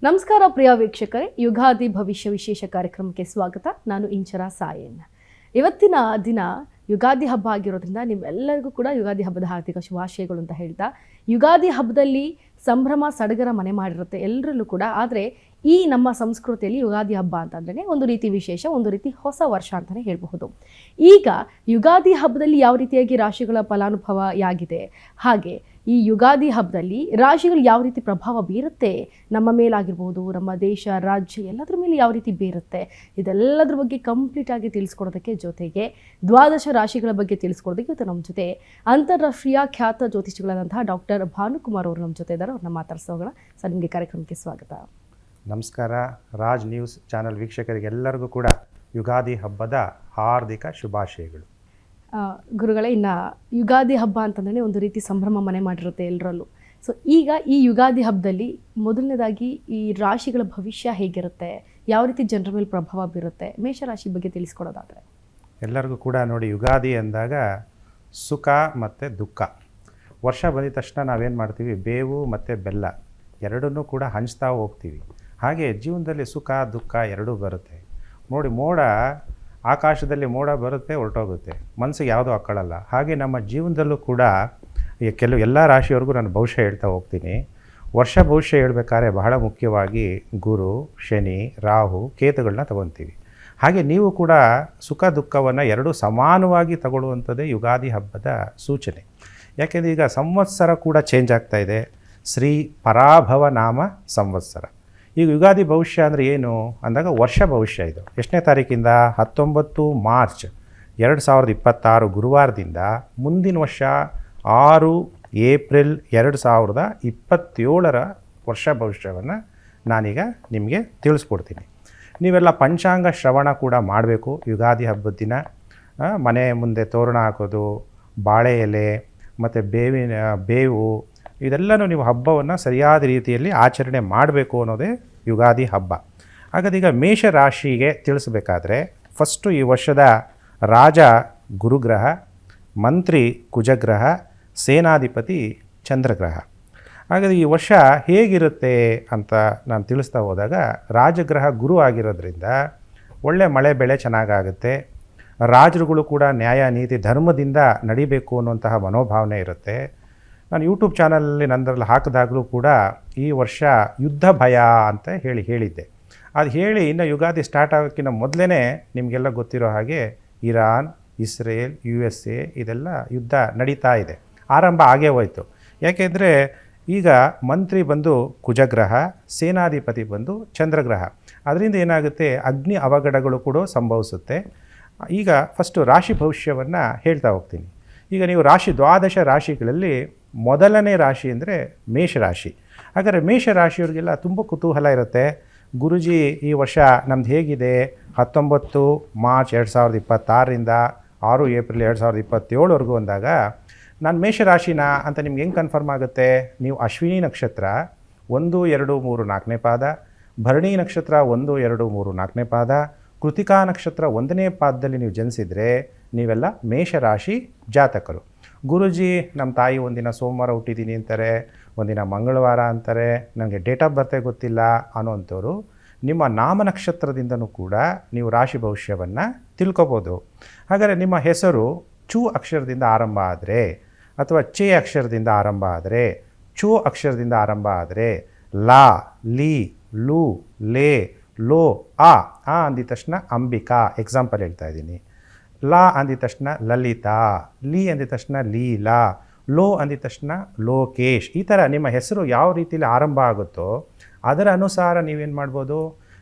ನಮಸ್ಕಾರ ಪ್ರಿಯ ವೀಕ್ಷಕರೇ, ಯುಗಾದಿ ಭವಿಷ್ಯ ವಿಶೇಷ ಕಾರ್ಯಕ್ರಮಕ್ಕೆ ಸ್ವಾಗತ. ನಾನು ಇಂಚರ ಸಾಯನ್. ಇವತ್ತಿನ ದಿನ ಯುಗಾದಿ ಹಬ್ಬ ಆಗಿರೋದ್ರಿಂದ ನಿಮ್ಮೆಲ್ಲರಿಗೂ ಕೂಡ ಯುಗಾದಿ ಹಬ್ಬದ ಹಾರ್ದಿಕ ಶುಭಾಶಯಗಳು ಅಂತ ಹೇಳ್ತಾ, ಯುಗಾದಿ ಹಬ್ಬದಲ್ಲಿ ಸಂಭ್ರಮ ಸಡಗರ ಮನೆ ಮಾಡಿರುತ್ತೆ ಎಲ್ಲರಲ್ಲೂ ಕೂಡ. ಆದರೆ ಈ ನಮ್ಮ ಸಂಸ್ಕೃತಿಯಲ್ಲಿ ಯುಗಾದಿ ಹಬ್ಬ ಅಂತಂದ್ರೆ ಒಂದು ರೀತಿ ವಿಶೇಷ, ಒಂದು ರೀತಿ ಹೊಸ ವರ್ಷ ಅಂತಲೇ ಹೇಳಬಹುದು. ಈಗ ಯುಗಾದಿ ಹಬ್ಬದಲ್ಲಿ ಯಾವ ರೀತಿಯಾಗಿ ರಾಶಿಗಳ ಫಲಾನುಭವ ಯಾಗಿದೆ, ಹಾಗೆ ಈ ಯುಗಾದಿ ಹಬ್ಬದಲ್ಲಿ ರಾಶಿಗಳು ಯಾವ ರೀತಿ ಪ್ರಭಾವ ಬೀರುತ್ತೆ ನಮ್ಮ ಮೇಲಾಗಿರ್ಬೋದು, ನಮ್ಮ ದೇಶ ರಾಜ್ಯ ಎಲ್ಲದ್ರ ಮೇಲೆ ಯಾವ ರೀತಿ ಬೀರುತ್ತೆ, ಇದೆಲ್ಲದ್ರ ಬಗ್ಗೆ ಕಂಪ್ಲೀಟ್ ಆಗಿ ತಿಳಿಸ್ಕೊಡೋದಕ್ಕೆ, ಜೊತೆಗೆ ದ್ವಾದಶ ರಾಶಿಗಳ ಬಗ್ಗೆ ತಿಳಿಸ್ಕೊಡೋದಕ್ಕೆ ಇವತ್ತು ನಮ್ಮ ಜೊತೆ ಅಂತಾರಾಷ್ಟ್ರೀಯ ಖ್ಯಾತ ಜ್ಯೋತಿಷಿಗಳಾದಂತಹ ಡಾಕ್ಟರ್ ಭಾನುಕುಮಾರ್ ಅವರು ನಮ್ಮ ಜೊತೆ ಇದ್ದಾರೆ. ಅವ್ರನ್ನ ಮಾತಾಡ್ಸೋಣ. ಸರ್, ನಿಮಗೆ ಕಾರ್ಯಕ್ರಮಕ್ಕೆ ಸ್ವಾಗತ. ನಮಸ್ಕಾರ. ರಾಜ್ ನ್ಯೂಸ್ ಚಾನಲ್ ವೀಕ್ಷಕರಿಗೆಲ್ಲರಿಗೂ ಕೂಡ ಯುಗಾದಿ ಹಬ್ಬದ ಹಾರ್ದಿಕ ಶುಭಾಶಯಗಳು. ಗುರುಗಳೇ, ಇನ್ನು ಯುಗಾದಿ ಹಬ್ಬ ಅಂತಂದರೆ ಒಂದು ರೀತಿ ಸಂಭ್ರಮ ಮನೆ ಮಾಡಿರುತ್ತೆ ಎಲ್ಲರಲ್ಲೂ. ಸೊ ಈಗ ಈ ಯುಗಾದಿ ಹಬ್ಬದಲ್ಲಿ ಮೊದಲನೇದಾಗಿ ಈ ರಾಶಿಗಳ ಭವಿಷ್ಯ ಹೇಗಿರುತ್ತೆ, ಯಾವ ರೀತಿ ಜನರ ಮೇಲೆ ಪ್ರಭಾವ ಬೀರುತ್ತೆ, ಮೇಷರಾಶಿ ಬಗ್ಗೆ ತಿಳಿಸ್ಕೊಡೋದಾದರೆ? ಎಲ್ಲರಿಗೂ ಕೂಡ ನೋಡಿ, ಯುಗಾದಿ ಅಂದಾಗ ಸುಖ ಮತ್ತು ದುಃಖ. ವರ್ಷ ಬಂದಿದ ತಕ್ಷಣ ನಾವೇನು ಮಾಡ್ತೀವಿ, ಬೇವು ಮತ್ತು ಬೆಲ್ಲ ಎರಡನ್ನೂ ಕೂಡ ಹಂಚ್ತಾ ಹೋಗ್ತೀವಿ. ಹಾಗೆ ಜೀವನದಲ್ಲಿ ಸುಖ ದುಃಖ ಎರಡೂ ಬರುತ್ತೆ. ನೋಡಿ, ಮೋಡ ಆಕಾಶದಲ್ಲಿ ಮೋಡ ಬರುತ್ತೆ, ಹೊರಟೋಗುತ್ತೆ, ಮನಸ್ಸಿಗೆ ಯಾವುದೂ ಹಾಕ್ಕೊಳ್ಳಲ್ಲ. ಹಾಗೆ ನಮ್ಮ ಜೀವನದಲ್ಲೂ ಕೂಡ ಎಲ್ಲ ರಾಶಿಯವರೆಗೂ ನಾನು ಭವಿಷ್ಯ ಹೇಳ್ತಾ ಹೋಗ್ತೀನಿ. ವರ್ಷ ಭವಿಷ್ಯ ಹೇಳ್ಬೇಕಾದ್ರೆ ಬಹಳ ಮುಖ್ಯವಾಗಿ ಗುರು, ಶನಿ, ರಾಹು, ಕೇತುಗಳನ್ನ ತಗೊತೀವಿ. ಹಾಗೆ ನೀವು ಕೂಡ ಸುಖ ದುಃಖವನ್ನು ಎರಡೂ ಸಮಾನವಾಗಿ ತಗೊಳ್ಳುವಂಥದ್ದೇ ಯುಗಾದಿ ಹಬ್ಬದ ಸೂಚನೆ. ಯಾಕೆಂದರೆ ಈಗ ಸಂವತ್ಸರ ಕೂಡ ಚೇಂಜ್ ಆಗ್ತಾ ಇದೆ. ಶ್ರೀ ಪರಾಭವ ನಾಮ ಸಂವತ್ಸರ. ಈಗ ಯುಗಾದಿ ಭವಿಷ್ಯ ಅಂದರೆ ಏನು ಅಂದಾಗ ವರ್ಷ ಭವಿಷ್ಯ. ಇದು ಎಷ್ಟನೇ ತಾರೀಕಿಂದ? 19 ಮಾರ್ಚ್ 2026 ಗುರುವಾರದಿಂದ ಮುಂದಿನ ವರ್ಷ 6 ಏಪ್ರಿಲ್ 2027 ವರ್ಷ ಭವಿಷ್ಯವನ್ನು ನಾನೀಗ ನಿಮಗೆ ತಿಳಿಸ್ಕೊಡ್ತೀನಿ. ನೀವೆಲ್ಲ ಪಂಚಾಂಗ ಶ್ರವಣ ಕೂಡ ಮಾಡಬೇಕು. ಯುಗಾದಿ ಹಬ್ಬದ ದಿನ ಮನೆ ಮುಂದೆ ತೋರಣ ಹಾಕೋದು, ಬಾಳೆ ಎಲೆ ಮತ್ತು ಬೇವು ಇದೆಲ್ಲನೂ ನೀವು ಹಬ್ಬವನ್ನು ಸರಿಯಾದ ರೀತಿಯಲ್ಲಿ ಆಚರಣೆ ಮಾಡಬೇಕು ಅನ್ನೋದೇ ಯುಗಾದಿ ಹಬ್ಬ. ಹಾಗಾದ್ರೆ ಈಗ ಮೇಷರಾಶಿಗೆ ತಿಳಿಸ್ಬೇಕಾದ್ರೆ ಫಸ್ಟು ಈ ವರ್ಷದ ರಾಜ ಗುರುಗ್ರಹ, ಮಂತ್ರಿ ಕುಜಗ್ರಹ, ಸೇನಾಧಿಪತಿ ಚಂದ್ರಗ್ರಹ. ಹಾಗಾದರೆ ಈ ವರ್ಷ ಹೇಗಿರುತ್ತೆ ಅಂತ ನಾನು ತಿಳಿಸ್ತಾ ಹೋದಾಗ, ರಾಜಗ್ರಹ ಗುರು ಆಗಿರೋದ್ರಿಂದ ಒಳ್ಳೆ ಮಳೆ ಬೆಳೆ ಚೆನ್ನಾಗಾಗುತ್ತೆ. ರಾಜರುಗಳು ಕೂಡ ನ್ಯಾಯ ನೀತಿ ಧರ್ಮದಿಂದ ನಡಿಬೇಕು ಅನ್ನುವಂತಹ ಮನೋಭಾವನೆ ಇರುತ್ತೆ. ನಾನು ಯೂಟ್ಯೂಬ್ ಚಾನಲಲ್ಲಿ ನಂದರಲ್ಲಿ ಹಾಕಿದಾಗಲೂ ಕೂಡ ಈ ವರ್ಷ ಯುದ್ಧ ಭಯ ಅಂತ ಹೇಳಿದ್ದೆ. ಅದು ಹೇಳಿ ಇನ್ನು ಯುಗಾದಿ ಸ್ಟಾರ್ಟ್ ಆಗೋಕ್ಕಿಂತ ಮೊದಲೇ ನಿಮಗೆಲ್ಲ ಗೊತ್ತಿರೋ ಹಾಗೆ ಇರಾನ್, ಇಸ್ರೇಲ್, USA ಇದೆಲ್ಲ ಯುದ್ಧ ನಡೀತಾ ಇದೆ. ಆರಂಭ ಆಗೇ ಹೋಯಿತು. ಯಾಕೆಂದರೆ ಈಗ ಮಂತ್ರಿ ಬಂದು ಕುಜಗ್ರಹ, ಸೇನಾಧಿಪತಿ ಬಂದು ಚಂದ್ರಗ್ರಹ. ಅದರಿಂದ ಏನಾಗುತ್ತೆ, ಅಗ್ನಿ ಅವಘಡಗಳು ಕೂಡ ಸಂಭವಿಸುತ್ತೆ. ಈಗ ಫಸ್ಟು ರಾಶಿ ಭವಿಷ್ಯವನ್ನು ಹೇಳ್ತಾ ಹೋಗ್ತೀನಿ. ಈಗ ನೀವು ದ್ವಾದಶ ರಾಶಿಗಳಲ್ಲಿ ಮೊದಲನೇ ರಾಶಿ ಅಂದರೆ ಮೇಷರಾಶಿ. ಹಾಗಾದರೆ ಮೇಷರಾಶಿಯವ್ರಿಗೆಲ್ಲ ತುಂಬ ಕುತೂಹಲ ಇರುತ್ತೆ. ಗುರುಜಿ, ಈ ವರ್ಷ ನಮ್ದು ಹೇಗಿದೆ? 19 ಮಾರ್ಚ್ 2026ರಿಂದ 6 ಏಪ್ರಿಲ್ 2027ವರೆಗೂ ಅಂದಾಗ ನಾನು ಮೇಷರಾಶಿನ ಅಂತ ನಿಮ್ಗೆ ಹೆಂಗೆ ಕನ್ಫರ್ಮ್ ಆಗುತ್ತೆ? ನೀವು ಅಶ್ವಿನಿ ನಕ್ಷತ್ರ 1, 2, 3, 4ನೇ ಪಾದ, ಭರಣಿ ನಕ್ಷತ್ರ 1, 2, 3, 4ನೇ ಪಾದ, ಕೃತಿಕಾ ನಕ್ಷತ್ರ 1ನೇ ಪಾದದಲ್ಲಿ ನೀವು ಜನಿಸಿದರೆ ನೀವೆಲ್ಲ ಮೇಷರಾಶಿ ಜಾತಕರು. ಗುರುಜಿ, ನಮ್ಮ ತಾಯಿ ಒಂದಿನ ಸೋಮವಾರ ಹುಟ್ಟಿದ್ದೀನಿ ಅಂತಾರೆ, ಒಂದಿನ ಮಂಗಳವಾರ ಅಂತಾರೆ, ನನಗೆ ಡೇಟ್ ಆಫ್ ಬರ್ತೇ ಗೊತ್ತಿಲ್ಲ ಅನ್ನೋವಂಥವ್ರು ನಿಮ್ಮ ನಾಮ ನಕ್ಷತ್ರದಿಂದನೂ ಕೂಡ ನೀವು ರಾಶಿ ಭವಿಷ್ಯವನ್ನು ತಿಳ್ಕೊಬೋದು. ಹಾಗಾದರೆ ನಿಮ್ಮ ಹೆಸರು ಚು ಅಕ್ಷರದಿಂದ ಆರಂಭ ಆದರೆ, ಅಥವಾ ಚೇ ಅಕ್ಷರದಿಂದ ಆರಂಭ ಆದರೆ, ಚೋ ಅಕ್ಷರದಿಂದ ಆರಂಭ ಆದರೆ, ಲಾ, ಲಿ, ಲು, ಲೇ, ಲೋ, ಆ ಅಂದಿದ ತಕ್ಷಣ ಅಂಬಿಕಾ, ಎಕ್ಸಾಂಪಲ್ ಹೇಳ್ತಾ ಇದ್ದೀನಿ. ಲಾ ಅಂದಿದ ತಕ್ಷಣ ಲಲಿತಾ, ಲಿ ಅಂದಿದ ತಕ್ಷಣ ಲೀಲಾ, ಲೋ ಅಂದಿದ ತಕ್ಷಣ ಲೋಕೇಶ್. ಈ ಥರ ನಿಮ್ಮ ಹೆಸರು ಯಾವ ರೀತಿಯಲ್ಲಿ ಆರಂಭ ಆಗುತ್ತೋ ಅದರ ಅನುಸಾರ ನೀವೇನು ಮಾಡ್ಬೋದು,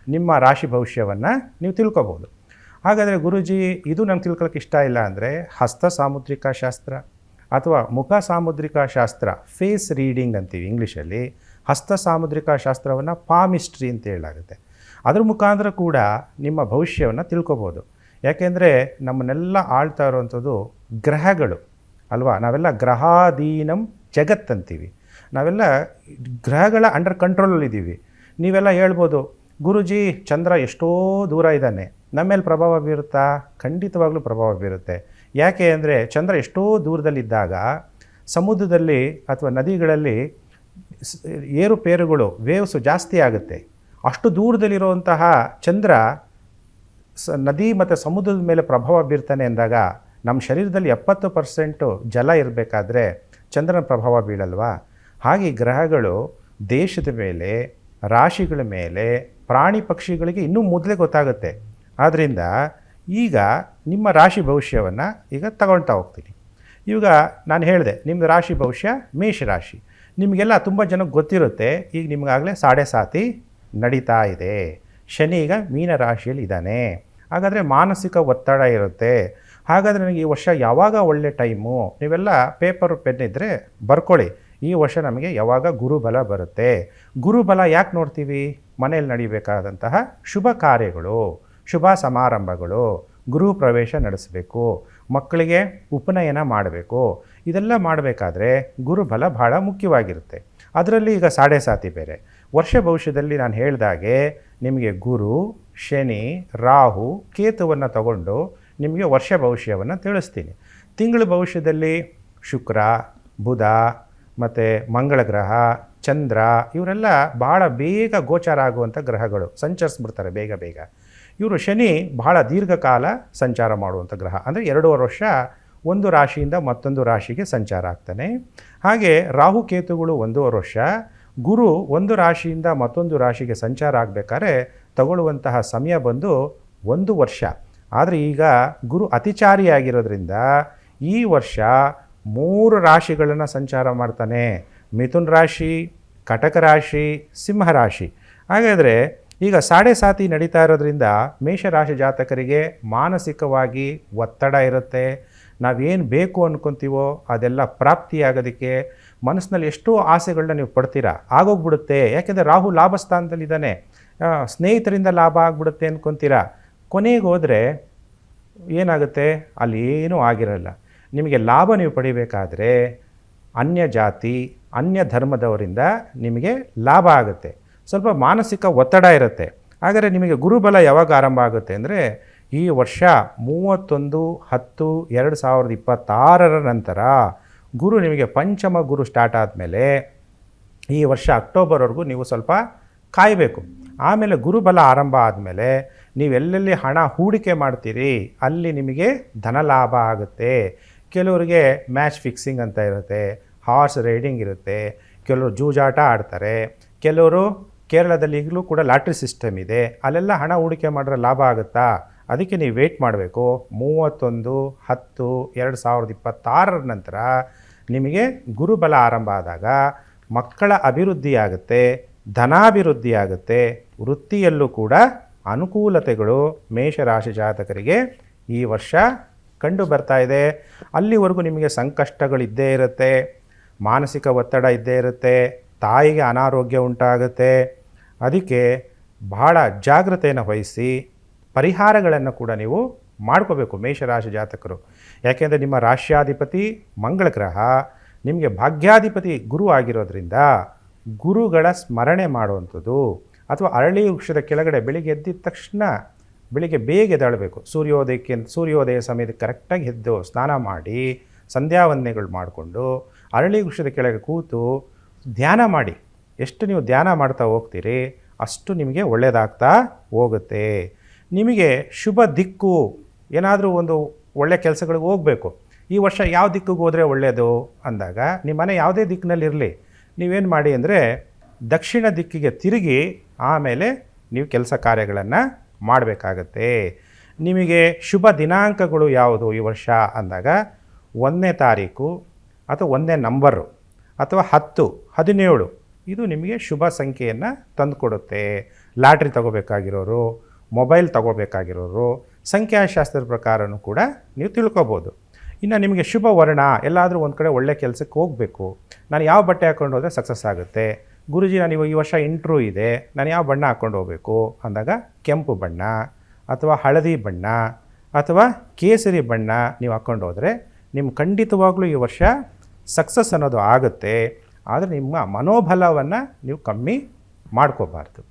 ನಿಮ್ಮ ರಾಶಿ ಭವಿಷ್ಯವನ್ನು ನೀವು ತಿಳ್ಕೊಬೋದು. ಹಾಗಾದರೆ ಗುರುಜಿ, ಇದು ನಂಗೆ ತಿಳ್ಕೊಳ್ಳೋಕೆ ಇಷ್ಟ ಇಲ್ಲ ಅಂದರೆ ಹಸ್ತ ಸಾಮುದ್ರಿಕಾ ಶಾಸ್ತ್ರ ಅಥವಾ ಮುಖ ಸಾಮುದ್ರಿಕಾ ಶಾಸ್ತ್ರ, ಫೇಸ್ ರೀಡಿಂಗ್ ಅಂತೀವಿ ಇಂಗ್ಲೀಷಲ್ಲಿ. ಹಸ್ತ ಸಾಮುದ್ರಿಕಾ ಶಾಸ್ತ್ರವನ್ನು ಪಾಮಿಸ್ಟ್ರಿ ಅಂತ ಹೇಳಾಗುತ್ತೆ. ಅದ್ರ ಮುಖಾಂತರ ಕೂಡ ನಿಮ್ಮ ಭವಿಷ್ಯವನ್ನು ತಿಳ್ಕೊಬೋದು. ಯಾಕೆಂದರೆ ನಮ್ಮನ್ನೆಲ್ಲ ಆಳ್ತಾ ಇರುವಂಥದ್ದು ಗ್ರಹಗಳು ಅಲ್ವಾ. ನಾವೆಲ್ಲ ಗ್ರಹಾಧೀನಂ ಜಗತ್ತಂತೀವಿ. ನಾವೆಲ್ಲ ಗ್ರಹಗಳ ಅಂಡರ್ ಕಂಟ್ರೋಲಲ್ಲಿದ್ದೀವಿ. ನೀವೆಲ್ಲ ಹೇಳ್ಬೋದು, ಗುರುಜಿ ಚಂದ್ರ ಎಷ್ಟೋ ದೂರ ಇದ್ದಾನೆ, ನಮ್ಮ ಮೇಲೆ ಪ್ರಭಾವ ಬೀರುತ್ತಾ? ಖಂಡಿತವಾಗ್ಲೂ ಪ್ರಭಾವ ಬೀರುತ್ತೆ. ಯಾಕೆ ಅಂದರೆ ಚಂದ್ರ ಎಷ್ಟೋ ದೂರದಲ್ಲಿದ್ದಾಗ ಸಮುದ್ರದಲ್ಲಿ ಅಥವಾ ನದಿಗಳಲ್ಲಿ ಏರುಪೇರುಗಳು ವೇವ್ಸು ಜಾಸ್ತಿ ಆಗುತ್ತೆ. ಅಷ್ಟು ದೂರದಲ್ಲಿರುವಂತಹ ಚಂದ್ರ ನದಿ ಮತ್ತು ಸಮುದ್ರದ ಮೇಲೆ ಪ್ರಭಾವ ಬೀರ್ತಾನೆ ಅಂದಾಗ ನಮ್ಮ ಶರೀರದಲ್ಲಿ 70% ಜಲ ಇರಬೇಕಾದ್ರೆ ಚಂದ್ರನ ಪ್ರಭಾವ ಬೀಳಲ್ವಾ? ಹಾಗೆ ಗ್ರಹಗಳು ದೇಶದ ಮೇಲೆ, ರಾಶಿಗಳ ಮೇಲೆ, ಪ್ರಾಣಿ ಪಕ್ಷಿಗಳಿಗೆ ಇನ್ನೂ ಮೊದಲೇ ಗೊತ್ತಾಗುತ್ತೆ. ಆದ್ದರಿಂದ ಈಗ ನಿಮ್ಮ ರಾಶಿ ಭವಿಷ್ಯವನ್ನು ಈಗ ತಗೊಳ್ತಾ ಹೋಗ್ತೀನಿ. ಇವಾಗ ನಾನು ಹೇಳಿದೆ ನಿಮ್ಮದು ರಾಶಿ ಭವಿಷ್ಯ ಮೇಷರಾಶಿ. ನಿಮಗೆಲ್ಲ ತುಂಬ ಜನಕ್ಕೆ ಗೊತ್ತಿರುತ್ತೆ. ಈಗ ನಿಮಗಾಗಲೇ 7.5 ನಡೀತಾ ಇದೆ. ಶನಿ ಈಗ ಮೀನ ರಾಶಿಯಲ್ಲಿ ಇದ್ದಾನೆ. ಹಾಗಾದರೆ ಮಾನಸಿಕ ಒತ್ತಡ ಇರುತ್ತೆ. ಹಾಗಾದರೆ ನನಗೆ ಈ ವರ್ಷ ಯಾವಾಗ ಒಳ್ಳೆ ಟೈಮು? ನೀವೆಲ್ಲ ಪೇಪರು ಪೆನ್ ಇದ್ದರೆ ಬರ್ಕೊಳ್ಳಿ. ಈ ವರ್ಷ ನಮಗೆ ಯಾವಾಗ ಗುರುಬಲ ಬರುತ್ತೆ. ಗುರುಬಲ ಯಾಕೆ ನೋಡ್ತೀವಿ? ಮನೆಯಲ್ಲಿ ನಡಿಬೇಕಾದಂತಹ ಶುಭ ಕಾರ್ಯಗಳು, ಶುಭ ಸಮಾರಂಭಗಳು, ಗೃಹ ಪ್ರವೇಶ ನಡೆಸಬೇಕು, ಮಕ್ಕಳಿಗೆ ಉಪನಯನ ಮಾಡಬೇಕು. ಇದೆಲ್ಲ ಮಾಡಬೇಕಾದ್ರೆ ಗುರುಬಲ ಭಾಳ ಮುಖ್ಯವಾಗಿರುತ್ತೆ. ಅದರಲ್ಲಿ ಈಗ 7.5 ಬೇರೆ. ವರ್ಷ ಭವಿಷ್ಯದಲ್ಲಿ ನಾನು ಹೇಳಿದಾಗೆ ನಿಮಗೆ ಗುರು, ಶನಿ, ರಾಹು, ಕೇತುವನ್ನು ತಗೊಂಡು ನಿಮಗೆ ವರ್ಷ ಭವಿಷ್ಯವನ್ನು ತಿಳಿಸ್ತೀನಿ. ತಿಂಗಳ ಭವಿಷ್ಯದಲ್ಲಿ ಶುಕ್ರ, ಬುಧ ಮತ್ತು ಮಂಗಳ ಗ್ರಹ, ಚಂದ್ರ ಇವರೆಲ್ಲ ಭಾಳ ಬೇಗ ಗೋಚಾರ ಆಗುವಂಥ ಗ್ರಹಗಳು, ಸಂಚರಿಸ್ಬಿಡ್ತಾರೆ ಬೇಗ ಬೇಗ. ಇವರು ಶನಿ ಬಹಳ ದೀರ್ಘಕಾಲ ಸಂಚಾರ ಮಾಡುವಂಥ ಗ್ರಹ. ಅಂದರೆ 2.5 ವರ್ಷ ಒಂದು ರಾಶಿಯಿಂದ ಮತ್ತೊಂದು ರಾಶಿಗೆ ಸಂಚಾರ ಆಗ್ತಾನೆ. ಹಾಗೆ ರಾಹು ಕೇತುಗಳು 1.5 ವರ್ಷ, ಗುರು ಒಂದು ರಾಶಿಯಿಂದ ಮತ್ತೊಂದು ರಾಶಿಗೆ ಸಂಚಾರ ಆಗಬೇಕಾದ್ರೆ ತಗೊಳ್ಳುವಂತಹ ಸಮಯ ಬಂದು 1 ವರ್ಷ. ಆದರೆ ಈಗ ಗುರು ಅತಿಚಾರಿಯಾಗಿರೋದ್ರಿಂದ ಈ ವರ್ಷ 3 ರಾಶಿಗಳನ್ನು ಸಂಚಾರ ಮಾಡ್ತಾನೆ. ಮಿಥುನ್ ರಾಶಿ, ಕಟಕ ರಾಶಿ, ಸಿಂಹ ರಾಶಿ. ಹಾಗಾದರೆ ಈಗ 7.5 ನಡೀತಾ ಇರೋದ್ರಿಂದ ಮೇಷರಾಶಿ ಜಾತಕರಿಗೆ ಮಾನಸಿಕವಾಗಿ ಒತ್ತಡ ಇರುತ್ತೆ. ನಾವೇನು ಬೇಕು ಅಂದ್ಕೊತೀವೋ ಅದೆಲ್ಲ ಪ್ರಾಪ್ತಿಯಾಗೋದಕ್ಕೆ ಮನಸ್ಸಿನಲ್ಲಿ ಎಷ್ಟೋ ಆಸೆಗಳನ್ನ ನೀವು ಪಡ್ತೀರಾ, ಆಗೋಗ್ಬಿಡುತ್ತೆ. ಯಾಕೆಂದರೆ ರಾಹು ಲಾಭಸ್ಥಾನದಲ್ಲಿದ್ದಾನೆ. ಸ್ನೇಹಿತರಿಂದ ಲಾಭ ಆಗಿಬಿಡುತ್ತೆ ಅಂದ್ಕೊತೀರಾ. ಕೊನೆಗೆ ಹೋದರೆ ಏನಾಗುತ್ತೆ? ಅಲ್ಲಿ ಏನೂ ಆಗಿರಲ್ಲ. ನಿಮಗೆ ಲಾಭ ನೀವು ಪಡಿಬೇಕಾದ್ರೆ ಅನ್ಯ ಜಾತಿ, ಅನ್ಯ ಧರ್ಮದವರಿಂದ ನಿಮಗೆ ಲಾಭ ಆಗುತ್ತೆ. ಸ್ವಲ್ಪ ಮಾನಸಿಕ ಒತ್ತಡ ಇರುತ್ತೆ. ಹಾಗಾದರೆ ನಿಮಗೆ ಗುರುಬಲ ಯಾವಾಗ ಆರಂಭ ಆಗುತ್ತೆ ಅಂದರೆ ಈ ವರ್ಷ 31/10/2026 ನಂತರ ಗುರು ನಿಮಗೆ ಪಂಚಮ ಗುರು ಸ್ಟಾರ್ಟ್ ಆದಮೇಲೆ ಈ ವರ್ಷ ಅಕ್ಟೋಬರ್ವರೆಗೂ ನೀವು ಸ್ವಲ್ಪ ಕಾಯಬೇಕು. ಆಮೇಲೆ ಗುರುಬಲ ಆರಂಭ ಆದಮೇಲೆ ನೀವೆಲ್ಲೆಲ್ಲಿ ಹಣ ಹೂಡಿಕೆ ಮಾಡ್ತೀರಿ ಅಲ್ಲಿ ನಿಮಗೆ ಧನ ಲಾಭ ಆಗುತ್ತೆ. ಕೆಲವರಿಗೆ ಮ್ಯಾಚ್ ಫಿಕ್ಸಿಂಗ್ ಅಂತ ಇರುತ್ತೆ, ಹಾರ್ಸ್ ರೈಡಿಂಗ್ ಇರುತ್ತೆ, ಕೆಲವರು ಜೂಜಾಟ ಆಡ್ತಾರೆ, ಕೆಲವರು ಕೇರಳದಲ್ಲಿ ಈಗಲೂ ಕೂಡ ಲಾಟ್ರಿ ಸಿಸ್ಟಮ್ ಇದೆ, ಅಲ್ಲೆಲ್ಲ ಹಣ ಹೂಡಿಕೆ ಮಾಡಿದ್ರೆ ಲಾಭ ಆಗುತ್ತಾ? ಅದಕ್ಕೆ ನೀವು ವೆಯ್ಟ್ ಮಾಡಬೇಕು. 31/10/2026 ನಂತರ ನಿಮಗೆ ಗುರುಬಲ ಆರಂಭ ಆದಾಗ ಮಕ್ಕಳ ಅಭಿವೃದ್ಧಿ ಆಗುತ್ತೆ, ಧನಾಭಿವೃದ್ಧಿ ಆಗುತ್ತೆ, ವೃತ್ತಿಯಲ್ಲೂ ಕೂಡ ಅನುಕೂಲತೆಗಳು ಮೇಷರಾಶಿ ಜಾತಕರಿಗೆ ಈ ವರ್ಷ ಕಂಡು ಬರ್ತಾ ಇದೆ. ಅಲ್ಲಿವರೆಗೂ ನಿಮಗೆ ಸಂಕಷ್ಟಗಳಿದ್ದೇ ಇರುತ್ತೆ, ಮಾನಸಿಕ ಒತ್ತಡ ಇದ್ದೇ ಇರುತ್ತೆ, ತಾಯಿಗೆ ಅನಾರೋಗ್ಯ ಉಂಟಾಗುತ್ತೆ. ಅದಕ್ಕೆ ಬಹಳ ಜಾಗ್ರತೆಯನ್ನು ವಹಿಸಿ ಪರಿಹಾರಗಳನ್ನು ಕೂಡ ನೀವು ಮಾಡ್ಕೋಬೇಕು ಮೇಷರಾಶಿ ಜಾತಕರು. ಯಾಕೆಂದರೆ ನಿಮ್ಮ ರಾಶ್ಯಾಧಿಪತಿ ಮಂಗಳ ಗ್ರಹ ನಿಮಗೆ ಭಾಗ್ಯಾಧಿಪತಿ ಗುರು ಆಗಿರೋದ್ರಿಂದ ಗುರುಗಳ ಸ್ಮರಣೆ ಮಾಡುವಂಥದ್ದು, ಅಥವಾ ಅರಳಿ ವೃಕ್ಷದ ಕೆಳಗಡೆ ಬೆಳಿಗ್ಗೆ ಎದ್ದಿದ ತಕ್ಷಣ ಬೆಳಿಗ್ಗೆ ಬೇಗ ಎದ್ದೇಳಬೇಕು. ಸೂರ್ಯೋದಯ ಸಮಯಕ್ಕೆ ಕರೆಕ್ಟಾಗಿ ಎದ್ದು ಸ್ನಾನ ಮಾಡಿ ಸಂಧ್ಯಾ ವಂದನೆಗಳು ಮಾಡಿಕೊಂಡು ಅರಳಿ ವೃಕ್ಷದ ಕೆಳಗೆ ಕೂತು ಧ್ಯಾನ ಮಾಡಿ. ಎಷ್ಟು ನೀವು ಧ್ಯಾನ ಮಾಡ್ತಾ ಹೋಗ್ತೀರಿ ಅಷ್ಟು ನಿಮಗೆ ಒಳ್ಳೆಯದಾಗ್ತಾ ಹೋಗುತ್ತೆ. ನಿಮಗೆ ಶುಭ ದಿಕ್ಕು ಏನಾದರೂ ಒಂದು ಒಳ್ಳೆಯ ಕೆಲಸಗಳಿಗೆ ಹೋಗಬೇಕು. ಈ ವರ್ಷ ಯಾವ ದಿಕ್ಕಿಗೆ ಹೋದರೆ ಒಳ್ಳೆಯದು ಅಂದಾಗ ನಿಮ್ಮ ಮನೆ ಯಾವುದೇ ದಿಕ್ಕಿನಲ್ಲಿರಲಿ, ನೀವೇನು ಮಾಡಿ ಅಂದರೆ ದಕ್ಷಿಣ ದಿಕ್ಕಿಗೆ ತಿರುಗಿ ಆಮೇಲೆ ನೀವು ಕೆಲಸ ಕಾರ್ಯಗಳನ್ನು ಮಾಡಬೇಕಾಗತ್ತೆ. ನಿಮಗೆ ಶುಭ ದಿನಾಂಕಗಳು ಯಾವುದು ಈ ವರ್ಷ ಅಂದಾಗ 1ನೇ ತಾರೀಕು ಅಥವಾ 1ನೇ ನಂಬರು ಅಥವಾ 10, 17 ಇದು ನಿಮಗೆ ಶುಭ ಸಂಖ್ಯೆಯನ್ನು ತಂದುಕೊಡುತ್ತೆ. ಲಾಟ್ರಿ ತಗೋಬೇಕಾಗಿರೋರು, ಮೊಬೈಲ್ ತಗೋಬೇಕಾಗಿರೋರು ಸಂಖ್ಯಾಶಾಸ್ತ್ರದ ಪ್ರಕಾರನೂ ಕೂಡ ನೀವು ತಿಳ್ಕೊಬೋದು. ಇನ್ನು ನಿಮಗೆ ಶುಭ ವರ್ಣ, ಎಲ್ಲಾದರೂ ಒಂದು ಕಡೆ ಒಳ್ಳೆ ಕೆಲಸಕ್ಕೆ ಹೋಗಬೇಕು, ನಾನು ಯಾವ ಬಟ್ಟೆ ಹಾಕ್ಕೊಂಡು ಹೋದರೆ ಸಕ್ಸಸ್ ಆಗುತ್ತೆ, ಗುರುಜಿ ನಾನು ಈ ವರ್ಷ ಇಂಟ್ರೂ ಇದೆ, ನಾನು ಯಾವ ಬಣ್ಣ ಹಾಕ್ಕೊಂಡು ಹೋಗಬೇಕು ಅಂದಾಗ ಕೆಂಪು ಬಣ್ಣ ಅಥವಾ ಹಳದಿ ಬಣ್ಣ ಅಥವಾ ಕೇಸರಿ ಬಣ್ಣ ನೀವು ಹಾಕ್ಕೊಂಡು ಹೋದರೆ ನಿಮ್ಮ ಖಂಡಿತವಾಗ್ಲೂ ಈ ವರ್ಷ ಸಕ್ಸಸ್ ಅನ್ನೋದು ಆಗುತ್ತೆ. ಆದರೆ ನಿಮ್ಮ ಮನೋಬಲವನ್ನು ನೀವು ಕಮ್ಮಿ ಮಾಡ್ಕೋಬಾರ್ದು.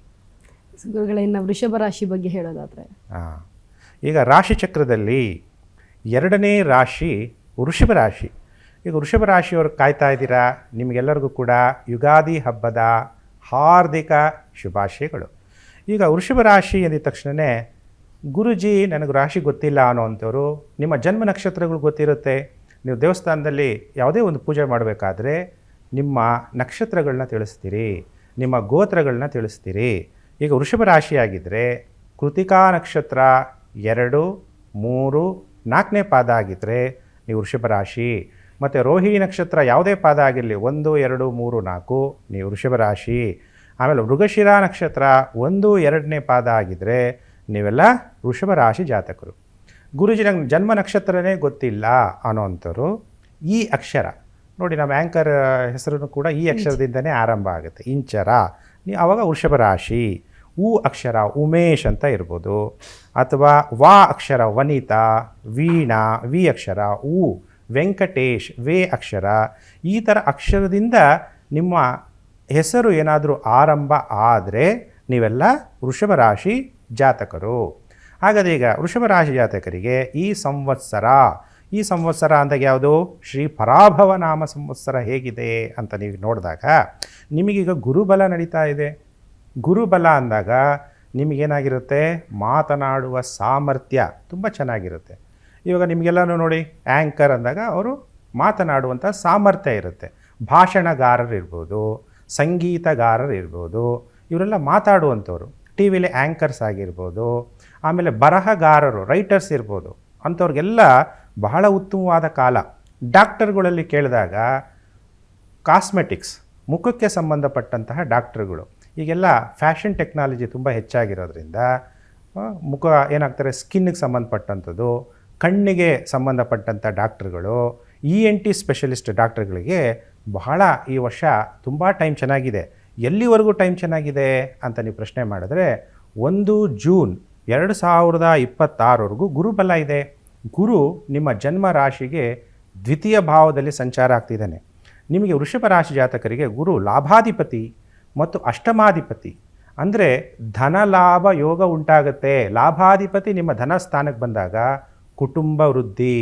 ಗುರುಗಳೇ, ಇನ್ನು ವೃಷಭ ರಾಶಿ ಬಗ್ಗೆ ಹೇಳೋದಾದರೆ ಈಗ ರಾಶಿ ಚಕ್ರದಲ್ಲಿ 2ನೇ ರಾಶಿ ವೃಷಭ ರಾಶಿ. ಈಗ ವೃಷಭ ರಾಶಿಯವರು ಕಾಯ್ತಾ ಇದ್ದೀರಾ. ನಿಮಗೆಲ್ಲರಿಗೂ ಕೂಡ ಯುಗಾದಿ ಹಬ್ಬದ ಹಾರ್ದಿಕ ಶುಭಾಶಯಗಳು. ಈಗ ವೃಷಭ ರಾಶಿ ಎಂದ ತಕ್ಷಣವೇ ಗುರುಜಿ ನನಗೆ ರಾಶಿ ಗೊತ್ತಿಲ್ಲ ಅನ್ನೋವಂಥವ್ರು, ನಿಮ್ಮ ಜನ್ಮ ನಕ್ಷತ್ರಗಳು ಗೊತ್ತಿರುತ್ತೆ. ನೀವು ದೇವಸ್ಥಾನದಲ್ಲಿ ಯಾವುದೇ ಒಂದು ಪೂಜೆ ಮಾಡಬೇಕಾದ್ರೆ ನಿಮ್ಮ ನಕ್ಷತ್ರಗಳನ್ನ ತಿಳಿಸ್ತೀರಿ, ನಿಮ್ಮ ಗೋತ್ರಗಳನ್ನ ತಿಳಿಸ್ತೀರಿ. ಈಗ ವೃಷಭ ರಾಶಿಯಾಗಿದ್ದರೆ ಕೃತಿಕಾ ನಕ್ಷತ್ರ 2, 3, 4ನೇ ಪಾದ ಆಗಿದ್ದರೆ ನೀವು ವೃಷಭ ರಾಶಿ. ಮತ್ತು ರೋಹಿಣಿ ನಕ್ಷತ್ರ ಯಾವುದೇ ಪಾದ ಆಗಿರಲಿ 1, 2, 3, 4 ನೀವು ವೃಷಭ ರಾಶಿ. ಆಮೇಲೆ ಮೃಗಶಿರ ನಕ್ಷತ್ರ 1, 2ನೇ ಪಾದ ಆಗಿದ್ದರೆ ನೀವೆಲ್ಲ ವೃಷಭ ರಾಶಿ ಜಾತಕರು. ಗುರುಜಿ ನಂಗೆ ಜನ್ಮ ನಕ್ಷತ್ರನೇ ಗೊತ್ತಿಲ್ಲ ಅನ್ನೋವಂಥವ್ರು ಈ ಅಕ್ಷರ ನೋಡಿ, ನಮ್ಮ ಆ್ಯಂಕರ್ ಹೆಸರು ಕೂಡ ಈ ಅಕ್ಷರದಿಂದನೇ ಆರಂಭ ಆಗುತ್ತೆ, ಇಂಚರ. ನೀವು ಆವಾಗ ವೃಷಭ ರಾಶಿ. ಉ ಅಕ್ಷರ ಉಮೇಶ್ ಅಂತ ಇರ್ಬೋದು, ಅಥವಾ ವಾ ಅಕ್ಷರ ವನಿತಾ, ವೀಣಾ ವಿ ಅಕ್ಷರ, ಉ ವೆಂಕಟೇಶ್ ವೇ ಅಕ್ಷರ. ಈ ಥರ ಅಕ್ಷರದಿಂದ ನಿಮ್ಮ ಹೆಸರು ಏನಾದರೂ ಆರಂಭ ಆದರೆ ನೀವೆಲ್ಲ ವೃಷಭ ರಾಶಿ ಜಾತಕರು. ಹಾಗಾದರೆ ಈಗ ವೃಷಭ ರಾಶಿ ಜಾತಕರಿಗೆ ಈ ಸಂವತ್ಸರ ಅಂದಾಗ ಯಾವುದು? ಶ್ರೀ ಪರಾಭವ ನಾಮ ಸಂವತ್ಸರ ಹೇಗಿದೆ ಅಂತ ನೀವು ನೋಡಿದಾಗ ನಿಮಗೀಗ ಗುರುಬಲ ನಡೀತಾ ಇದೆ. ಗುರುಬಲ ಅಂದಾಗ ನಿಮಗೇನಾಗಿರುತ್ತೆ? ಮಾತನಾಡುವ ಸಾಮರ್ಥ್ಯ ತುಂಬ ಚೆನ್ನಾಗಿರುತ್ತೆ. ಇವಾಗ ನಿಮಗೆಲ್ಲನೂ ನೋಡಿ, ಆ್ಯಂಕರ್ ಅಂದಾಗ ಅವರು ಮಾತನಾಡುವಂಥ ಸಾಮರ್ಥ್ಯ ಇರುತ್ತೆ. ಭಾಷಣಗಾರರು ಇರ್ಬೋದು, ಸಂಗೀತಗಾರರು ಇರ್ಬೋದು, ಇವರೆಲ್ಲ ಮಾತಾಡುವಂಥವ್ರು. ಟಿ ವಿಲಿ ಆ್ಯಂಕರ್ಸ್ ಆಗಿರ್ಬೋದು, ಆಮೇಲೆ ಬರಹಗಾರರು ರೈಟರ್ಸ್ ಇರ್ಬೋದು, ಅಂಥವ್ರಿಗೆಲ್ಲ ಬಹಳ ಉತ್ತಮವಾದ ಕಾಲ. ಡಾಕ್ಟರ್ಗಳಲ್ಲಿ ಕೇಳಿದಾಗ ಕಾಸ್ಮೆಟಿಕ್ಸ್ ಮುಖಕ್ಕೆ ಸಂಬಂಧಪಟ್ಟಂತಹ ಡಾಕ್ಟರ್ಗಳು, ಈಗೆಲ್ಲ ಫ್ಯಾಷನ್ ಟೆಕ್ನಾಲಜಿ ತುಂಬ ಹೆಚ್ಚಾಗಿರೋದ್ರಿಂದ ಮುಖ ಏನಾಗ್ತಾರೆ, ಸ್ಕಿನ್ನಿಗೆ ಸಂಬಂಧಪಟ್ಟಂಥದ್ದು, ಕಣ್ಣಿಗೆ ಸಂಬಂಧಪಟ್ಟಂಥ ಡಾಕ್ಟ್ರುಗಳು, ENT ಸ್ಪೆಷಲಿಸ್ಟ್ ಡಾಕ್ಟ್ರುಗಳಿಗೆ ಬಹಳ ಈ ವರ್ಷ ತುಂಬ ಟೈಮ್ ಚೆನ್ನಾಗಿದೆ. ಎಲ್ಲಿವರೆಗೂ ಟೈಮ್ ಚೆನ್ನಾಗಿದೆ ಅಂತ ನೀವು ಪ್ರಶ್ನೆ ಮಾಡಿದ್ರೆ 1 ಜೂನ್ 2026ವರೆಗೂ ಗುರುಬಲ ಇದೆ. ಗುರು ನಿಮ್ಮ ಜನ್ಮ ರಾಶಿಗೆ ದ್ವಿತೀಯ ಭಾವದಲ್ಲಿ ಸಂಚಾರ ಆಗ್ತಿದ್ದಾನೆ. ನಿಮಗೆ ವೃಷಭ ರಾಶಿ ಜಾತಕರಿಗೆ ಗುರು ಲಾಭಾಧಿಪತಿ ಮತ್ತು ಅಷ್ಟಮಾಧಿಪತಿ, ಅಂದರೆ ಧನ ಲಾಭ ಯೋಗ ಉಂಟಾಗುತ್ತೆ. ಲಾಭಾಧಿಪತಿ ನಿಮ್ಮ ಧನ ಸ್ಥಾನಕ್ಕೆ ಬಂದಾಗ ಕುಟುಂಬ ವೃದ್ಧಿ,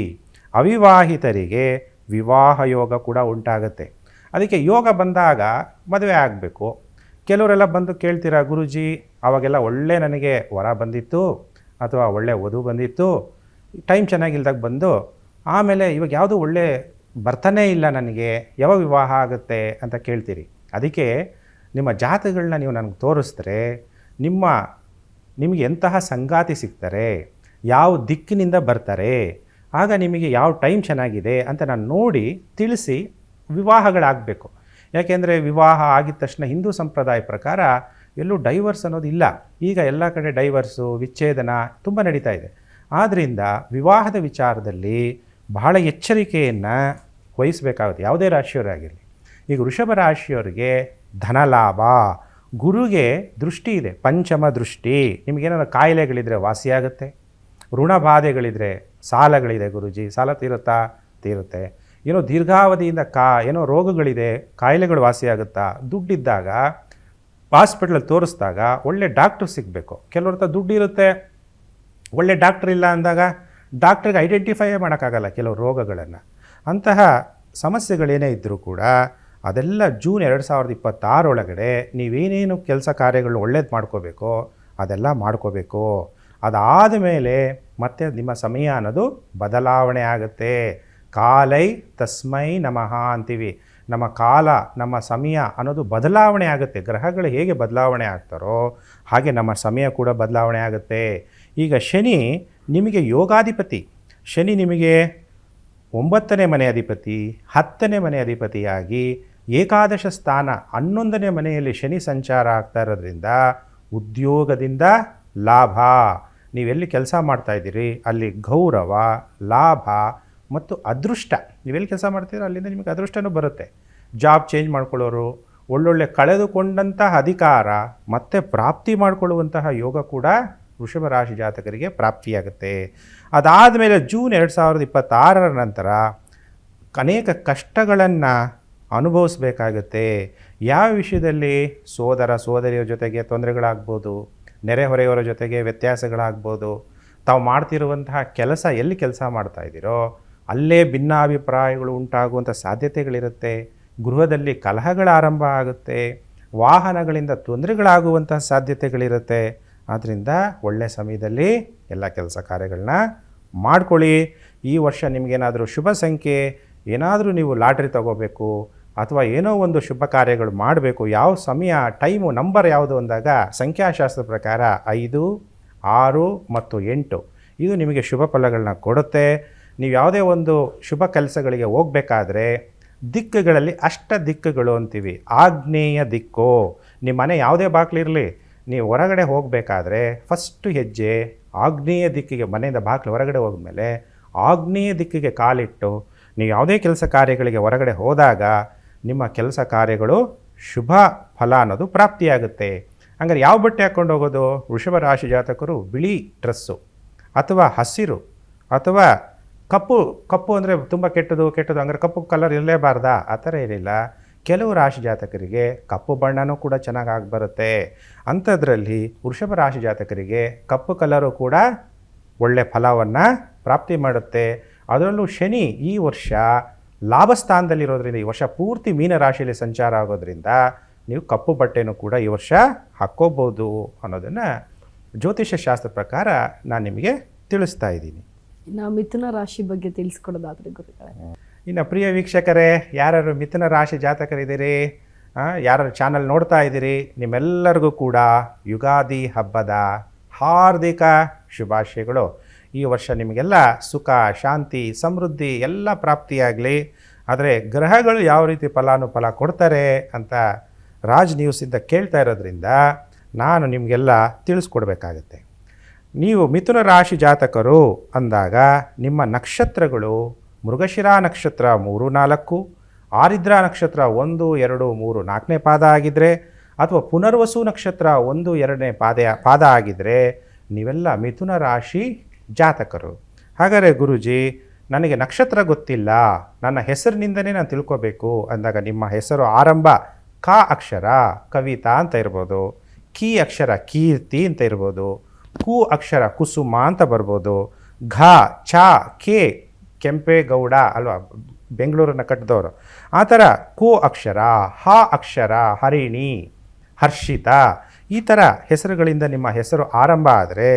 ಅವಿವಾಹಿತರಿಗೆ ವಿವಾಹ ಯೋಗ ಕೂಡ ಉಂಟಾಗುತ್ತೆ. ಅದಕ್ಕೆ ಯೋಗ ಬಂದಾಗ ಮದುವೆ ಆಗಬೇಕು. ಕೆಲವರೆಲ್ಲ ಬಂದು ಕೇಳ್ತೀರಾ, ಗುರುಜಿ ಆವಾಗೆಲ್ಲ ಒಳ್ಳೆ ನನಗೆ ವರ ಬಂದಿತ್ತು ಅಥವಾ ಒಳ್ಳೆ ವಧು ಬಂದಿತ್ತು, ಟೈಮ್ ಚೆನ್ನಾಗಿಲ್ದಾಗ ಬಂದು ಆಮೇಲೆ ಇವಾಗ ಯಾವುದೂ ಒಳ್ಳೆ ಬರ್ತಾನೇ ಇಲ್ಲ ನನಗೆ, ಯಾವಾಗ ವಿವಾಹ ಆಗುತ್ತೆ ಅಂತ ಕೇಳ್ತೀರಿ. ಅದಕ್ಕೆ ನಿಮ್ಮ ಜಾತಕಗಳನ್ನ ನೀವು ನನಗೆ ತೋರಿಸಿದ್ರೆ ನಿಮಗೆ ಎಂತಹ ಸಂಗಾತಿ ಸಿಗ್ತಾರೆ, ಯಾವ ದಿಕ್ಕಿನಿಂದ ಬರ್ತಾರೆ, ಆಗ ನಿಮಗೆ ಯಾವ ಟೈಮ್ ಚೆನ್ನಾಗಿದೆ ಅಂತ ನಾನು ನೋಡಿ ತಿಳಿಸಿ ವಿವಾಹಗಳಾಗಬೇಕು. ಯಾಕೆಂದರೆ ವಿವಾಹ ಆಗಿದ ತಕ್ಷಣ ಹಿಂದೂ ಸಂಪ್ರದಾಯ ಪ್ರಕಾರ ಎಲ್ಲೂ ಡೈವರ್ಸ್ ಅನ್ನೋದು ಇಲ್ಲ. ಈಗ ಎಲ್ಲ ಕಡೆ ಡೈವರ್ಸು, ವಿಚ್ಛೇದನ ತುಂಬ ನಡೀತಾ ಇದೆ. ಆದ್ದರಿಂದ ವಿವಾಹದ ವಿಚಾರದಲ್ಲಿ ಬಹಳ ಎಚ್ಚರಿಕೆಯನ್ನು ವಹಿಸಬೇಕಾಗುತ್ತೆ, ಯಾವುದೇ ರಾಶಿಯವರಾಗಿರಲಿ. ಈಗ ವೃಷಭ ರಾಶಿಯವರಿಗೆ ಧನಲಾಭ, ಗುರುಗೆ ದೃಷ್ಟಿ ಇದೆ, ಪಂಚಮ ದೃಷ್ಟಿ. ನಿಮಗೇನಾದ್ರು ಕಾಯಿಲೆಗಳಿದ್ರೆ ವಾಸಿಯಾಗುತ್ತೆ, ಋಣಬಾಧೆಗಳಿದ್ರೆ, ಸಾಲಗಳಿದೆ ಗುರುಜಿ ಸಾಲ ತೀರುತ್ತೆ, ಏನೋ ದೀರ್ಘಾವಧಿಯಿಂದ ಏನೋ ರೋಗಗಳಿದೆ, ಕಾಯಿಲೆಗಳು ವಾಸಿಯಾಗುತ್ತಾ, ದುಡ್ಡಿದ್ದಾಗ ಹಾಸ್ಪಿಟ್ಲಲ್ಲಿ ತೋರಿಸಿದಾಗ ಒಳ್ಳೆ ಡಾಕ್ಟ್ರ್ ಸಿಗಬೇಕು. ಕೆಲವ್ರ ಹತ್ರ ದುಡ್ಡು ಇರುತ್ತೆ, ಒಳ್ಳೆ ಡಾಕ್ಟ್ರ್ ಇಲ್ಲ ಅಂದಾಗ ಡಾಕ್ಟ್ರಿಗೆ ಐಡೆಂಟಿಫೈ ಮಾಡೋಕ್ಕಾಗಲ್ಲ ಕೆಲವು ರೋಗಗಳನ್ನು. ಅಂತಹ ಸಮಸ್ಯೆಗಳೇನೇ ಇದ್ದರೂ ಕೂಡ ಅದೆಲ್ಲ ಜೂನ್ 2026 ಒಳಗಡೆ ನೀವೇನೇನು ಕೆಲಸ ಕಾರ್ಯಗಳು ಒಳ್ಳೇದು ಮಾಡ್ಕೋಬೇಕೋ ಅದೆಲ್ಲ ಮಾಡ್ಕೋಬೇಕು. ಅದಾದ ಮೇಲೆ ಮತ್ತೆ ನಿಮ್ಮ ಸಮಯ ಅನ್ನೋದು ಬದಲಾವಣೆ ಆಗುತ್ತೆ. ಕಾಲೈ ತಸ್ಮೈ ನಮಃ ಅಂತೀವಿ. ನಮ್ಮ ಕಾಲ, ನಮ್ಮ ಸಮಯ ಅನ್ನೋದು ಬದಲಾವಣೆ ಆಗುತ್ತೆ. ಗ್ರಹಗಳು ಹೇಗೆ ಬದಲಾವಣೆ ಆಗ್ತಾರೋ ಹಾಗೆ ನಮ್ಮ ಸಮಯ ಕೂಡ ಬದಲಾವಣೆ ಆಗುತ್ತೆ. ಈಗ ಶನಿ ನಿಮಗೆ ಯೋಗಾಧಿಪತಿ. ಶನಿ ನಿಮಗೆ 9ನೇ ಮನೆ ಅಧಿಪತಿ, 10ನೇ ಮನೆ ಅಧಿಪತಿಯಾಗಿ ಏಕಾದಶ ಸ್ಥಾನ 11ನೇ ಮನೆಯಲ್ಲಿ ಶನಿ ಸಂಚಾರ ಆಗ್ತಾ ಇರೋದ್ರಿಂದ ಉದ್ಯೋಗದಿಂದ ಲಾಭ. ನೀವೆಲ್ಲಿ ಕೆಲಸ ಮಾಡ್ತಾಯಿದ್ದೀರಿ ಅಲ್ಲಿ ಗೌರವ, ಲಾಭ ಮತ್ತು ಅದೃಷ್ಟ. ನೀವೆಲ್ಲಿ ಕೆಲಸ ಮಾಡ್ತೀರೋ ಅಲ್ಲಿಂದ ನಿಮಗೆ ಅದೃಷ್ಟನೂ ಬರುತ್ತೆ. ಜಾಬ್ ಚೇಂಜ್ ಮಾಡ್ಕೊಳ್ಳೋರು, ಒಳ್ಳೊಳ್ಳೆ ಕಳೆದುಕೊಂಡಂತಹ ಅಧಿಕಾರ ಮತ್ತೆ ಪ್ರಾಪ್ತಿ ಮಾಡಿಕೊಳ್ಳುವಂತಹ ಯೋಗ ಕೂಡ ವೃಷಭ ರಾಶಿ ಜಾತಕರಿಗೆ ಪ್ರಾಪ್ತಿಯಾಗುತ್ತೆ. ಅದಾದ ಮೇಲೆ ಜೂನ್ 2026 ನಂತರ ಅನೇಕ ಕಷ್ಟಗಳನ್ನು ಅನುಭವಿಸಬೇಕಾಗುತ್ತೆ. ಯಾವ ವಿಷಯದಲ್ಲಿ? ಸೋದರ ಸೋದರಿಯರ ಜೊತೆಗೆ ತೊಂದರೆಗಳಾಗ್ಬೋದು, ನೆರೆಹೊರೆಯವರ ಜೊತೆಗೆ ವ್ಯತ್ಯಾಸಗಳಾಗ್ಬೋದು, ತಾವು ಮಾಡ್ತಿರುವಂತಹ ಕೆಲಸ ಎಲ್ಲಿ ಕೆಲಸ ಮಾಡ್ತಾಯಿದ್ದೀರೋ ಅಲ್ಲೇ ಭಿನ್ನಾಭಿಪ್ರಾಯಗಳು ಉಂಟಾಗುವಂಥ ಸಾಧ್ಯತೆಗಳಿರುತ್ತೆ. ಗೃಹದಲ್ಲಿ ಕಲಹಗಳ ಆರಂಭ ಆಗುತ್ತೆ. ವಾಹನಗಳಿಂದ ತೊಂದರೆಗಳಾಗುವಂಥ ಸಾಧ್ಯತೆಗಳಿರುತ್ತೆ. ಆದ್ದರಿಂದ ಒಳ್ಳೆಯ ಸಮಯದಲ್ಲಿ ಎಲ್ಲ ಕೆಲಸ ಕಾರ್ಯಗಳನ್ನ ಮಾಡ್ಕೊಳ್ಳಿ. ಈ ವರ್ಷ ನಿಮಗೇನಾದರೂ ಶುಭ ಸಂಖ್ಯೆ, ಏನಾದರೂ ನೀವು ಲಾಟ್ರಿ ತಗೋಬೇಕು ಅಥವಾ ಏನೋ ಒಂದು ಶುಭ ಕಾರ್ಯಗಳು ಮಾಡಬೇಕು, ಯಾವ ಸಮಯ ಟೈಮು ನಂಬರ್ ಯಾವುದು ಅಂದಾಗ ಸಂಖ್ಯಾಶಾಸ್ತ್ರದ ಪ್ರಕಾರ 5, 6 ಮತ್ತು 8 ಇದು ನಿಮಗೆ ಶುಭ ಫಲಗಳನ್ನ ಕೊಡುತ್ತೆ. ನೀವು ಯಾವುದೇ ಒಂದು ಶುಭ ಕೆಲಸಗಳಿಗೆ ಹೋಗಬೇಕಾದ್ರೆ ದಿಕ್ಕುಗಳಲ್ಲಿ ಅಷ್ಟ ದಿಕ್ಕುಗಳು ಅಂತೀವಿ. ಆಗ್ನೇಯ ದಿಕ್ಕು, ನಿಮ್ಮ ಮನೆ ಯಾವುದೇ ಬಾಗಿಲಿರಲಿ, ನೀವು ಹೊರಗಡೆ ಹೋಗಬೇಕಾದ್ರೆ ಫಸ್ಟು ಹೆಜ್ಜೆ ಆಗ್ನೇಯ ದಿಕ್ಕಿಗೆ, ಮನೆಯಿಂದ ಬಾಗಿಲು ಹೊರಗಡೆ ಹೋದ್ಮೇಲೆ ಆಗ್ನೇಯ ದಿಕ್ಕಿಗೆ ಕಾಲಿಟ್ಟು ನೀವು ಯಾವುದೇ ಕೆಲಸ ಕಾರ್ಯಗಳಿಗೆ ಹೊರಗಡೆ ಹೋದಾಗ ನಿಮ್ಮ ಕೆಲಸ ಕಾರ್ಯಗಳು ಶುಭ ಫಲ ಅನ್ನೋದು ಪ್ರಾಪ್ತಿಯಾಗುತ್ತೆ. ಹಂಗಾರೆ ಯಾವ ಬಟ್ಟೆ ಹಾಕ್ಕೊಂಡು ಹೋಗೋದು? ವೃಷಭ ರಾಶಿ ಜಾತಕರು ಬಿಳಿ ಡ್ರೆಸ್ಸು ಅಥವಾ ಹಸಿರು ಅಥವಾ ಕಪ್ಪು ಅಂದರೆ ತುಂಬ ಕೆಟ್ಟದು ಅಂದರೆ ಕಪ್ಪು ಕಲರ್ ಇರಲೇಬಾರ್ದಾ? ಆ ಥರ ಇರಲಿಲ್ಲ. ಕೆಲವು ರಾಶಿ ಜಾತಕರಿಗೆ ಕಪ್ಪು ಬಣ್ಣನೂ ಕೂಡ ಚೆನ್ನಾಗಿ ಆಗಿಬರುತ್ತೆ. ಅಂಥದ್ರಲ್ಲಿ ವೃಷಭ ರಾಶಿ ಜಾತಕರಿಗೆ ಕಪ್ಪು ಕಲರು ಕೂಡ ಒಳ್ಳೆಯ ಫಲವನ್ನು ಪ್ರಾಪ್ತಿ ಮಾಡುತ್ತೆ. ಅದರಲ್ಲೂ ಶನಿ ಈ ವರ್ಷ ಲಾಭಸ್ಥಾನದಲ್ಲಿರೋದ್ರಿಂದ, ಈ ವರ್ಷ ಪೂರ್ತಿ ಮೀನ ರಾಶಿಯಲ್ಲಿ ಸಂಚಾರ ಆಗೋದ್ರಿಂದ ನೀವು ಕಪ್ಪು ಬಟ್ಟೆನೂ ಕೂಡ ಈ ವರ್ಷ ಹಾಕ್ಕೋಬೋದು ಅನ್ನೋದನ್ನು ಜ್ಯೋತಿಷ್ಯ ಶಾಸ್ತ್ರ ಪ್ರಕಾರ ನಾನು ನಿಮಗೆ ತಿಳಿಸ್ತಾ ಇದ್ದೀನಿ. ಇನ್ನು ಮಿಥುನ ರಾಶಿ ಬಗ್ಗೆ ತಿಳಿಸ್ಕೊಡೋದಾದ್ರೆ ಗುರುಗಳೇ. ಇನ್ನು ಪ್ರಿಯ ವೀಕ್ಷಕರೇ, ಯಾರು ಮಿಥುನ ರಾಶಿ ಜಾತಕರಿದ್ದೀರಿ, ಯಾರು ಚಾನಲ್ ನೋಡ್ತಾ ಇದ್ದೀರಿ, ನಿಮ್ಮೆಲ್ಲರಿಗೂ ಕೂಡ ಯುಗಾದಿ ಹಬ್ಬದ ಹಾರ್ದಿಕ ಶುಭಾಶಯಗಳು. ಈ ವರ್ಷ ನಿಮಗೆಲ್ಲ ಸುಖ, ಶಾಂತಿ, ಸಮೃದ್ಧಿ ಎಲ್ಲ ಪ್ರಾಪ್ತಿಯಾಗಲಿ. ಆದರೆ ಗ್ರಹಗಳು ಯಾವ ರೀತಿ ಫಲಾನುಫಲ ಕೊಡ್ತಾರೆ ಅಂತ ರಾಜ್ ನ್ಯೂಸಿಂದ ಕೇಳ್ತಾ ಇರೋದ್ರಿಂದ ನಾನು ನಿಮಗೆಲ್ಲ ತಿಳಿಸ್ಕೊಡ್ಬೇಕಾಗತ್ತೆ. ನೀವು ಮಿಥುನ ರಾಶಿ ಜಾತಕರು ಅಂದಾಗ ನಿಮ್ಮ ನಕ್ಷತ್ರಗಳು ಮೃಗಶಿರ ನಕ್ಷತ್ರ 3, 4, ಆರಿದ್ರ ನಕ್ಷತ್ರ 1, 2, 3, 4ನೇ ಪಾದ ಆಗಿದ್ದರೆ ಅಥವಾ ಪುನರ್ವಸು ನಕ್ಷತ್ರ 1, 2ನೇ ಪಾದ ಆಗಿದ್ದರೆ ನೀವೆಲ್ಲ ಮಿಥುನ ರಾಶಿ ಜಾತಕರು. ಹಾಗಾದರೆ ಗುರೂಜಿ, ನನಗೆ ನಕ್ಷತ್ರ ಗೊತ್ತಿಲ್ಲ, ನನ್ನ ಹೆಸರಿನಿಂದನೇ ನಾನು ತಿಳ್ಕೊಬೇಕು ಅಂದಾಗ ನಿಮ್ಮ ಹೆಸರು ಆರಂಭ ಕ ಅಕ್ಷರ ಕವಿತಾ ಅಂತ ಇರ್ಬೋದು, ಕಿ ಅಕ್ಷರ ಕೀರ್ತಿ ಅಂತ ಇರ್ಬೋದು, ಕು ಅಕ್ಷರ ಕುಸುಮ ಅಂತ ಬರ್ಬೋದು, ಘ ಚ ಕೆ ಕೆಂಪೇಗೌಡ ಅಲ್ವಾ, ಬೆಂಗಳೂರನ್ನು ಕಟ್ಟಿದವರು, ಆ ಥರ ಕು ಅಕ್ಷರ, ಹ ಅಕ್ಷರ ಹರಿಣಿ, ಹರ್ಷಿತ, ಈ ಥರ ಹೆಸರುಗಳಿಂದ ನಿಮ್ಮ ಹೆಸರು ಆರಂಭ ಆದರೆ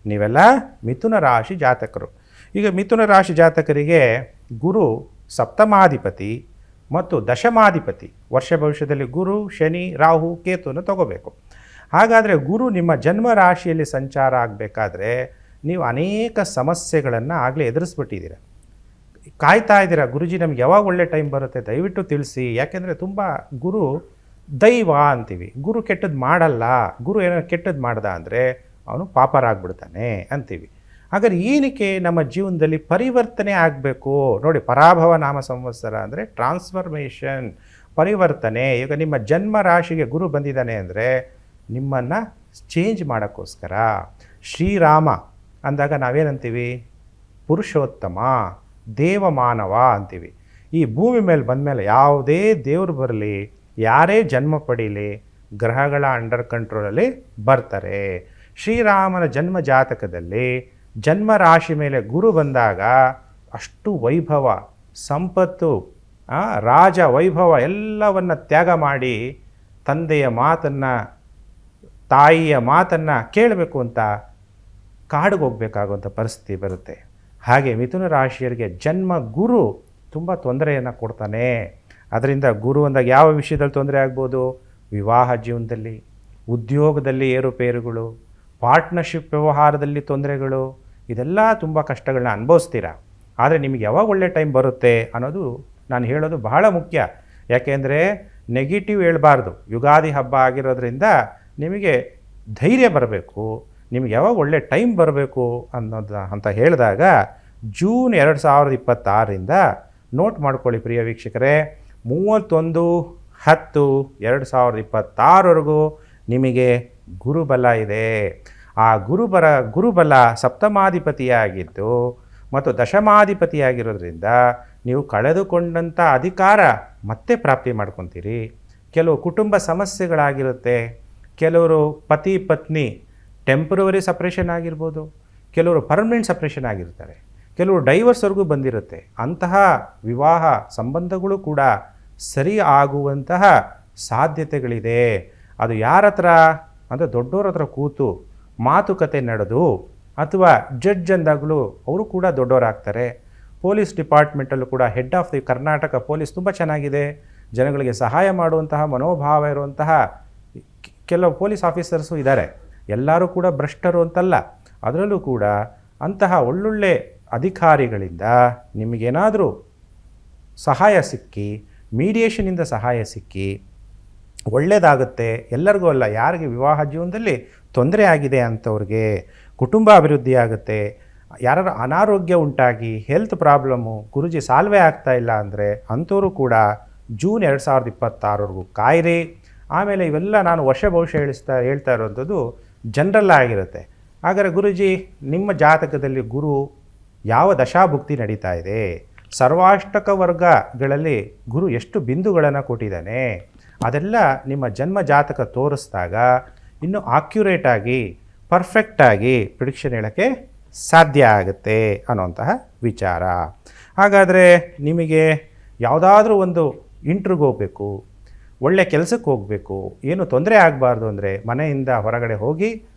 ನೀವೆಲ್ಲ ಮಿಥುನ ರಾಶಿ ಜಾತಕರು. ಈಗ ಮಿಥುನ ರಾಶಿ ಜಾತಕರಿಗೆ ಗುರು ಸಪ್ತಮಾಧಿಪತಿ ಮತ್ತು ದಶಮಾಧಿಪತಿ, ವರ್ಷ ಭವಿಷ್ಯದಲ್ಲಿ ಗುರು, ಶನಿ, ರಾಹು, ಕೇತುವನ್ನು ತಗೋಬೇಕು. ಹಾಗಾದರೆ ಗುರು ನಿಮ್ಮ ಜನ್ಮ ರಾಶಿಯಲ್ಲಿ ಸಂಚಾರ ಆಗಬೇಕಾದ್ರೆ ನೀವು ಅನೇಕ ಸಮಸ್ಯೆಗಳನ್ನು ಆಗಲೇ ಎದುರಿಸ್ಬಿಟ್ಟಿದ್ದೀರ. ಕಾಯ್ತಾ ಇದ್ದೀರಾ, ಗುರುಜಿ ನಮ್ಗೆ ಯಾವಾಗ ಒಳ್ಳೆ ಟೈಮ್ ಬರುತ್ತೆ ದಯವಿಟ್ಟು ತಿಳಿಸಿ. ಯಾಕೆಂದರೆ ತುಂಬ ಗುರು ದೈವ ಅಂತೀವಿ, ಗುರು ಕೆಟ್ಟದ್ದು ಮಾಡಲ್ಲ, ಗುರು ಏನೋ ಕೆಟ್ಟದ್ದು ಮಾಡ್ದ ಅಂದರೆ ಅವನು ಪಾಪರಾಗ್ಬಿಡ್ತಾನೆ ಅಂತೀವಿ. ಹಾಗಾದ್ರೆ ಏನಕ್ಕೆ ನಮ್ಮ ಜೀವನದಲ್ಲಿ ಪರಿವರ್ತನೆ ಆಗಬೇಕು? ನೋಡಿ, ಪರಾಭವ ನಾಮ ಸಂವತ್ಸರ ಅಂದರೆ ಟ್ರಾನ್ಸ್ಫರ್ಮೇಷನ್, ಪರಿವರ್ತನೆ. ಈಗ ನಿಮ್ಮ ಜನ್ಮ ರಾಶಿಗೆ ಗುರು ಬಂದಿದ್ದಾನೆ ಅಂದರೆ ನಿಮ್ಮನ್ನು ಚೇಂಜ್ ಮಾಡೋಕ್ಕೋಸ್ಕರ. ಶ್ರೀರಾಮ ಅಂದಾಗ ನಾವೇನಂತೀವಿ? ಪುರುಷೋತ್ತಮ, ದೇವಮಾನವ ಅಂತೀವಿ. ಈ ಭೂಮಿ ಮೇಲೆ ಬಂದಮೇಲೆ ಯಾವುದೇ ದೇವರು ಬರಲಿ, ಯಾರೇ ಜನ್ಮ ಪಡೀಲಿ, ಗ್ರಹಗಳ ಅಂಡರ್ ಕಂಟ್ರೋಲಲ್ಲಿ ಬರ್ತಾರೆ. ಶ್ರೀರಾಮನ ಜನ್ಮ ಜಾತಕದಲ್ಲಿ ಜನ್ಮ ರಾಶಿ ಮೇಲೆ ಗುರು ಬಂದಾಗ ಅಷ್ಟು ವೈಭವ, ಸಂಪತ್ತು, ರಾಜ ವೈಭವ ಎಲ್ಲವನ್ನು ತ್ಯಾಗ ಮಾಡಿ ತಂದೆಯ ಮಾತನ್ನು, ತಾಯಿಯ ಮಾತನ್ನು ಕೇಳಬೇಕು ಅಂತ ಕಾಡಿಗೆ ಹೋಗಬೇಕಾಗುವಂಥ ಪರಿಸ್ಥಿತಿ ಬರುತ್ತೆ. ಹಾಗೆ ಮಿಥುನ ರಾಶಿಯರಿಗೆ ಜನ್ಮ ಗುರು ತುಂಬ ತೊಂದರೆಯನ್ನು ಕೊಡ್ತಾನೆ. ಅದರಿಂದ ಗುರು ಅಂದಾಗ ಯಾವ ವಿಷಯದಲ್ಲಿ ತೊಂದರೆ ಆಗ್ಬೋದು? ವಿವಾಹ ಜೀವನದಲ್ಲಿ, ಉದ್ಯೋಗದಲ್ಲಿ ಏರುಪೇರುಗಳು, ಪಾರ್ಟ್ನರ್ಶಿಪ್ ವ್ಯವಹಾರದಲ್ಲಿ ತೊಂದರೆಗಳು, ಇದೆಲ್ಲ ತುಂಬ ಕಷ್ಟಗಳನ್ನ ಅನುಭವಿಸ್ತೀರ. ಆದರೆ ನಿಮಗೆ ಯಾವಾಗ ಒಳ್ಳೆ ಟೈಮ್ ಬರುತ್ತೆ ಅನ್ನೋದು ನಾನು ಹೇಳೋದು ಬಹಳ ಮುಖ್ಯ. ಯಾಕೆಂದರೆ ನೆಗೆಟಿವ್ ಹೇಳ್ಬಾರ್ದು. ಯುಗಾದಿ ಹಬ್ಬ ಆಗಿರೋದ್ರಿಂದ ನಿಮಗೆ ಧೈರ್ಯ ಬರಬೇಕು, ನಿಮಗೆ ಯಾವಾಗ ಒಳ್ಳೆ ಟೈಮ್ ಬರಬೇಕು ಅಂತ ಹೇಳಿದಾಗ ಜೂನ್ 2026ರಿಂದ ನೋಟ್ ಮಾಡ್ಕೊಳ್ಳಿ ಪ್ರಿಯ ವೀಕ್ಷಕರೇ, 31/10/2026ವರೆಗೂ ನಿಮಗೆ ಗುರುಬಲ ಇದೆ. ಆ ಗುರುಬಲ ಸಪ್ತಮಾಧಿಪತಿಯಾಗಿದ್ದು ಮತ್ತು ದಶಮಾಧಿಪತಿಯಾಗಿರೋದ್ರಿಂದ ನೀವು ಕಳೆದುಕೊಂಡಂಥ ಅಧಿಕಾರ ಮತ್ತೆ ಪ್ರಾಪ್ತಿ ಮಾಡ್ಕೊತೀರಿ. ಕೆಲವು ಕುಟುಂಬ ಸಮಸ್ಯೆಗಳಾಗಿರುತ್ತೆ, ಕೆಲವರು ಪತಿ ಪತ್ನಿ ಟೆಂಪ್ರವರಿ ಸಪ್ರೇಷನ್ ಆಗಿರ್ಬೋದು, ಕೆಲವರು ಪರ್ಮನೆಂಟ್ ಸಪ್ರೇಷನ್ ಆಗಿರ್ತಾರೆ, ಕೆಲವು ಡೈವರ್ಸ್ವರೆಗೂ ಬಂದಿರುತ್ತೆ. ಅಂತಹ ವಿವಾಹ ಸಂಬಂಧಗಳು ಕೂಡ ಸರಿ ಆಗುವಂತಹ ಸಾಧ್ಯತೆಗಳಿದೆ. ಅದು ಯಾರ ಹತ್ರ ಅಂದರೆ ದೊಡ್ಡವ್ರ ಹತ್ರ ಕೂತು ಮಾತುಕತೆ ನಡೆದು, ಅಥವಾ ಜಡ್ಜ್ ಅಂದಾಗಲೂ ಅವರು ಕೂಡ ದೊಡ್ಡವರಾಗ್ತಾರೆ. ಪೊಲೀಸ್ ಡಿಪಾರ್ಟ್ಮೆಂಟಲ್ಲೂ ಕೂಡ head of the Karnataka police ತುಂಬ ಚೆನ್ನಾಗಿದೆ. ಜನಗಳಿಗೆ ಸಹಾಯ ಮಾಡುವಂತಹ ಮನೋಭಾವ ಇರುವಂತಹ ಕೆಲವು ಪೊಲೀಸ್ ಆಫೀಸರ್ಸು ಇದ್ದಾರೆ. ಎಲ್ಲರೂ ಕೂಡ ಭ್ರಷ್ಟರು ಅಂತಲ್ಲ. ಅದರಲ್ಲೂ ಕೂಡ ಅಂತಹ ಒಳ್ಳೊಳ್ಳೆ ಅಧಿಕಾರಿಗಳಿಂದ ನಿಮಗೇನಾದರೂ ಸಹಾಯ ಸಿಕ್ಕಿ, ಮೀಡಿಯೇಷನಿಂದ ಸಹಾಯ ಸಿಕ್ಕಿ ಒಳ್ಳೆಯದಾಗುತ್ತೆ. ಎಲ್ಲರಿಗೂ ಅಲ್ಲ, ಯಾರಿಗೆ ವಿವಾಹ ಜೀವನದಲ್ಲಿ ತೊಂದರೆ ಆಗಿದೆ ಅಂಥವ್ರಿಗೆ ಕುಟುಂಬ ಅಭಿವೃದ್ಧಿ ಆಗುತ್ತೆ. ಯಾರು ಅನಾರೋಗ್ಯ ಉಂಟಾಗಿ ಹೆಲ್ತ್ ಪ್ರಾಬ್ಲಮ್ಮು ಗುರುಜಿ ಸಾಲ್ವೇ ಆಗ್ತಾ ಇಲ್ಲ ಅಂದರೆ ಅಂಥವರು ಕೂಡ ಜೂನ್ 2026ವರೆಗೂ ಕಾಯಿರಿ. ಆಮೇಲೆ ಇವೆಲ್ಲ ನಾನು ವರ್ಷ ಭವಿಷ್ಯ ಹೇಳ್ತಾ ಇರುವಂಥದ್ದು ಜನರಲ್ ಆಗಿರುತ್ತೆ. ಹಾಗಾದರೆ ಗುರುಜಿ ನಿಮ್ಮ ಜಾತಕದಲ್ಲಿ ಗುರು ಯಾವ ದಶಾಭುಕ್ತಿ ನಡೀತಾ ಇದೆ, ಸರ್ವಾಷ್ಟಕ ವರ್ಗಗಳಲ್ಲಿ ಗುರು ಎಷ್ಟು ಬಿಂದುಗಳನ್ನು ಕೊಟ್ಟಿದ್ದಾನೆ, ಅದೆಲ್ಲ ನಿಮ್ಮ ಜನ್ಮ ಜಾತಕ ತೋರಿಸಿದಾಗ ಇನ್ನೂ ಆಕ್ಯುರೇಟಾಗಿ ಪರ್ಫೆಕ್ಟಾಗಿ ಪ್ರಿಡಿಕ್ಷನ್ ಹೇಳೋಕ್ಕೆ ಸಾಧ್ಯ ಆಗುತ್ತೆ ಅನ್ನೋಂತಹ ವಿಚಾರ. ಹಾಗಾದರೆ ನಿಮಗೆ ಯಾವುದಾದ್ರೂ ಒಂದು ಇಂಟ್ರಿಗೆ ಹೋಗಬೇಕು, ಒಳ್ಳೆ ಕೆಲಸಕ್ಕೆ ಹೋಗಬೇಕು, ಏನು ತೊಂದರೆ ಆಗಬಾರ್ದು ಅಂದರೆ ಮನೆಯಿಂದ ಹೊರಗಡೆ ಹೋಗಿ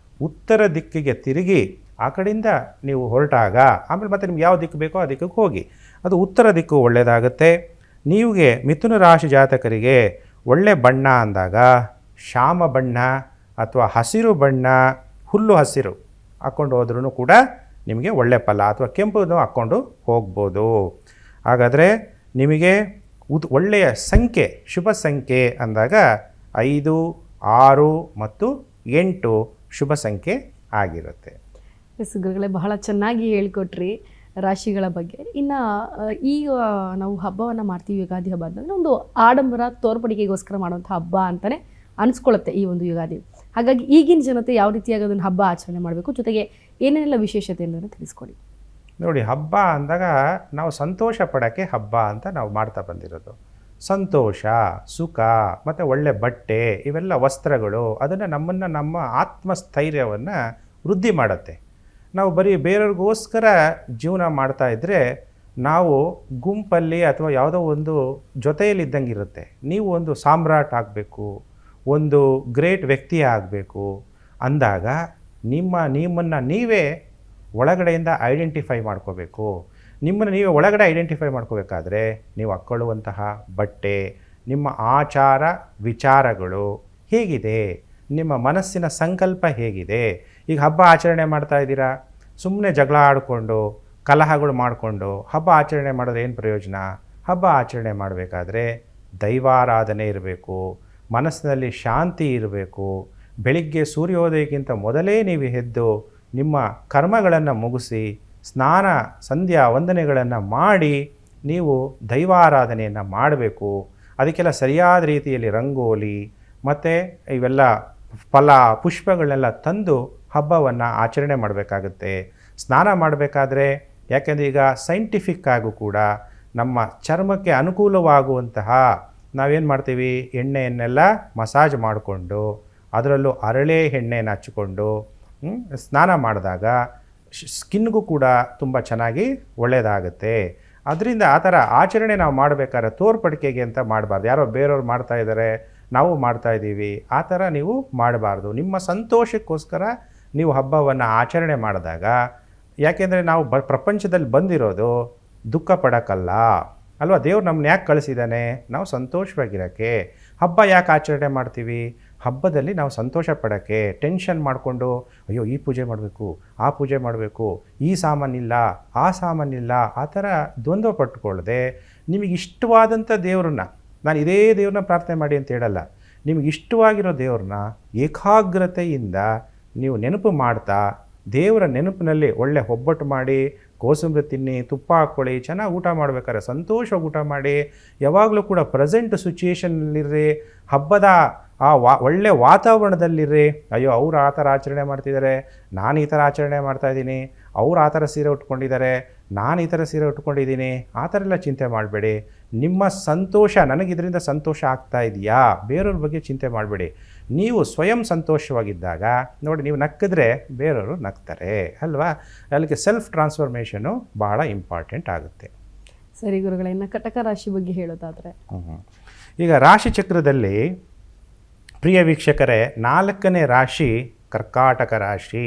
ಉತ್ತರ ದಿಕ್ಕಿಗೆ ತಿರುಗಿ ಆ ಕಡೆಯಿಂದ ನೀವು ಹೊರಟಾಗ ಆಮೇಲೆ ಮತ್ತೆ ನಿಮ್ಗೆ ಯಾವ ದಿಕ್ಕು ಬೇಕೋ ಆ ದಿಕ್ಕಿಗೆ ಹೋಗಿ. ಅದು ಉತ್ತರ ದಿಕ್ಕು ಒಳ್ಳೆಯದಾಗುತ್ತೆ. ನೀವಿಗೆ ಮಿಥುನ ರಾಶಿ ಜಾತಕರಿಗೆ ಒಳ್ಳೆ ಬಣ್ಣ ಅಂದಾಗ ಶ್ಯಾಮ ಬಣ್ಣ ಅಥವಾ ಹಸಿರು ಬಣ್ಣ, ಹುಲ್ಲು ಹಸಿರು ಹಾಕ್ಕೊಂಡು ಹೋದ್ರೂ ಕೂಡ ನಿಮಗೆ ಒಳ್ಳೆ ಫಲ, ಅಥವಾ ಕೆಂಪುನು ಹಾಕ್ಕೊಂಡು ಹೋಗ್ಬೋದು. ಹಾಗಾದರೆ ನಿಮಗೆ ಒಳ್ಳೆಯ ಸಂಖ್ಯೆ, ಶುಭ ಸಂಖ್ಯೆ ಅಂದಾಗ 5, 6 ಮತ್ತು 8 ಶುಭ ಸಂಖ್ಯೆ ಆಗಿರುತ್ತೆ. ಗುರುಗಳೇ ಬಹಳ ಚೆನ್ನಾಗಿ ಹೇಳ್ಕೊಟ್ರಿ ರಾಶಿಗಳ ಬಗ್ಗೆ. ಇನ್ನು ಈಗ ನಾವು ಹಬ್ಬವನ್ನು ಮಾಡ್ತೀವಿ, ಯುಗಾದಿ ಹಬ್ಬ ಅಂತಂದರೆ ಒಂದು ಆಡಂಬರ ತೋರ್ಪಡಿಕೆಗೋಸ್ಕರ ಮಾಡುವಂಥ ಹಬ್ಬ ಅಂತಲೇ ಅನಿಸ್ಕೊಳ್ಳುತ್ತೆ ಈ ಒಂದು ಯುಗಾದಿ. ಹಾಗಾಗಿ ಈಗಿನ ಜನತೆ ಯಾವ ರೀತಿಯಾಗಿ ಅದನ್ನು ಹಬ್ಬ ಆಚರಣೆ ಮಾಡಬೇಕು, ಜೊತೆಗೆ ಏನೇನೆಲ್ಲ ವಿಶೇಷತೆ ಅನ್ನೋದನ್ನು ತಿಳಿಸ್ಕೊಡಿ. ನೋಡಿ, ಹಬ್ಬ ಅಂದಾಗ ನಾವು ಸಂತೋಷ ಪಡೋಕ್ಕೆ ಹಬ್ಬ ಅಂತ ನಾವು ಮಾಡ್ತಾ ಬಂದಿರೋದು. ಸಂತೋಷ, ಸುಖ ಮತ್ತು ಒಳ್ಳೆ ಬಟ್ಟೆ, ಇವೆಲ್ಲ ವಸ್ತ್ರಗಳು ಅದನ್ನು ನಮ್ಮ ಆತ್ಮಸ್ಥೈರ್ಯವನ್ನು ವೃದ್ಧಿ ಮಾಡುತ್ತೆ. ನಾವು ಬರೀ ಬೇರೆಯವ್ರಿಗೋಸ್ಕರ ಜೀವನ ಮಾಡ್ತಾಯಿದ್ರೆ ನಾವು ಗುಂಪಲ್ಲಿ ಅಥವಾ ಯಾವುದೋ ಒಂದು ಜೊತೆಯಲ್ಲಿದ್ದಂಗೆ ಇರುತ್ತೆ. ನೀವು ಒಂದು ಸಾಮ್ರಾಟ್ ಆಗಬೇಕು, ಒಂದು ಗ್ರೇಟ್ ವ್ಯಕ್ತಿ ಆಗಬೇಕು ಅಂದಾಗ ನಿಮ್ಮನ್ನು ನೀವೇ ಒಳಗಡೆಯಿಂದ ಐಡೆಂಟಿಫೈ ಮಾಡ್ಕೋಬೇಕು. ನಿಮ್ಮನ್ನು ನೀವೇ ಒಳಗಡೆ ಐಡೆಂಟಿಫೈ ಮಾಡ್ಕೋಬೇಕಾದ್ರೆ ನೀವು ಹಾಕ್ಕೊಳ್ಳುವಂತಹ ಬಟ್ಟೆ, ನಿಮ್ಮ ಆಚಾರ ವಿಚಾರಗಳು ಹೇಗಿದೆ, ನಿಮ್ಮ ಮನಸ್ಸಿನ ಸಂಕಲ್ಪ ಹೇಗಿದೆ. ಈಗ ಹಬ್ಬ ಆಚರಣೆ ಮಾಡ್ತಾ ಇದ್ದೀರಾ, ಸುಮ್ಮನೆ ಜಗಳ ಆಡಿಕೊಂಡು ಕಲಹಗಳು ಮಾಡಿಕೊಂಡು ಹಬ್ಬ ಆಚರಣೆ ಮಾಡಿದ್ರೆ ಏನು ಪ್ರಯೋಜನ? ಹಬ್ಬ ಆಚರಣೆ ಮಾಡಬೇಕಾದ್ರೆ ದೈವಾರಾಧನೆ ಇರಬೇಕು, ಮನಸ್ಸಿನಲ್ಲಿ ಶಾಂತಿ ಇರಬೇಕು. ಬೆಳಿಗ್ಗೆ ಸೂರ್ಯೋದಯಕ್ಕಿಂತ ಮೊದಲೇ ನೀವು ಎದ್ದು ನಿಮ್ಮ ಕರ್ಮಗಳನ್ನು ಮುಗಿಸಿ ಸ್ನಾನ ಸಂಧ್ಯಾ ವಂದನೆಗಳನ್ನು ಮಾಡಿ ನೀವು ದೈವಾರಾಧನೆಯನ್ನು ಮಾಡಬೇಕು. ಅದಕ್ಕೆಲ್ಲ ಸರಿಯಾದ ರೀತಿಯಲ್ಲಿ ರಂಗೋಲಿ ಮತ್ತು ಇವೆಲ್ಲ ಫಲ ಪುಷ್ಪಗಳನ್ನೆಲ್ಲ ತಂದು ಹಬ್ಬವನ್ನು ಆಚರಣೆ ಮಾಡಬೇಕಾಗುತ್ತೆ. ಸ್ನಾನ ಮಾಡಬೇಕಾದ್ರೆ, ಯಾಕೆಂದರೆ ಈಗ ಸೈಂಟಿಫಿಕ್ ಆಗೂ ಕೂಡ ನಮ್ಮ ಚರ್ಮಕ್ಕೆ ಅನುಕೂಲವಾಗುವಂತಹ ನಾವೇನು ಮಾಡ್ತೀವಿ, ಎಣ್ಣೆಯನ್ನೆಲ್ಲ ಮಸಾಜ್ ಮಾಡಿಕೊಂಡು ಅದರಲ್ಲೂ ಹರಳೆ ಎಣ್ಣೆಯನ್ನು ಹಚ್ಚಿಕೊಂಡು ಸ್ನಾನ ಮಾಡಿದಾಗ ಸ್ಕಿನ್ಗೂ ಕೂಡ ತುಂಬ ಚೆನ್ನಾಗಿ ಒಳ್ಳೆಯದಾಗುತ್ತೆ. ಅದರಿಂದ ಆ ಥರ ಆಚರಣೆ ನಾವು ಮಾಡಬೇಕಾದ್ರೆ ತೋರ್ಪಡಿಕೆಗೆ ಅಂತ ಮಾಡಬಾರ್ದು. ಯಾರೋ ಬೇರೆಯವ್ರು ಮಾಡ್ತಾಯಿದ್ದಾರೆ ನಾವು ಮಾಡ್ತಾಯಿದ್ದೀವಿ ಆ ಥರ ನೀವು ಮಾಡಬಾರ್ದು. ನಿಮ್ಮ ಸಂತೋಷಕ್ಕೋಸ್ಕರ ನೀವು ಹಬ್ಬವನ್ನು ಆಚರಣೆ ಮಾಡಿದಾಗ, ಯಾಕೆಂದರೆ ನಾವು ಪ್ರಪಂಚದಲ್ಲಿ ಬಂದಿರೋದು ದುಃಖ ಪಡೋಕ್ಕಲ್ಲ ಅಲ್ವಾ. ದೇವ್ರು ನಮ್ಮನ್ನ ಯಾಕೆ ಕಳಿಸಿದ್ದಾನೆ? ನಾವು ಸಂತೋಷವಾಗಿರೋಕ್ಕೆ. ಹಬ್ಬ ಯಾಕೆ ಆಚರಣೆ ಮಾಡ್ತೀವಿ? ಹಬ್ಬದಲ್ಲಿ ನಾವು ಸಂತೋಷ ಪಡೋಕ್ಕೆ. ಟೆನ್ಷನ್ ಮಾಡಿಕೊಂಡು ಅಯ್ಯೋ ಈ ಪೂಜೆ ಮಾಡಬೇಕು, ಆ ಪೂಜೆ ಮಾಡಬೇಕು, ಈ ಸಾಮಾನಿಲ್ಲ, ಆ ಸಾಮಾನಿಲ್ಲ, ಆ ಥರ ದ್ವಂದ್ವ ಪಟ್ಟುಕೊಳ್ಳದೆ ನಿಮಗೆ ಇಷ್ಟವಾದಂಥ ದೇವ್ರನ್ನ, ನಾನು ಇದೇ ದೇವ್ರನ್ನ ಪ್ರಾರ್ಥನೆ ಮಾಡಿ ಅಂತ ಹೇಳಲ್ಲ, ನಿಮಗೆ ಇಷ್ಟವಾಗಿರೋ ದೇವ್ರನ್ನ ಏಕಾಗ್ರತೆಯಿಂದ ನೀವು ನೆನಪು ಮಾಡ್ತಾ ದೇವರ ನೆನಪಿನಲ್ಲಿ ಒಳ್ಳೆ ಒಬ್ಬಟ್ಟು ಮಾಡಿ ಕೋಸಂಬರಿ ತಿನ್ನಿ, ತುಪ್ಪ ಹಾಕ್ಕೊಳ್ಳಿ, ಚೆನ್ನಾಗಿ ಊಟ ಮಾಡಬೇಕಾದ್ರೆ ಸಂತೋಷವಾಗಿ ಊಟ ಮಾಡಿ. ಯಾವಾಗಲೂ ಕೂಡ ಪ್ರೆಸೆಂಟ್ ಸಿಚುಯೇಷನ್ನಲ್ಲಿರ್ರಿ, ಹಬ್ಬದ ಆ ಒಳ್ಳೆ ವಾತಾವರಣದಲ್ಲಿರ್ರಿ. ಅಯ್ಯೋ ಅವ್ರು ಆ ಥರ ಆಚರಣೆ ಮಾಡ್ತಿದ್ದಾರೆ, ನಾನು ಈ ಥರ ಆಚರಣೆ ಮಾಡ್ತಾಯಿದ್ದೀನಿ, ಅವ್ರು ಆ ಥರ ಸೀರೆ ಉಟ್ಕೊಂಡಿದ್ದಾರೆ, ನಾನು ಈ ಥರ ಸೀರೆ ಉಟ್ಕೊಂಡಿದ್ದೀನಿ, ಆ ಥರ ಎಲ್ಲ ಚಿಂತೆ ಮಾಡಬೇಡಿ. ನಿಮ್ಮ ಸಂತೋಷ, ನನಗಿದರಿಂದ ಸಂತೋಷ ಆಗ್ತಾ ಇದೆಯಾ, ಬೇರೆಯವ್ರ ಬಗ್ಗೆ ಚಿಂತೆ ಮಾಡಬೇಡಿ. ನೀವು ಸ್ವಯಂ ಸಂತೋಷವಾಗಿದ್ದಾಗ ನೋಡಿ, ನೀವು ನಕ್ಕಿದ್ರೆ ಬೇರೆಯವರು ನಗ್ತಾರೆ ಅಲ್ವಾ? ಅಲ್ಲಿಗೆ ಸೆಲ್ಫ್ ಟ್ರಾನ್ಸ್ಫಾರ್ಮೇಷನು ಭಾಳ ಇಂಪಾರ್ಟೆಂಟ್ ಆಗುತ್ತೆ. ಸರಿ ಗುರುಗಳೇ, ಇನ್ನು ಕಟಕ ರಾಶಿ ಬಗ್ಗೆ ಹೇಳೋದಾದರೆ, ಈಗ ರಾಶಿ ಚಕ್ರದಲ್ಲಿ ಪ್ರಿಯ ವೀಕ್ಷಕರೇ, 4ನೇ ರಾಶಿ ಕರ್ಕಾಟಕ ರಾಶಿ.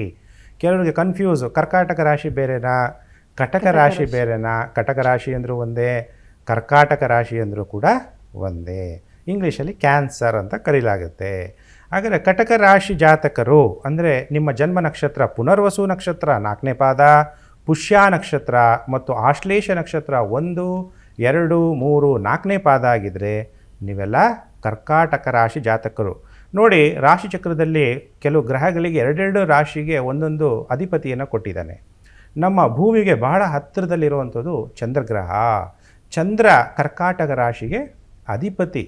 ಕೆಲವರಿಗೆ ಕನ್ಫ್ಯೂಸು, ಕರ್ಕಾಟಕ ರಾಶಿ ಬೇರೆನಾ, ಕಟಕ ರಾಶಿ ಬೇರೆನಾ? ಕಟಕ ರಾಶಿ ಅಂದರೂ ಒಂದೇ, ಕರ್ಕಾಟಕ ರಾಶಿ ಅಂದರೂ ಕೂಡ ಒಂದೇ. ಇಂಗ್ಲೀಷಲ್ಲಿ ಕ್ಯಾನ್ಸರ್ ಅಂತ ಕರೀಲಾಗುತ್ತೆ. ಹಾಗಾದರೆ ಕಟಕ ರಾಶಿ ಜಾತಕರು ಅಂದರೆ ನಿಮ್ಮ ಜನ್ಮ ನಕ್ಷತ್ರ ಪುನರ್ವಸು ನಕ್ಷತ್ರ 4ನೇ ಪಾದ, ಪುಷ್ಯ ನಕ್ಷತ್ರ ಮತ್ತು ಆಶ್ಲೇಷ ನಕ್ಷತ್ರ 1, 2, 3, 4ನೇ ಪಾದ ಆಗಿದ್ದರೆ ನೀವೆಲ್ಲ ಕರ್ಕಾಟಕ ರಾಶಿ ಜಾತಕರು. ನೋಡಿ, ರಾಶಿ ಚಕ್ರದಲ್ಲಿ ಕೆಲವು ಗ್ರಹಗಳಿಗೆ 2 ರಾಶಿಗೆ ಒಂದೊಂದು ಅಧಿಪತಿಯನ್ನು ಕೊಟ್ಟಿದ್ದಾನೆ. ನಮ್ಮ ಭೂಮಿಗೆ ಬಹಳ ಹತ್ತಿರದಲ್ಲಿರುವಂಥದ್ದು ಚಂದ್ರಗ್ರಹ. ಚಂದ್ರ ಕರ್ಕಾಟಕ ರಾಶಿಗೆ ಅಧಿಪತಿ.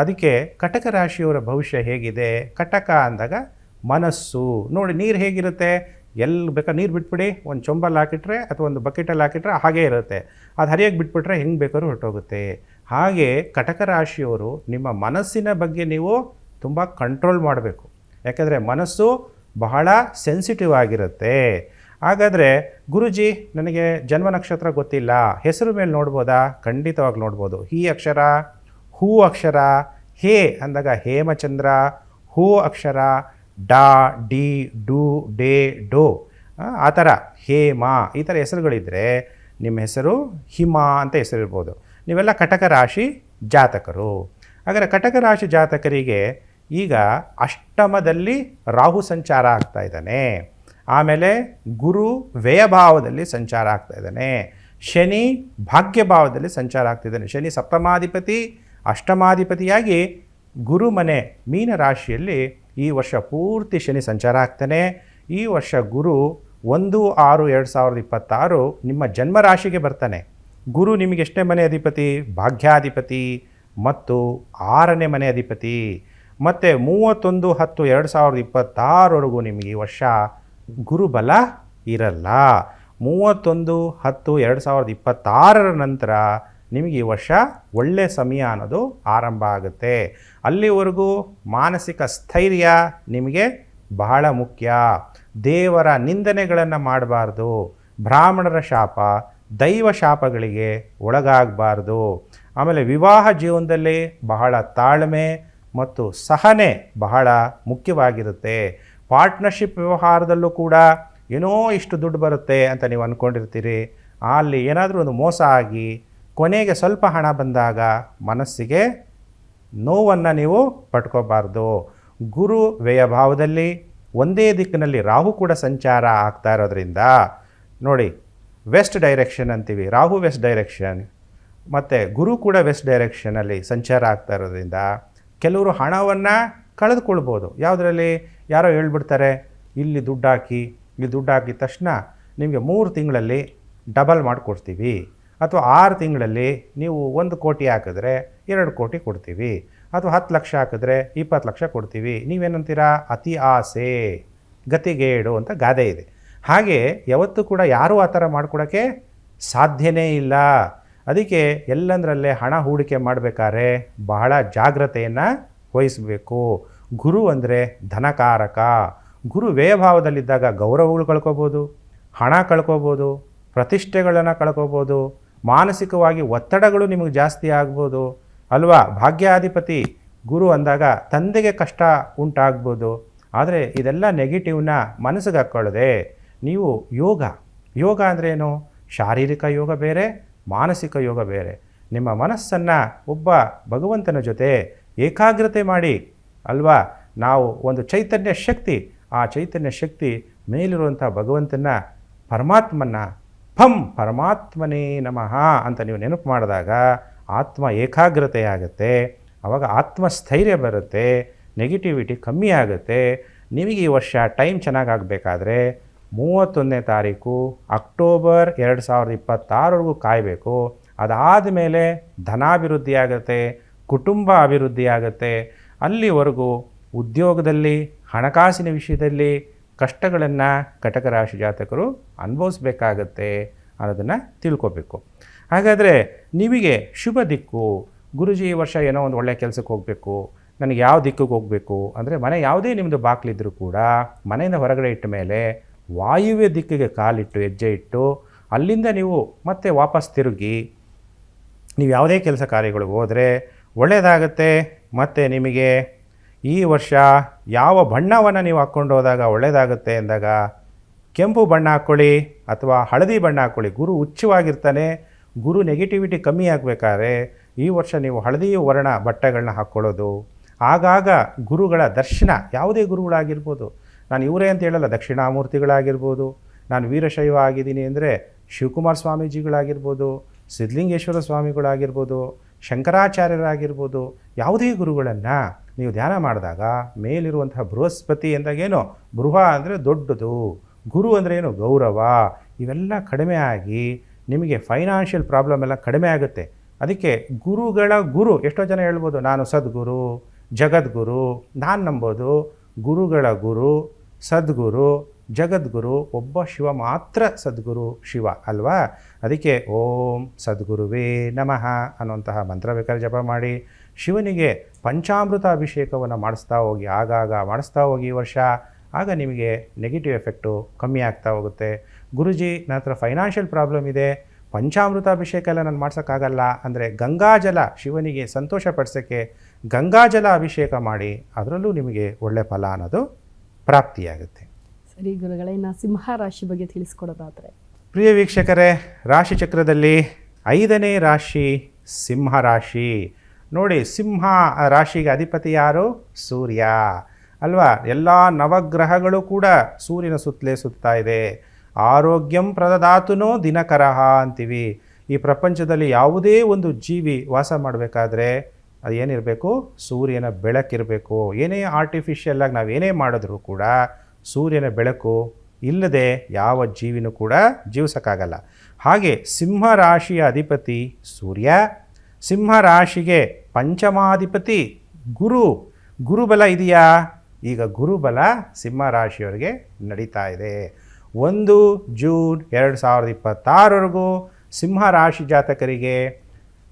ಅದಕ್ಕೆ ಕಟಕ ರಾಶಿಯವರ ಭವಿಷ್ಯ ಹೇಗಿದೆ? ಕಟಕ ಅಂದಾಗ ಮನಸ್ಸು. ನೋಡಿ, ನೀರು ಹೇಗಿರುತ್ತೆ? ಎಲ್ಲಿ ಬೇಕಾದ್ರೆ ನೀರು ಬಿಟ್ಬಿಡಿ, ಒಂದು ಚೊಂಬಲ್ಲಿ ಹಾಕಿಟ್ರೆ ಅಥವಾ ಒಂದು ಬಕೆಟಲ್ಲಿ ಹಾಕಿಟ್ರೆ ಹಾಗೇ ಇರುತ್ತೆ. ಅದು ಹರಿಯಾಗಿ ಬಿಟ್ಬಿಟ್ರೆ ಹೆಂಗೆ ಬೇಕಾದ್ರೂ ಹೊರಟೋಗುತ್ತೆ. ಹಾಗೆ ಕಟಕ ರಾಶಿಯವರು ನಿಮ್ಮ ಮನಸ್ಸಿನ ಬಗ್ಗೆ ನೀವು ತುಂಬ ಕಂಟ್ರೋಲ್ ಮಾಡಬೇಕು. ಯಾಕೆಂದರೆ ಮನಸ್ಸು ಬಹಳ ಸೆನ್ಸಿಟಿವ್ ಆಗಿರುತ್ತೆ. ಹಾಗಾದರೆ ಗುರುಜಿ, ನನಗೆ ಜನ್ಮ ನಕ್ಷತ್ರ ಗೊತ್ತಿಲ್ಲ, ಹೆಸರು ಮೇಲೆ ನೋಡ್ಬೋದಾ? ಖಂಡಿತವಾಗಿ ನೋಡ್ಬೋದು. ಹಿ ಅಕ್ಷರ, ಹೂ ಅಕ್ಷರ, ಹೇ ಅಂದಾಗ ಹೇಮಚಂದ್ರ, ಹೂ ಅಕ್ಷರ ಡಾ, ಡಿ, ಡು, ಡೇ, ಡೋ, ಆ ಥರ ಹೇಮ, ಈ ಥರ ಹೆಸರುಗಳಿದ್ದರೆ ನಿಮ್ಮ ಹೆಸರು ಹಿಮ ಅಂತ ಹೆಸರಿರ್ಬೋದು. ನೀವೆಲ್ಲ ಕಟಕ ರಾಶಿ ಜಾತಕರು. ಹಾಗಾದರೆ ಕಟಕ ರಾಶಿ ಜಾತಕರಿಗೆ ಈಗ ಅಷ್ಟಮದಲ್ಲಿ ರಾಹು ಸಂಚಾರ ಆಗ್ತಾ ಇದ್ದಾನೆ. ಆಮೇಲೆ ಗುರು ವ್ಯಯಭಾವದಲ್ಲಿ ಸಂಚಾರ ಆಗ್ತಾ ಇದ್ದಾನೆ. ಶನಿ ಭಾಗ್ಯಭಾವದಲ್ಲಿ ಸಂಚಾರ ಆಗ್ತಿದ್ದಾನೆ. ಶನಿ ಸಪ್ತಮಾಧಿಪತಿ, ಅಷ್ಟಮಾಧಿಪತಿಯಾಗಿ ಗುರು ಮನೆ ಮೀನ ರಾಶಿಯಲ್ಲಿ ಈ ವರ್ಷ ಪೂರ್ತಿ ಶನಿ ಸಂಚಾರ ಆಗ್ತಾನೆ. ಈ ವರ್ಷ ಗುರು 1/6/2026 ನಿಮ್ಮ ಜನ್ಮ ರಾಶಿಗೆ ಬರ್ತಾನೆ. ಗುರು ನಿಮಗೆ ಎಷ್ಟನೇ ಮನೆ ಅಧಿಪತಿ? ಭಾಗ್ಯಾಧಿಪತಿ ಮತ್ತು 6ನೇ ಮನೆ ಅಧಿಪತಿ. ಮತ್ತು 31/10/2026 ನಿಮಗೆ ಈ ವರ್ಷ ಗುರುಬಲ ಇರಲ್ಲ. 31/10/2026 ನಂತರ ನಿಮಗೆ ಈ ವರ್ಷ ಒಳ್ಳೆಯ ಸಮಯ ಅನ್ನೋದು ಆರಂಭ ಆಗುತ್ತೆ. ಅಲ್ಲಿವರೆಗೂ ಮಾನಸಿಕ ಸ್ಥೈರ್ಯ ನಿಮಗೆ ಬಹಳ ಮುಖ್ಯ. ದೇವರ ನಿಂದನೆಗಳನ್ನು ಮಾಡಬಾರ್ದು. ಬ್ರಾಹ್ಮಣರ ಶಾಪ, ದೈವ ಶಾಪಗಳಿಗೆ ಒಳಗಾಗಬಾರ್ದು. ಆಮೇಲೆ ವಿವಾಹ ಜೀವನದಲ್ಲಿ ಬಹಳ ತಾಳ್ಮೆ ಮತ್ತು ಸಹನೆ ಬಹಳ ಮುಖ್ಯವಾಗಿರುತ್ತೆ. ಪಾರ್ಟ್ನರ್ಶಿಪ್ ವ್ಯವಹಾರದಲ್ಲೂ ಕೂಡ ಏನೋ ಇಷ್ಟು ದುಡ್ಡು ಬರುತ್ತೆ ಅಂತ ನೀವು ಅಂದ್ಕೊಂಡಿರ್ತೀರಿ. ಅಲ್ಲಿ ಏನಾದರೂ ಒಂದು ಮೋಸ ಆಗಿ ಕೊನೆಗೆ ಸ್ವಲ್ಪ ಹಣ ಬಂದಾಗ ಮನಸ್ಸಿಗೆ ನೋವನ್ನು ನೀವು ಪಡ್ಕೋಬಾರ್ದು. ಗುರು ವ್ಯಯಭಾವದಲ್ಲಿ ಒಂದೇ ದಿಕ್ಕಿನಲ್ಲಿ ರಾಹು ಕೂಡ ಸಂಚಾರ ಆಗ್ತಾ ಇರೋದ್ರಿಂದ ನೋಡಿ, ವೆಸ್ಟ್ ಡೈರೆಕ್ಷನ್ ಅಂತೀವಿ, ರಾಹು ವೆಸ್ಟ್ ಡೈರೆಕ್ಷನ್, ಮತ್ತು ಗುರು ಕೂಡ ವೆಸ್ಟ್ ಡೈರೆಕ್ಷನಲ್ಲಿ ಸಂಚಾರ ಆಗ್ತಾ ಇರೋದ್ರಿಂದ ಕೆಲವರು ಹಣವನ್ನು ಕಳೆದುಕೊಳ್ಬೋದು. ಯಾವುದರಲ್ಲಿ? ಯಾರೋ ಹೇಳ್ಬಿಡ್ತಾರೆ, ಇಲ್ಲಿ ದುಡ್ಡು ಹಾಕಿ, ಇಲ್ಲಿ ದುಡ್ಡು ಹಾಕಿದ ತಕ್ಷಣ ನಿಮಗೆ 3 ತಿಂಗಳಲ್ಲಿ ಡಬಲ್ ಮಾಡಿಕೊಡ್ತೀವಿ, ಅಥವಾ 6 ತಿಂಗಳಲ್ಲಿ ನೀವು 1 ಕೋಟಿ ಹಾಕಿದ್ರೆ 2 ಕೋಟಿ ಕೊಡ್ತೀವಿ, ಅಥವಾ 10 ಲಕ್ಷ ಹಾಕಿದ್ರೆ 20 ಲಕ್ಷ ಕೊಡ್ತೀವಿ. ನೀವೇನಂತೀರಾ? ಅತಿ ಆಸೆ ಗತಿಗೇಡು ಅಂತ ಗಾದೆ ಇದೆ. ಹಾಗೆ ಯಾವತ್ತೂ ಕೂಡ ಯಾರೂ ಆ ಥರ ಮಾಡ್ಕೊಡೋಕ್ಕೆ ಸಾಧ್ಯನೇ ಇಲ್ಲ. ಅದಕ್ಕೆ ಎಲ್ಲಂದರಲ್ಲೇ ಹಣ ಹೂಡಿಕೆ ಮಾಡಬೇಕಾದ್ರೆ ಬಹಳ ಜಾಗ್ರತೆಯನ್ನು ವಹಿಸಬೇಕು. ಗುರು ಅಂದರೆ ಧನಕಾರಕ. ಗುರು ವ್ಯಯಭಾವದಲ್ಲಿದ್ದಾಗ ಗೌರವಗಳು ಕಳ್ಕೊಬೋದು, ಹಣ ಕಳ್ಕೊಬೋದು, ಪ್ರತಿಷ್ಠೆಗಳನ್ನು ಕಳ್ಕೊಬೋದು, ಮಾನಸಿಕವಾಗಿ ಒತ್ತಡಗಳು ನಿಮಗೆ ಜಾಸ್ತಿ ಆಗ್ಬೋದು ಅಲ್ವಾ? ಭಾಗ್ಯಾಧಿಪತಿ ಗುರು ಅಂದಾಗ ತಂದೆಗೆ ಕಷ್ಟ ಉಂಟಾಗ್ಬೋದು. ಆದರೆ ಇದೆಲ್ಲ ನೆಗೆಟಿವ್ನ ಮನಸ್ಸಿಗೆ ಹಾಕ್ಕೊಳ್ಳದೆ ನೀವು ಯೋಗ ಅಂದ್ರೇನು? ಶಾರೀರಿಕ ಯೋಗ ಬೇರೆ, ಮಾನಸಿಕ ಯೋಗ ಬೇರೆ. ನಿಮ್ಮ ಮನಸ್ಸನ್ನು ಒಬ್ಬ ಭಗವಂತನ ಜೊತೆ ಏಕಾಗ್ರತೆ ಮಾಡಿ ಅಲ್ವಾ? ನಾವು ಒಂದು ಚೈತನ್ಯ ಶಕ್ತಿ, ಆ ಚೈತನ್ಯ ಶಕ್ತಿ ಮೇಲಿರುವಂಥ ಭಗವಂತನ ಪರಮಾತ್ಮನ ಪರಮಾತ್ಮನೇ ನಮಃ ಅಂತ ನೀವು ನೆನಪು ಮಾಡಿದಾಗ ಆತ್ಮ ಏಕಾಗ್ರತೆ ಆಗುತ್ತೆ. ಆವಾಗ ಆತ್ಮಸ್ಥೈರ್ಯ ಬರುತ್ತೆ, ನೆಗೆಟಿವಿಟಿ ಕಮ್ಮಿ ಆಗುತ್ತೆ. ನಿಮಗೆ ಈ ವರ್ಷ ಟೈಮ್ ಚೆನ್ನಾಗಾಗಬೇಕಾದ್ರೆ 31ನೇ ತಾರೀಕು ಅಕ್ಟೋಬರ್ 2026 ಕಾಯಬೇಕು. ಅದಾದ ಮೇಲೆ ಧನಾಭಿವೃದ್ಧಿ ಆಗುತ್ತೆ, ಕುಟುಂಬ ಅಭಿವೃದ್ಧಿ ಆಗುತ್ತೆ. ಅಲ್ಲಿವರೆಗೂ ಉದ್ಯೋಗದಲ್ಲಿ, ಹಣಕಾಸಿನ ವಿಷಯದಲ್ಲಿ ಕಷ್ಟಗಳನ್ನು ಕಟಕ ರಾಶಿ ಜಾತಕರು ಅನುಭವಿಸ್ಬೇಕಾಗತ್ತೆ ಅನ್ನೋದನ್ನು ತಿಳ್ಕೊಬೇಕು. ಹಾಗಾದರೆ ನಿಮಗೆ ಶುಭ ದಿಕ್ಕು, ಗುರುಜಿ ಈ ವರ್ಷ ಏನೋ ಒಂದು ಒಳ್ಳೆಯ ಕೆಲಸಕ್ಕೆ ಹೋಗಬೇಕು, ನನಗೆ ಯಾವ ದಿಕ್ಕಿಗೆ ಹೋಗಬೇಕು ಅಂದರೆ ಮನೆ ಯಾವುದೇ ನಿಮ್ಮದು ಬಾಗಿಲಿದ್ರೂ ಕೂಡ ಮನೆಯಿಂದ ಹೊರಗಡೆ ಇಟ್ಟ ಮೇಲೆ ವಾಯುವ್ಯ ದಿಕ್ಕಿಗೆ ಕಾಲಿಟ್ಟು ಹೆಜ್ಜೆ ಇಟ್ಟು ಅಲ್ಲಿಂದ ನೀವು ಮತ್ತೆ ವಾಪಸ್ ತಿರುಗಿ ನೀವು ಯಾವುದೇ ಕೆಲಸ ಕಾರ್ಯಗಳಿಗೆ ಹೋದರೆ ಒಳ್ಳೆಯದಾಗತ್ತೆ. ಮತ್ತು ನಿಮಗೆ ಈ ವರ್ಷ ಯಾವ ಬಣ್ಣವನ್ನು ನೀವು ಹಾಕ್ಕೊಂಡು ಹೋದಾಗ ಒಳ್ಳೆಯದಾಗುತ್ತೆ ಅಂದಾಗ ಕೆಂಪು ಬಣ್ಣ ಹಾಕ್ಕೊಳ್ಳಿ ಅಥವಾ ಹಳದಿ ಬಣ್ಣ ಹಾಕ್ಕೊಳ್ಳಿ. ಗುರು ಉಚ್ಚವಾಗಿರ್ತಾನೆ. ಗುರು ನೆಗೆಟಿವಿಟಿ ಕಮ್ಮಿ ಆಗಬೇಕಾದ್ರೆ ಈ ವರ್ಷ ನೀವು ಹಳದಿ ವರ್ಣ ಬಟ್ಟೆಗಳನ್ನ ಹಾಕ್ಕೊಳ್ಳೋದು. ಆಗಾಗ ಗುರುಗಳ ದರ್ಶನ, ಯಾವುದೇ ಗುರುಗಳಾಗಿರ್ಬೋದು, ನಾನು ಇವರೇ ಅಂತ ಹೇಳಲ್ಲ, ದಕ್ಷಿಣಾಮೂರ್ತಿಗಳಾಗಿರ್ಬೋದು, ನಾನು ವೀರಶೈವ ಆಗಿದ್ದೀನಿ ಅಂದರೆ ಶಿವಕುಮಾರ ಸ್ವಾಮೀಜಿಗಳಾಗಿರ್ಬೋದು, ಸಿದ್ಧಲಿಂಗೇಶ್ವರ ಸ್ವಾಮಿಗಳಾಗಿರ್ಬೋದು, ಶಂಕರಾಚಾರ್ಯರಾಗಿರ್ಬೋದು, ಯಾವುದೇ ಗುರುಗಳನ್ನು ನೀವು ಧ್ಯಾನ ಮಾಡಿದಾಗ ಮೇಲಿರುವಂತಹ ಬೃಹಸ್ಪತಿ ಎಂದಾಗೇನು, ಬೃಹ ಅಂದರೆ ದೊಡ್ಡದು, ಗುರು ಅಂದರೆ ಏನು ಗೌರವ, ಇವೆಲ್ಲ ಕಡಿಮೆ ಆಗಿ ನಿಮಗೆ ಫೈನಾನ್ಷಿಯಲ್ ಪ್ರಾಬ್ಲಮ್ ಎಲ್ಲ ಕಡಿಮೆ ಆಗುತ್ತೆ. ಅದಕ್ಕೆ ಗುರುಗಳ ಗುರು, ಎಷ್ಟೋ ಜನ ಹೇಳ್ಬೋದು ನಾನು ಸದ್ಗುರು, ಜಗದ್ಗುರು. ನಾನು ನಂಬೋದು ಗುರುಗಳ ಗುರು, ಸದ್ಗುರು, ಜಗದ್ಗುರು, ಒಬ್ಬ ಶಿವ ಮಾತ್ರ ಸದ್ಗುರು ಶಿವ ಅಲ್ವಾ. ಅದಕ್ಕೆ ಓಂ ಸದ್ಗುರುವೇ ನಮಃ ಅನ್ನುವಂತಹ ಮಂತ್ರ ಬೇಕಾದ್ರೆ ಜಪ ಮಾಡಿ ಶಿವನಿಗೆ ಪಂಚಾಮೃತ ಅಭಿಷೇಕವನ್ನು ಮಾಡಿಸ್ತಾ ಹೋಗಿ, ಆಗಾಗ ಮಾಡಿಸ್ತಾ ಹೋಗಿ ಈ ವರ್ಷ. ಆಗ ನಿಮಗೆ ನೆಗೆಟಿವ್ ಎಫೆಕ್ಟು ಕಮ್ಮಿ ಆಗ್ತಾ ಹೋಗುತ್ತೆ. ಗುರುಜಿ ನನ್ನ ಹತ್ರ ಫೈನಾನ್ಷಿಯಲ್ ಪ್ರಾಬ್ಲಮ್ ಇದೆ, ಪಂಚಾಮೃತ ಅಭಿಷೇಕ ಎಲ್ಲ ನಾನು ಮಾಡ್ಸೋಕ್ಕಾಗಲ್ಲ ಅಂದರೆ ಗಂಗಾಜಲ, ಶಿವನಿಗೆ ಸಂತೋಷ ಪಡಿಸೋಕ್ಕೆ ಗಂಗಾಜಲ ಅಭಿಷೇಕ ಮಾಡಿ, ಅದರಲ್ಲೂ ನಿಮಗೆ ಒಳ್ಳೆ ಫಲ ಅನ್ನೋದು ಪ್ರಾಪ್ತಿಯಾಗುತ್ತೆ. ಸರಿ ಗುರುಗಳೇ, ಇನ್ನು ಸಿಂಹ ರಾಶಿ ಬಗ್ಗೆ ತಿಳಿಸ್ಕೊಡೋದಾದರೆ? ಪ್ರಿಯ ವೀಕ್ಷಕರೇ, ರಾಶಿಚಕ್ರದಲ್ಲಿ 5ನೇ ರಾಶಿ ಸಿಂಹ ರಾಶಿ. ನೋಡಿ, ಸಿಂಹ ರಾಶಿಗೆ ಅಧಿಪತಿ ಯಾರು? ಸೂರ್ಯ ಅಲ್ವಾ. ಎಲ್ಲ ನವಗ್ರಹಗಳು ಕೂಡ ಸೂರ್ಯನ ಸುತ್ತಲೇ ಸುತ್ತಾ ಇದೆ. ಆರೋಗ್ಯಂ ಪ್ರದದಾತುನೋ ದಿನಕರಹ ಅಂತೀವಿ. ಈ ಪ್ರಪಂಚದಲ್ಲಿ ಯಾವುದೇ ಒಂದು ಜೀವಿ ವಾಸ ಮಾಡಬೇಕಾದ್ರೆ ಅದು ಏನಿರಬೇಕು? ಸೂರ್ಯನ ಬೆಳಕಿರಬೇಕು. ಏನೇ ಆರ್ಟಿಫಿಷಿಯಲ್ ಆಗಿ ನಾವೇನೇ ಮಾಡಿದ್ರೂ ಕೂಡ ಸೂರ್ಯನ ಬೆಳಕು ಇಲ್ಲದೆ ಯಾವ ಜೀವಿನೂ ಕೂಡ ಜೀವಿಸೋಕ್ಕಾಗಲ್ಲ. ಹಾಗೆ ಸಿಂಹ ರಾಶಿಯ ಅಧಿಪತಿ ಸೂರ್ಯ. ಸಿಂಹ ರಾಶಿಗೆ ಪಂಚಮಾಧಿಪತಿ ಗುರು. ಗುರುಬಲ ಇದೆಯಾ? ಈಗ ಗುರುಬಲ ಸಿಂಹ ರಾಶಿಯವರಿಗೆ ನಡೀತಾ ಇದೆ. 1 ಜೂನ್ 2026ವರೆಗೂ ಸಿಂಹ ರಾಶಿ ಜಾತಕರಿಗೆ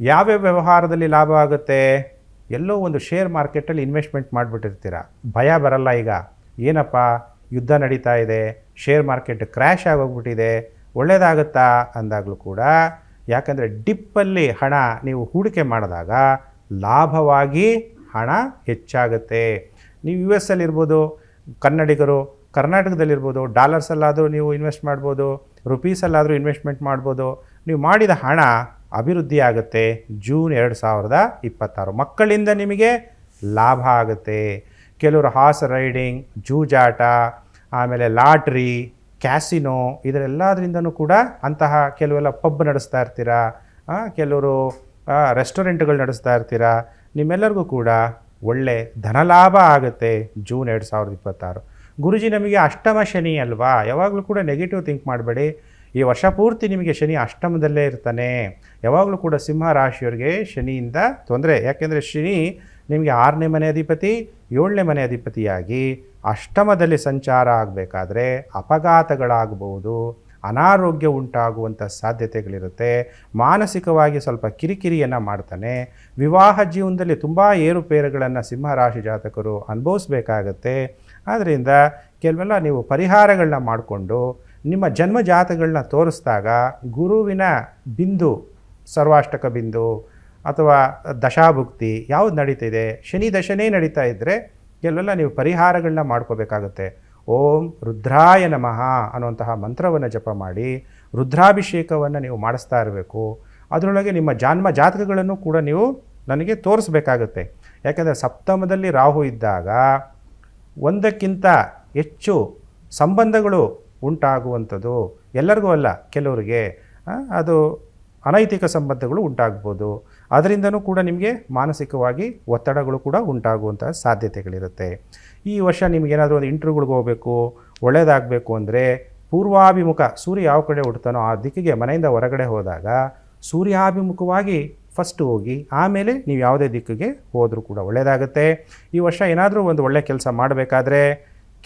ಯಾವ್ಯಾವ ವ್ಯವಹಾರದಲ್ಲಿ ಲಾಭ ಆಗುತ್ತೆ? ಎಲ್ಲೋ ಒಂದು ಶೇರ್ ಮಾರ್ಕೆಟಲ್ಲಿ ಇನ್ವೆಸ್ಟ್ಮೆಂಟ್ ಮಾಡಿಬಿಟ್ಟಿರ್ತೀರ, ಭಯ ಬರಲ್ಲ. ಈಗ ಏನಪ್ಪ ಯುದ್ಧ ನಡೀತಾ ಇದೆ, ಶೇರ್ ಮಾರ್ಕೆಟ್ ಕ್ರ್ಯಾಶ್ ಆಗೋಗ್ಬಿಟ್ಟಿದೆ, ಒಳ್ಳೆಯದಾಗುತ್ತಾ ಅಂದಾಗಲೂ ಕೂಡ, ಯಾಕಂದರೆ ಡಿಪ್ಪಲ್ಲಿ ಹಣ ನೀವು ಹೂಡಿಕೆ ಮಾಡಿದಾಗ ಲಾಭವಾಗಿ ಹಣ ಹೆಚ್ಚಾಗುತ್ತೆ. ನೀವು ಯು ಎಸ್ ಅಲ್ಲಿರ್ಬೋದು, ಕನ್ನಡಿಗರು ಕರ್ನಾಟಕದಲ್ಲಿರ್ಬೋದು, ಡಾಲರ್ಸಲ್ಲಾದರೂ ನೀವು ಇನ್ವೆಸ್ಟ್ ಮಾಡ್ಬೋದು, ರುಪೀಸಲ್ಲಾದರೂ ಇನ್ವೆಸ್ಟ್ಮೆಂಟ್ ಮಾಡ್ಬೋದು. ನೀವು ಮಾಡಿದ ಹಣ ಅಭಿವೃದ್ಧಿ ಆಗುತ್ತೆ. ಜೂನ್ 2026 ಮಕ್ಕಳಿಂದ ನಿಮಗೆ ಲಾಭ ಆಗುತ್ತೆ. ಕೆಲವರು ಹಾರ್ಸ್ ರೈಡಿಂಗ್, ಜೂಜಾಟ, ಆಮೇಲೆ ಲಾಟ್ರಿ, ಕ್ಯಾಸಿನೋ, ಇದರೆಲ್ಲದರಿಂದನೂ ಕೂಡ ಅಂತಹ ಕೆಲವೆಲ್ಲ ಪಬ್ ನಡೆಸ್ತಾ ಇರ್ತೀರಾ, ಕೆಲವರು ರೆಸ್ಟೋರೆಂಟ್ಗಳು ನಡೆಸ್ತಾ ಇರ್ತೀರಾ. ನಿಮ್ಮೆಲ್ಲರಿಗೂ ಕೂಡ ಒಳ್ಳೆ ಧನಲಾಭ ಆಗುತ್ತೆ ಜೂನ್ 2026. ಗುರುಜಿ ನಮಗೆ ಅಷ್ಟಮ ಶನಿ ಅಲ್ವಾ, ಯಾವಾಗಲೂ ಕೂಡ ನೆಗೆಟಿವ್ ಥಿಂಕ್ ಮಾಡಬೇಡಿ. ಈ ವರ್ಷ ಪೂರ್ತಿ ನಿಮಗೆ ಶನಿ ಅಷ್ಟಮದಲ್ಲೇ ಇರ್ತಾನೆ. ಯಾವಾಗಲೂ ಕೂಡ ಸಿಂಹ ರಾಶಿಯವರಿಗೆ ಶನಿಯಿಂದ ತೊಂದರೆ. ಯಾಕೆಂದರೆ ಶನಿ ನಿಮಗೆ 6ನೇ ಮನೆ ಅಧಿಪತಿ, 7ನೇ ಮನೆ ಅಧಿಪತಿಯಾಗಿ ಅಷ್ಟಮದಲ್ಲಿ ಸಂಚಾರ ಆಗಬೇಕಾದ್ರೆ ಅಪಘಾತಗಳಾಗಬಹುದು, ಅನಾರೋಗ್ಯ ಉಂಟಾಗುವಂಥ ಸಾಧ್ಯತೆಗಳಿರುತ್ತೆ. ಮಾನಸಿಕವಾಗಿ ಸ್ವಲ್ಪ ಕಿರಿಕಿರಿಯನ್ನು ಮಾಡ್ತಾನೆ. ವಿವಾಹ ಜೀವನದಲ್ಲಿ ತುಂಬ ಏರುಪೇರುಗಳನ್ನು ಸಿಂಹ ರಾಶಿ ಜಾತಕರು ಅನುಭವಿಸ್ಬೇಕಾಗತ್ತೆ. ಆದ್ದರಿಂದ ಕೆಲವೆಲ್ಲ ನೀವು ಪರಿಹಾರಗಳನ್ನ ಮಾಡಿಕೊಂಡು ನಿಮ್ಮ ಜನ್ಮ ಜಾತಗಳನ್ನ ತೋರಿಸಿದಾಗ ಗುರುವಿನ ಬಿಂದು, ಸರ್ವಾಷ್ಟಕ ಬಿಂದು ಅಥವಾ ದಶಾಭುಕ್ತಿ ಯಾವುದು ನಡೀತಿದೆ, ಶನಿ ದಶನೇ ನಡೀತಾ ಇದ್ದರೆ ಕೆಲವೆಲ್ಲ ನೀವು ಪರಿಹಾರಗಳನ್ನ ಮಾಡ್ಕೋಬೇಕಾಗುತ್ತೆ. ಓಂ ರುದ್ರಾಯ ನಮಃ ಅನ್ನುವಂತಹ ಮಂತ್ರವನ್ನು ಜಪ ಮಾಡಿ ರುದ್ರಾಭಿಷೇಕವನ್ನು ನೀವು ಮಾಡಿಸ್ತಾ ಇರಬೇಕು. ಅದರೊಳಗೆ ನಿಮ್ಮ ಜನ್ಮ ಜಾತಕಗಳನ್ನು ಕೂಡ ನೀವು ನನಗೆ ತೋರಿಸ್ಬೇಕಾಗುತ್ತೆ. ಯಾಕೆಂದರೆ ಸಪ್ತಮದಲ್ಲಿ ರಾಹು ಇದ್ದಾಗ ಒಂದಕ್ಕಿಂತ ಹೆಚ್ಚು ಸಂಬಂಧಗಳು ಉಂಟಾಗುವಂಥದ್ದು, ಎಲ್ಲರಿಗೂ ಅಲ್ಲ, ಕೆಲವರಿಗೆ ಅದು ಅನೈತಿಕ ಸಂಬಂಧಗಳು ಉಂಟಾಗ್ಬೋದು. ಅದರಿಂದನೂ ಕೂಡ ನಿಮಗೆ ಮಾನಸಿಕವಾಗಿ ಒತ್ತಡಗಳು ಕೂಡ ಉಂಟಾಗುವಂಥ ಸಾಧ್ಯತೆಗಳಿರುತ್ತೆ. ಈ ವರ್ಷ ನಿಮಗೇನಾದರೂ ಒಂದು ಇಂಟರ್ವ್ಯೂಗಳಿಗೆ ಹೋಗಬೇಕು, ಒಳ್ಳೆಯದಾಗಬೇಕು ಅಂದರೆ ಪೂರ್ವಾಭಿಮುಖ, ಸೂರ್ಯ ಯಾವ ಕಡೆ ಹುಡ್ತಾನೋ ಆ ದಿಕ್ಕಿಗೆ ಮನೆಯಿಂದ ಹೊರಗಡೆ ಹೋದಾಗ ಸೂರ್ಯಾಭಿಮುಖವಾಗಿ ಫಸ್ಟ್ ಹೋಗಿ ಆಮೇಲೆ ನೀವು ಯಾವುದೇ ದಿಕ್ಕಿಗೆ ಹೋದರೂ ಕೂಡ ಒಳ್ಳೆಯದಾಗುತ್ತೆ. ಈ ವರ್ಷ ಏನಾದರೂ ಒಂದು ಒಳ್ಳೆಯ ಕೆಲಸ ಮಾಡಬೇಕಾದ್ರೆ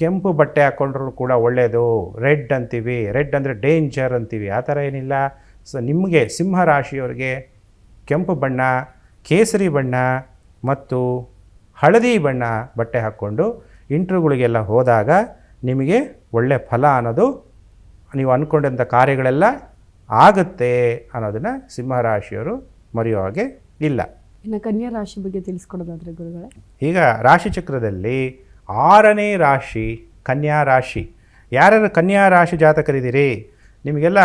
ಕೆಂಪು ಬಟ್ಟೆ ಹಾಕ್ಕೊಂಡ್ರೂ ಕೂಡ ಒಳ್ಳೆಯದು. ರೆಡ್ ಅಂತೀವಿ, ರೆಡ್ ಅಂದರೆ ಡೇಂಜರ್ ಅಂತೀವಿ, ಆ ಥರ ಏನಿಲ್ಲ. ಸೊ ನಿಮಗೆ ಸಿಂಹ ರಾಶಿಯವರಿಗೆ ಕೆಂಪು ಬಣ್ಣ, ಕೇಸರಿ ಬಣ್ಣ ಮತ್ತು ಹಳದಿ ಬಣ್ಣ ಬಟ್ಟೆ ಹಾಕ್ಕೊಂಡು ಇಂಟ್ರ್ಯೂಗಳಿಗೆಲ್ಲ ಹೋದಾಗ ನಿಮಗೆ ಒಳ್ಳೆ ಫಲ ಅನ್ನೋದು ನೀವು ಅಂದ್ಕೊಂಡಂಥ ಕಾರ್ಯಗಳೆಲ್ಲ ಆಗುತ್ತೆ ಅನ್ನೋದನ್ನು ಸಿಂಹರಾಶಿಯವರು ಮರೆಯೋ ಹಾಗೆ ಇಲ್ಲ. ಇನ್ನು ಕನ್ಯಾ ರಾಶಿ ಬಗ್ಗೆ ತಿಳಿಸ್ಕೊಡೋದಾದ್ರೆ ಗುರುಗಳೇ? ಈಗ ರಾಶಿಚಕ್ರದಲ್ಲಿ 6ನೇ ರಾಶಿ ಕನ್ಯಾ ರಾಶಿ. ಯಾರ್ಯಾರು ಕನ್ಯಾ ರಾಶಿ ಜಾತಕರಿದ್ದೀರಿ, ನಿಮಗೆಲ್ಲ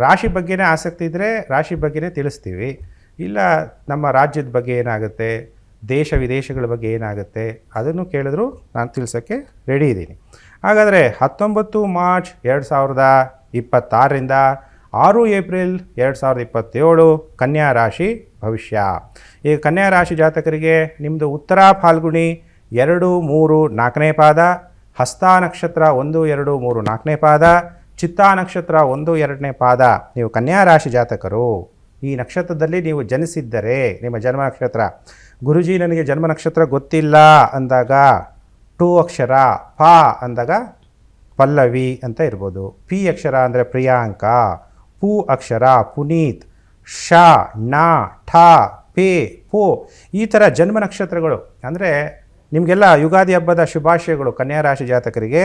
ರಾಶಿ ಬಗ್ಗೆನೇ ಆಸಕ್ತಿ ಇದ್ದರೆ ರಾಶಿ ಬಗ್ಗೆನೇ ತಿಳಿಸ್ತೀವಿ. ಇಲ್ಲ ನಮ್ಮ ರಾಜ್ಯದ ಬಗ್ಗೆ ಏನಾಗುತ್ತೆ, ದೇಶ ವಿದೇಶಗಳ ಬಗ್ಗೆ ಏನಾಗುತ್ತೆ ಅದನ್ನು ಕೇಳಿದ್ರು ನಾನು ತಿಳಿಸೋಕ್ಕೆ ರೆಡಿ ಇದ್ದೀನಿ. ಹಾಗಾದರೆ 19 ಮಾರ್ಚ್ 2026ರಿಂದ 6 ಏಪ್ರಿಲ್ 2027 ಕನ್ಯಾ ರಾಶಿ ಭವಿಷ್ಯ. ಈಗ ಕನ್ಯಾ ರಾಶಿ ಜಾತಕರಿಗೆ ನಿಮ್ಮದು ಉತ್ತರ ಫಾಲ್ಗುಣಿ 2, 3, 4ನೇ ಪಾದ, ಹಸ್ತ ನಕ್ಷತ್ರ 1, 2, 3, 4ನೇ ಪಾದ, ಚಿತ್ತಾ ನಕ್ಷತ್ರ 1, 2ನೇ ಪಾದ ನೀವು ಕನ್ಯಾ ರಾಶಿ ಜಾತಕರು. ಈ ನಕ್ಷತ್ರದಲ್ಲಿ ನೀವು ಜನಿಸಿದ್ದರೆ ನಿಮ್ಮ ಜನ್ಮ ನಕ್ಷತ್ರ, ಗುರುಜಿ ನನಗೆ ಜನ್ಮ ನಕ್ಷತ್ರ ಗೊತ್ತಿಲ್ಲ ಅಂದಾಗ 2 ಅಕ್ಷರ, ಪ ಅಂದಾಗ ಪಲ್ಲವಿ ಅಂತ ಇರ್ಬೋದು, ಪಿ ಅಕ್ಷರ ಅಂದರೆ ಪ್ರಿಯಾಂಕ, ಪು ಅಕ್ಷರ ಪುನೀತ್, ಶ, ಣ, ಠ, ಪೇ, ಪೋ ಈ ಥರ ಜನ್ಮ ನಕ್ಷತ್ರಗಳು. ಅಂದರೆ ನಿಮಗೆಲ್ಲ ಯುಗಾದಿ ಹಬ್ಬದ ಶುಭಾಶಯಗಳು. ಕನ್ಯಾ ರಾಶಿ ಜಾತಕರಿಗೆ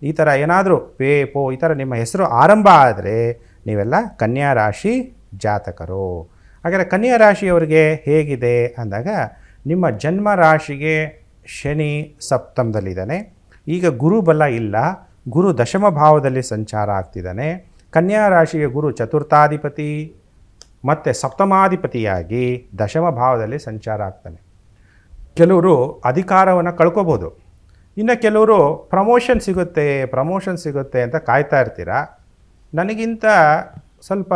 ಈ ಥರ ಏನಾದರೂ ಪೇ, ಪೋ ಈ ಥರ ನಿಮ್ಮ ಹೆಸರು ಆರಂಭ ಆದರೆ ನೀವೆಲ್ಲ ಕನ್ಯಾ ರಾಶಿ ಜಾತಕರು. ಹಾಗಾದರೆ ಕನ್ಯಾ ರಾಶಿಯವರಿಗೆ ಹೇಗಿದೆ ಅಂದಾಗ ನಿಮ್ಮ ಜನ್ಮ ರಾಶಿಗೆ ಶನಿ ಸಪ್ತಮದಲ್ಲಿದ್ದಾನೆ. ಈಗ ಗುರು ಬಲ ಇಲ್ಲ, ಗುರು ದಶಮ ಭಾವದಲ್ಲಿ ಸಂಚಾರ ಆಗ್ತಿದ್ದಾನೆ. ಕನ್ಯಾ ರಾಶಿಗೆ ಗುರು ಚತುರ್ಥಾಧಿಪತಿ ಮತ್ತು ಸಪ್ತಮಾಧಿಪತಿಯಾಗಿ ದಶಮ ಭಾವದಲ್ಲಿ ಸಂಚಾರ ಆಗ್ತಾನೆ. ಕೆಲವರು ಅಧಿಕಾರವನ್ನು ಕಳ್ಕೊಬೋದು, ಇನ್ನು ಕೆಲವರು ಪ್ರಮೋಷನ್ ಸಿಗುತ್ತೆ ಅಂತ ಕಾಯ್ತಾ ಇರ್ತೀರ. ನನಗಿಂತ ಸ್ವಲ್ಪ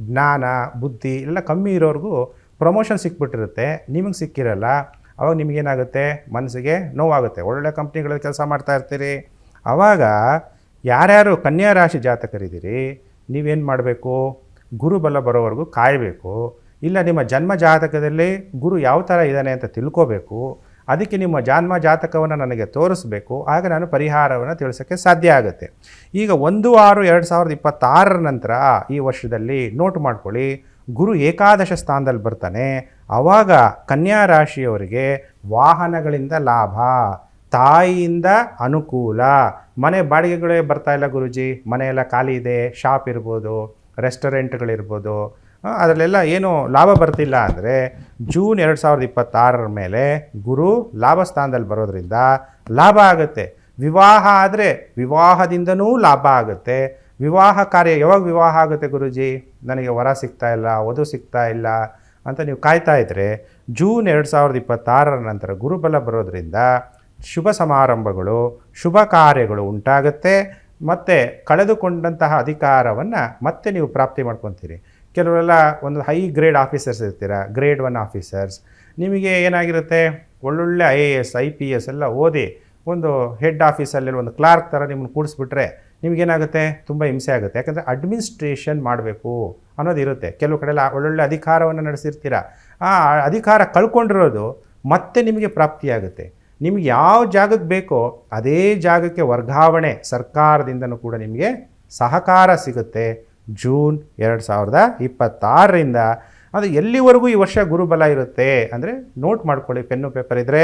ಜ್ಞಾನ ಬುದ್ಧಿ ಎಲ್ಲ ಕಮ್ಮಿ ಇರೋರಿಗೂ ಪ್ರಮೋಷನ್ ಸಿಕ್ಬಿಟ್ಟಿರುತ್ತೆ, ನಿಮಗೆ ಸಿಕ್ಕಿರಲ್ಲ. ಅವಾಗ ನಿಮಗೇನಾಗುತ್ತೆ, ಮನಸ್ಸಿಗೆ ನೋವಾಗುತ್ತೆ. ಒಳ್ಳೊಳ್ಳೆ ಕಂಪ್ನಿಗಳಲ್ಲಿ ಕೆಲಸ ಮಾಡ್ತಾ ಇರ್ತೀರಿ. ಆವಾಗ ಯಾರ್ಯಾರು ಕನ್ಯಾ ರಾಶಿ ಜಾತಕರಿದ್ದೀರಿ ನೀವೇನು ಮಾಡಬೇಕು, ಗುರುಬಲ ಬರೋವರೆಗೂ ಕಾಯಬೇಕು. ಇಲ್ಲ ನಿಮ್ಮ ಜನ್ಮ ಜಾತಕದಲ್ಲಿ ಗುರು ಯಾವ ಥರ ಇದ್ದಾನೆ ಅಂತ ತಿಳ್ಕೋಬೇಕು. ಅದಕ್ಕೆ ನಿಮ್ಮ ಜನ್ಮ ಜಾತಕವನ್ನು ನನಗೆ ತೋರಿಸ್ಬೇಕು, ಆಗ ನಾನು ಪರಿಹಾರವನ್ನು ತಿಳಿಸೋಕ್ಕೆ ಸಾಧ್ಯ ಆಗುತ್ತೆ. ಈಗ 1/6/2026 ನಂತರ ಈ ವರ್ಷದಲ್ಲಿ ನೋಟ್ ಮಾಡ್ಕೊಳ್ಳಿ, ಗುರು ಏಕಾದಶ ಸ್ಥಾನದಲ್ಲಿ ಬರ್ತಾನೆ. ಆವಾಗ ಕನ್ಯಾ ರಾಶಿಯವರಿಗೆ ವಾಹನಗಳಿಂದ ಲಾಭ, ತಾಯಿಯಿಂದ ಅನುಕೂಲ. ಮನೆ ಬಾಡಿಗೆಗಳೇ ಬರ್ತಾ ಇಲ್ಲ ಗುರುಜಿ, ಮನೆಯೆಲ್ಲ ಖಾಲಿ ಇದೆ, ಶಾಪ್ ಇರ್ಬೋದು, ರೆಸ್ಟೋರೆಂಟ್ಗಳಿರ್ಬೋದು, ಅದರಲ್ಲೆಲ್ಲ ಏನೂ ಲಾಭ ಬರ್ತಿಲ್ಲ ಅಂದರೆ ಜೂನ್ 2026 ಮೇಲೆ ಗುರು ಲಾಭ ಸ್ಥಾನದಲ್ಲಿ ಬರೋದ್ರಿಂದ ಲಾಭ ಆಗುತ್ತೆ. ವಿವಾಹ ಆದರೆ ವಿವಾಹದಿಂದನೂ ಲಾಭ ಆಗುತ್ತೆ. ವಿವಾಹ ಕಾರ್ಯ ಯಾವಾಗ ವಿವಾಹ ಆಗುತ್ತೆ ಗುರುಜಿ, ನನಗೆ ವರ ಸಿಗ್ತಾ ಇಲ್ಲ, ವಧು ಸಿಗ್ತಾ ಇಲ್ಲ ಅಂತ ನೀವು ಕಾಯ್ತಾ ಇದ್ದರೆ ಜೂನ್ 2026 ನಂತರ ಗುರುಬಲ ಬರೋದ್ರಿಂದ ಶುಭ ಸಮಾರಂಭಗಳು, ಶುಭ ಕಾರ್ಯಗಳು ಉಂಟಾಗುತ್ತೆ. ಮತ್ತು ಕಳೆದುಕೊಂಡಂತಹ ಅಧಿಕಾರವನ್ನು ಮತ್ತೆ ನೀವು ಪ್ರಾಪ್ತಿ ಮಾಡ್ಕೊತೀರಿ. ಕೆಲವರೆಲ್ಲ ಒಂದು ಹೈ ಗ್ರೇಡ್ ಆಫೀಸರ್ಸ್ ಇರ್ತೀರ, ಗ್ರೇಡ್ 1 ಆಫೀಸರ್ಸ್. ನಿಮಗೆ ಏನಾಗಿರುತ್ತೆ, ಒಳ್ಳೊಳ್ಳೆ IAS IPS ಎಲ್ಲ ಓದಿ ಒಂದು ಹೆಡ್ ಆಫೀಸಲ್ಲಿ ಒಂದು ಕ್ಲಾರ್ಕ್ ಥರ ನಿಮ್ಮನ್ನು ಕೂಡಿಸ್ಬಿಟ್ರೆ ನಿಮಗೇನಾಗುತ್ತೆ, ತುಂಬ ಹಿಂಸೆ ಆಗುತ್ತೆ. ಯಾಕಂದರೆ ಅಡ್ಮಿನಿಸ್ಟ್ರೇಷನ್ ಮಾಡಬೇಕು ಅನ್ನೋದಿರುತ್ತೆ. ಕೆಲವು ಕಡೆಲ್ಲ ಒಳ್ಳೊಳ್ಳೆ ಅಧಿಕಾರವನ್ನು ನಡೆಸಿರ್ತೀರ, ಆ ಅಧಿಕಾರ ಕಳ್ಕೊಂಡಿರೋದು ಮತ್ತೆ ನಿಮಗೆ ಪ್ರಾಪ್ತಿಯಾಗುತ್ತೆ. ನಿಮ್ಗೆ ಯಾವ ಜಾಗಕ್ಕೆ ಬೇಕೋ ಅದೇ ಜಾಗಕ್ಕೆ ವರ್ಗಾವಣೆ ಸರ್ಕಾರದಿಂದನೂ ಕೂಡ ನಿಮಗೆ ಸಹಕಾರ ಸಿಗುತ್ತೆ. ಜೂನ್ 2026ರಿಂದ ಅದು ಎಲ್ಲಿವರೆಗೂ ಈ ವರ್ಷ ಗುರುಬಲ ಇರುತ್ತೆ ಅಂದರೆ ನೋಟ್ ಮಾಡ್ಕೊಳ್ಳಿ, ಪೆನ್ನು ಪೇಪರ್ ಇದ್ದರೆ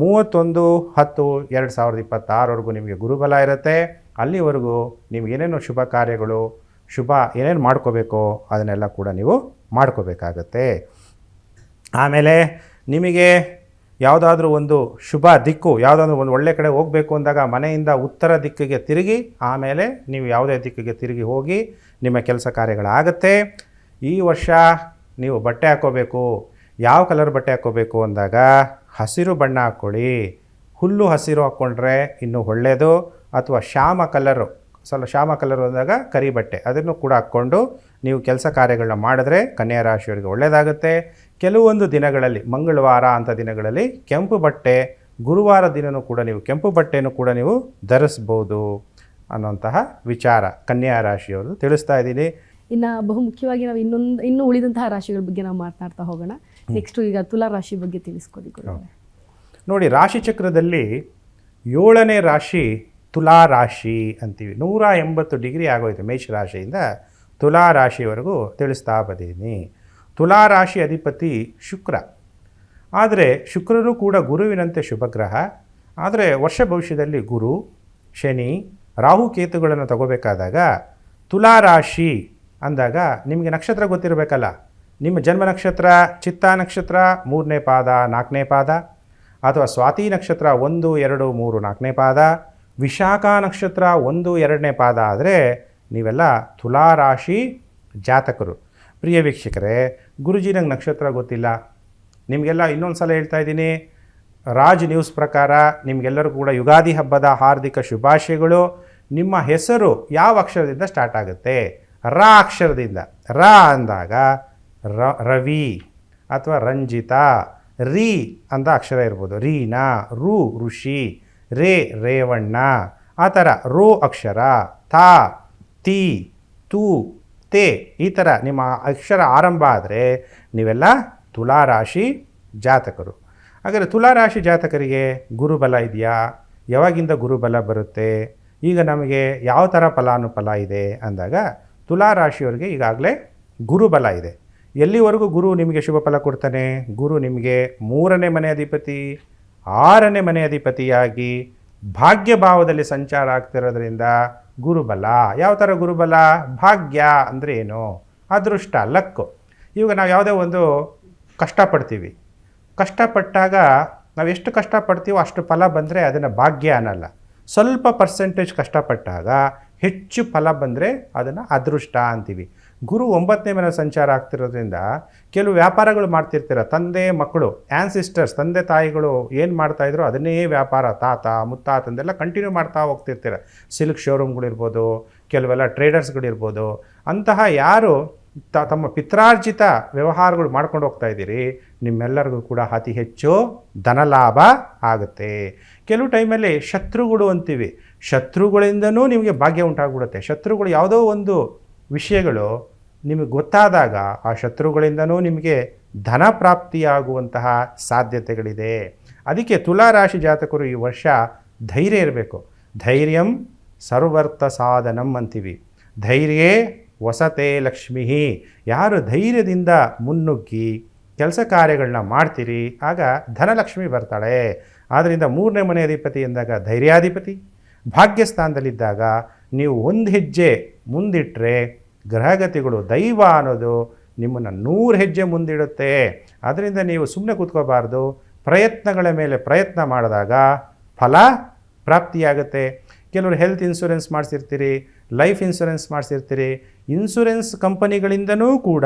31/10/2026ವರೆಗೂ ನಿಮಗೆ ಗುರುಬಲ ಇರುತ್ತೆ. ಅಲ್ಲಿವರೆಗೂ ನಿಮ್ಗೆ ಏನೇನು ಶುಭ ಕಾರ್ಯಗಳು, ಶುಭ ಏನೇನು ಮಾಡ್ಕೋಬೇಕೋ ಅದನ್ನೆಲ್ಲ ಕೂಡ ನೀವು ಮಾಡ್ಕೋಬೇಕಾಗತ್ತೆ. ಆಮೇಲೆ ನಿಮಗೆ ಯಾವುದಾದ್ರೂ ಒಂದು ಶುಭ ದಿಕ್ಕು, ಯಾವುದಾದ್ರೂ ಒಂದು ಒಳ್ಳೆ ಕಡೆ ಹೋಗಬೇಕು ಅಂದಾಗ ಮನೆಯಿಂದ ಉತ್ತರ ದಿಕ್ಕಿಗೆ ತಿರುಗಿ ಆಮೇಲೆ ನೀವು ಯಾವುದೇ ದಿಕ್ಕಿಗೆ ತಿರುಗಿ ಹೋಗಿ ನಿಮ್ಮ ಕೆಲಸ ಕಾರ್ಯಗಳಾಗತ್ತೆ. ಈ ವರ್ಷ ನೀವು ಬಟ್ಟೆ ಹಾಕ್ಕೋಬೇಕು. ಯಾವ ಕಲರ್ ಬಟ್ಟೆ ಹಾಕ್ಕೋಬೇಕು ಅಂದಾಗ ಹಸಿರು ಬಣ್ಣ ಹಾಕ್ಕೊಳ್ಳಿ. ಹುಲ್ಲು ಹಸಿರು ಹಾಕ್ಕೊಂಡ್ರೆ ಇನ್ನೂ ಒಳ್ಳೆಯದು. ಅಥವಾ ಶ್ಯಾಮ ಕಲರು, ಶ್ಯಾಮ ಕಲರು ಅಂದಾಗ ಕರಿ ಬಟ್ಟೆ ಅದನ್ನು ಕೂಡ ಹಾಕ್ಕೊಂಡು ನೀವು ಕೆಲಸ ಕಾರ್ಯಗಳನ್ನ ಮಾಡಿದ್ರೆ ಕನ್ಯಾ ರಾಶಿಯವರಿಗೆ ಒಳ್ಳೆಯದಾಗುತ್ತೆ. ಕೆಲವೊಂದು ದಿನಗಳಲ್ಲಿ, ಮಂಗಳವಾರ ಅಂಥ ದಿನಗಳಲ್ಲಿ ಕೆಂಪು ಬಟ್ಟೆ, ಗುರುವಾರ ದಿನವೂ ಕೂಡ ನೀವು ಕೆಂಪು ಬಟ್ಟೆನೂ ಕೂಡ ನೀವು ಧರಿಸ್ಬೋದು ಅನ್ನೋಂತಹ ವಿಚಾರ ಕನ್ಯಾ ರಾಶಿಯವರು ತಿಳಿಸ್ತಾ ಇದ್ದೀನಿ. ಇನ್ನು ಬಹುಮುಖ್ಯವಾಗಿ ನಾವು ಇನ್ನೂ ಉಳಿದಂತಹ ರಾಶಿಗಳ ಬಗ್ಗೆ ನಾವು ಮಾತನಾಡ್ತಾ ಹೋಗೋಣ. ನೆಕ್ಸ್ಟು ಈಗ ತುಲಾ ರಾಶಿ ಬಗ್ಗೆ ತಿಳಿಸ್ಕೊಡಿ. ನೋಡಿ, ರಾಶಿಚಕ್ರದಲ್ಲಿ 7ನೇ ರಾಶಿ ತುಲಾ ರಾಶಿ ಅಂತೀವಿ. 180 ಡಿಗ್ರಿ ಆಗೋಯ್ತು ಮೇಷರಾಶಿಯಿಂದ ತುಲಾ ರಾಶಿಯವರೆಗೂ ತಿಳಿಸ್ತಾ ಬಂದಿದ್ದೀನಿ. ತುಲಾ ರಾಶಿ ಅಧಿಪತಿ ಶುಕ್ರ. ಆದರೆ ಶುಕ್ರನು ಕೂಡ ಗುರುವಿನಂತೆ ಶುಭಗ್ರಹ. ಆದರೆ ವರ್ಷ ಭವಿಷ್ಯದಲ್ಲಿ ಗುರು, ಶನಿ, ರಾಹು ಕೇತುಗಳನ್ನು ತಗೋಬೇಕಾದಾಗ ತುಲಾ ರಾಶಿ ಅಂದಾಗ ನಿಮಗೆ ನಕ್ಷತ್ರ ಗೊತ್ತಿರಬೇಕಲ್ಲ. ನಿಮ್ಮ ಜನ್ಮ ನಕ್ಷತ್ರ ಚಿತ್ತಾ ನಕ್ಷತ್ರ 3ನೇ ಪಾದ 4ನೇ ಪಾದ, ಅಥವಾ ಸ್ವಾತಿ ನಕ್ಷತ್ರ 1, 2, 3, 4ನೇ ಪಾದ, ವಿಶಾಖ ನಕ್ಷತ್ರ 1, 2ನೇ ಪಾದ ಆದರೆ ನೀವೆಲ್ಲ ತುಲಾ ರಾಶಿ ಜಾತಕರು. ಪ್ರಿಯ ವೀಕ್ಷಕರೇ, ಗುರುಜಿ ನಂಗೆ ನಕ್ಷತ್ರ ಗೊತ್ತಿಲ್ಲ. ನಿಮಗೆಲ್ಲ ಇನ್ನೊಂದು ಸಲ ಹೇಳ್ತಾ ಇದ್ದೀನಿ, ರಾಜ್ ನ್ಯೂಸ್ ಪ್ರಕಾರ ನಿಮಗೆಲ್ಲರೂ ಕೂಡ ಯುಗಾದಿ ಹಬ್ಬದ ಹಾರ್ದಿಕ ಶುಭಾಶಯಗಳು. ನಿಮ್ಮ ಹೆಸರು ಯಾವ ಅಕ್ಷರದಿಂದ ಸ್ಟಾರ್ಟ್ ಆಗುತ್ತೆ? ರ ಅಕ್ಷರದಿಂದ. ರ ಅಂದಾಗ ರವಿ ಅಥವಾ ರಂಜಿತಾ. ರೀ ಅಂತ ಅಕ್ಷರ ಇರ್ಬೋದು, ರೀನಾ, ರು ಋಷಿ, ರೇ ರೇವಣ್ಣ, ಆ ಥರ ರೋ ಅಕ್ಷರ, ತಾ, ತಿ, ತು, ತೇ, ಈ ಥರ ನಿಮ್ಮ ಅಕ್ಷರ ಆರಂಭ ಆದರೆ ನೀವೆಲ್ಲ ತುಲಾರಾಶಿ ಜಾತಕರು. ಹಾಗಾದರೆ ತುಲಾರಾಶಿ ಜಾತಕರಿಗೆ ಗುರುಬಲ ಇದೆಯಾ? ಯಾವಾಗಿಂದ ಗುರುಬಲ ಬರುತ್ತೆ? ಈಗ ನಮಗೆ ಯಾವ ಥರ ಫಲಾನುಫಲ ಇದೆ ಅಂದಾಗ ತುಲಾರಾಶಿಯವರಿಗೆ ಈಗಾಗಲೇ ಗುರುಬಲ ಇದೆ. ಎಲ್ಲಿವರೆಗೂ ಗುರು ನಿಮಗೆ ಶುಭ ಫಲ ಕೊಡ್ತಾನೆ? ಗುರು ನಿಮಗೆ 3ನೇ ಮನೆ ಅಧಿಪತಿ, 6ನೇ ಮನೆ ಅಧಿಪತಿಯಾಗಿ ಭಾಗ್ಯಭಾವದಲ್ಲಿ ಸಂಚಾರ ಆಗ್ತಿರೋದ್ರಿಂದ ಗುರುಬಲ. ಯಾವ ಥರ ಗುರುಬಲ? ಭಾಗ್ಯ ಅಂದರೆ ಏನು? ಅದೃಷ್ಟ, ಲಕ್ಕು. ಇವಾಗ ನಾವು ಯಾವುದೇ ಒಂದು ಕಷ್ಟಪಡ್ತೀವಿ. ಕಷ್ಟಪಟ್ಟಾಗ ನಾವು ಎಷ್ಟು ಕಷ್ಟಪಡ್ತೀವೋ ಅಷ್ಟು ಫಲ ಬಂದರೆ ಅದನ್ನು ಭಾಗ್ಯ ಅನ್ನಲ್ಲ. ಸ್ವಲ್ಪ ಪರ್ಸೆಂಟೇಜ್ ಕಷ್ಟಪಟ್ಟಾಗ ಹೆಚ್ಚು ಫಲ ಬಂದರೆ ಅದನ್ನು ಅದೃಷ್ಟ ಅಂತೀವಿ. ಗುರು 9ನೇ ಮನೆ ಸಂಚಾರ ಆಗ್ತಿರೋದ್ರಿಂದ ಕೆಲವು ವ್ಯಾಪಾರಗಳು ಮಾಡ್ತಿರ್ತೀರ. ತಂದೆ ಮಕ್ಕಳು, ಆ್ಯನ್ಸಿಸ್ಟರ್ಸ್, ತಂದೆ ತಾಯಿಗಳು ಏನು ಮಾಡ್ತಾಯಿದ್ರು ಅದನ್ನೇ ವ್ಯಾಪಾರ, ತಾತ ಮುತ್ತಾತಂದೆಲ್ಲ ಕಂಟಿನ್ಯೂ ಮಾಡ್ತಾ ಹೋಗ್ತಿರ್ತೀರ. ಸಿಲ್ಕ್ ಶೋರೂಮ್ಗಳಿರ್ಬೋದು, ಕೆಲವೆಲ್ಲ ಟ್ರೇಡರ್ಸ್ಗಳಿರ್ಬೋದು. ಅಂತಹ ಯಾರು ತಮ್ಮ ಪಿತ್ರಾರ್ಜಿತ ವ್ಯವಹಾರಗಳು ಮಾಡ್ಕೊಂಡು ಹೋಗ್ತಾ ಇದ್ದೀರಿ, ನಿಮ್ಮೆಲ್ಲರಿಗೂ ಕೂಡ ಅತಿ ಹೆಚ್ಚು ಧನಲಾಭ ಆಗುತ್ತೆ. ಕೆಲವು ಟೈಮಲ್ಲಿ ಶತ್ರುಗಳು ಅಂತೀವಿ. ಶತ್ರುಗಳಿಂದನೂ ನಿಮಗೆ ಭಾಗ್ಯ ಉಂಟಾಗ್ಬಿಡುತ್ತೆ. ಶತ್ರುಗಳು ಯಾವುದೋ ಒಂದು ವಿಷಯಗಳು ನಿಮಗೆ ಗೊತ್ತಾದಾಗ ಆ ಶತ್ರುಗಳಿಂದನೂ ನಿಮಗೆ ಧನ ಪ್ರಾಪ್ತಿಯಾಗುವಂತಹ ಸಾಧ್ಯತೆಗಳಿದೆ. ಅದಕ್ಕೆ ತುಲಾರಾಶಿ ಜಾತಕರು ಈ ವರ್ಷ ಧೈರ್ಯ ಇರಬೇಕು. ಧೈರ್ಯಂ ಸರ್ವರ್ಥ ಸಾಧನಂ ಅಂತೀವಿ. ಧೈರ್ಯೇ ವಸತೆ ಲಕ್ಷ್ಮೀ. ಯಾರು ಧೈರ್ಯದಿಂದ ಮುನ್ನುಗ್ಗಿ ಕೆಲಸ ಕಾರ್ಯಗಳನ್ನ ಮಾಡ್ತೀರಿ ಆಗ ಧನಲಕ್ಷ್ಮಿ ಬರ್ತಾಳೆ. ಆದ್ದರಿಂದ 3ನೇ ಮನೆ ಅಧಿಪತಿ ಎಂದಾಗ ಧೈರ್ಯಾಧಿಪತಿ. ಭಾಗ್ಯಸ್ಥಾನದಲ್ಲಿದ್ದಾಗ ನೀವು ಒಂದು ಹೆಜ್ಜೆ ಮುಂದಿಟ್ಟರೆ ಗ್ರಹಗತಿಗಳು, ದೈವ ಅನ್ನೋದು ನಿಮ್ಮನ್ನು 100 ಹೆಜ್ಜೆ ಮುಂದಿಡುತ್ತೆ. ಆದ್ದರಿಂದ ನೀವು ಸುಮ್ಮನೆ ಕೂತ್ಕೋಬಾರ್ದು. ಪ್ರಯತ್ನಗಳ ಮೇಲೆ ಪ್ರಯತ್ನ ಮಾಡಿದಾಗ ಫಲ ಪ್ರಾಪ್ತಿಯಾಗುತ್ತೆ. ಕೆಲವರು ಹೆಲ್ತ್ ಇನ್ಶೂರೆನ್ಸ್ ಮಾಡಿಸಿರ್ತೀರಿ, ಲೈಫ್ ಇನ್ಶೂರೆನ್ಸ್ ಮಾಡಿಸಿರ್ತೀರಿ. ಇನ್ಶೂರೆನ್ಸ್ ಕಂಪನಿಗಳಿಂದನೂ ಕೂಡ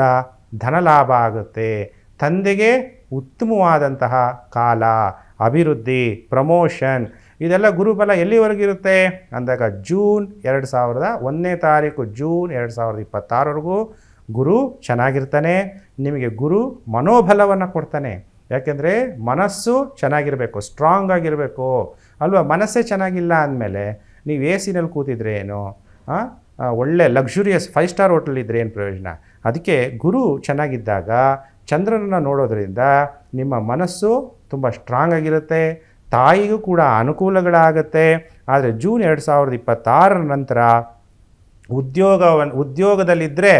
ಧನಲಾಭ ಆಗುತ್ತೆ. ತಂದೆಗೆ ಉತ್ತಮವಾದಂತಹ ಕಾಲ, ಅಭಿವೃದ್ಧಿ, ಪ್ರಮೋಷನ್, ಇದೆಲ್ಲ ಗುರುಬಲ ಎಲ್ಲಿವರೆಗಿರುತ್ತೆ ಅಂದಾಗ ಜೂನ್ 1ನೇ ತಾರೀಕು ಜೂನ್ 2026ವರೆಗೂ ಗುರು ಚೆನ್ನಾಗಿರ್ತಾನೆ. ನಿಮಗೆ ಗುರು ಮನೋಬಲವನ್ನು ಕೊಡ್ತಾನೆ. ಯಾಕೆಂದರೆ ಮನಸ್ಸು ಚೆನ್ನಾಗಿರಬೇಕು, ಸ್ಟ್ರಾಂಗ್ ಆಗಿರಬೇಕು ಅಲ್ವಾ? ಮನಸ್ಸೇ ಚೆನ್ನಾಗಿಲ್ಲ ಅಂದಮೇಲೆ ನೀವು ಎ ಸಿನಲ್ಲಿ ಕೂತಿದ್ರೆ ಏನು, ಒಳ್ಳೆ ಲಕ್ಸುರಿಯಸ್ 5 ಸ್ಟಾರ್ ಹೋಟೆಲ್ ಇದ್ದರೆ ಏನು ಪ್ರಯೋಜನ? ಅದಕ್ಕೆ ಗುರು ಚೆನ್ನಾಗಿದ್ದಾಗ ಚಂದ್ರನನ್ನು ನೋಡೋದ್ರಿಂದ ನಿಮ್ಮ ಮನಸ್ಸು ತುಂಬ ಸ್ಟ್ರಾಂಗ್ ಆಗಿರುತ್ತೆ. ತಾಯಿಗೂ ಕೂಡ ಅನುಕೂಲಗಳಾಗುತ್ತೆ. ಆದರೆ ಜೂನ್ 2026 ನಂತರ ಉದ್ಯೋಗದಲ್ಲಿದ್ದರೆ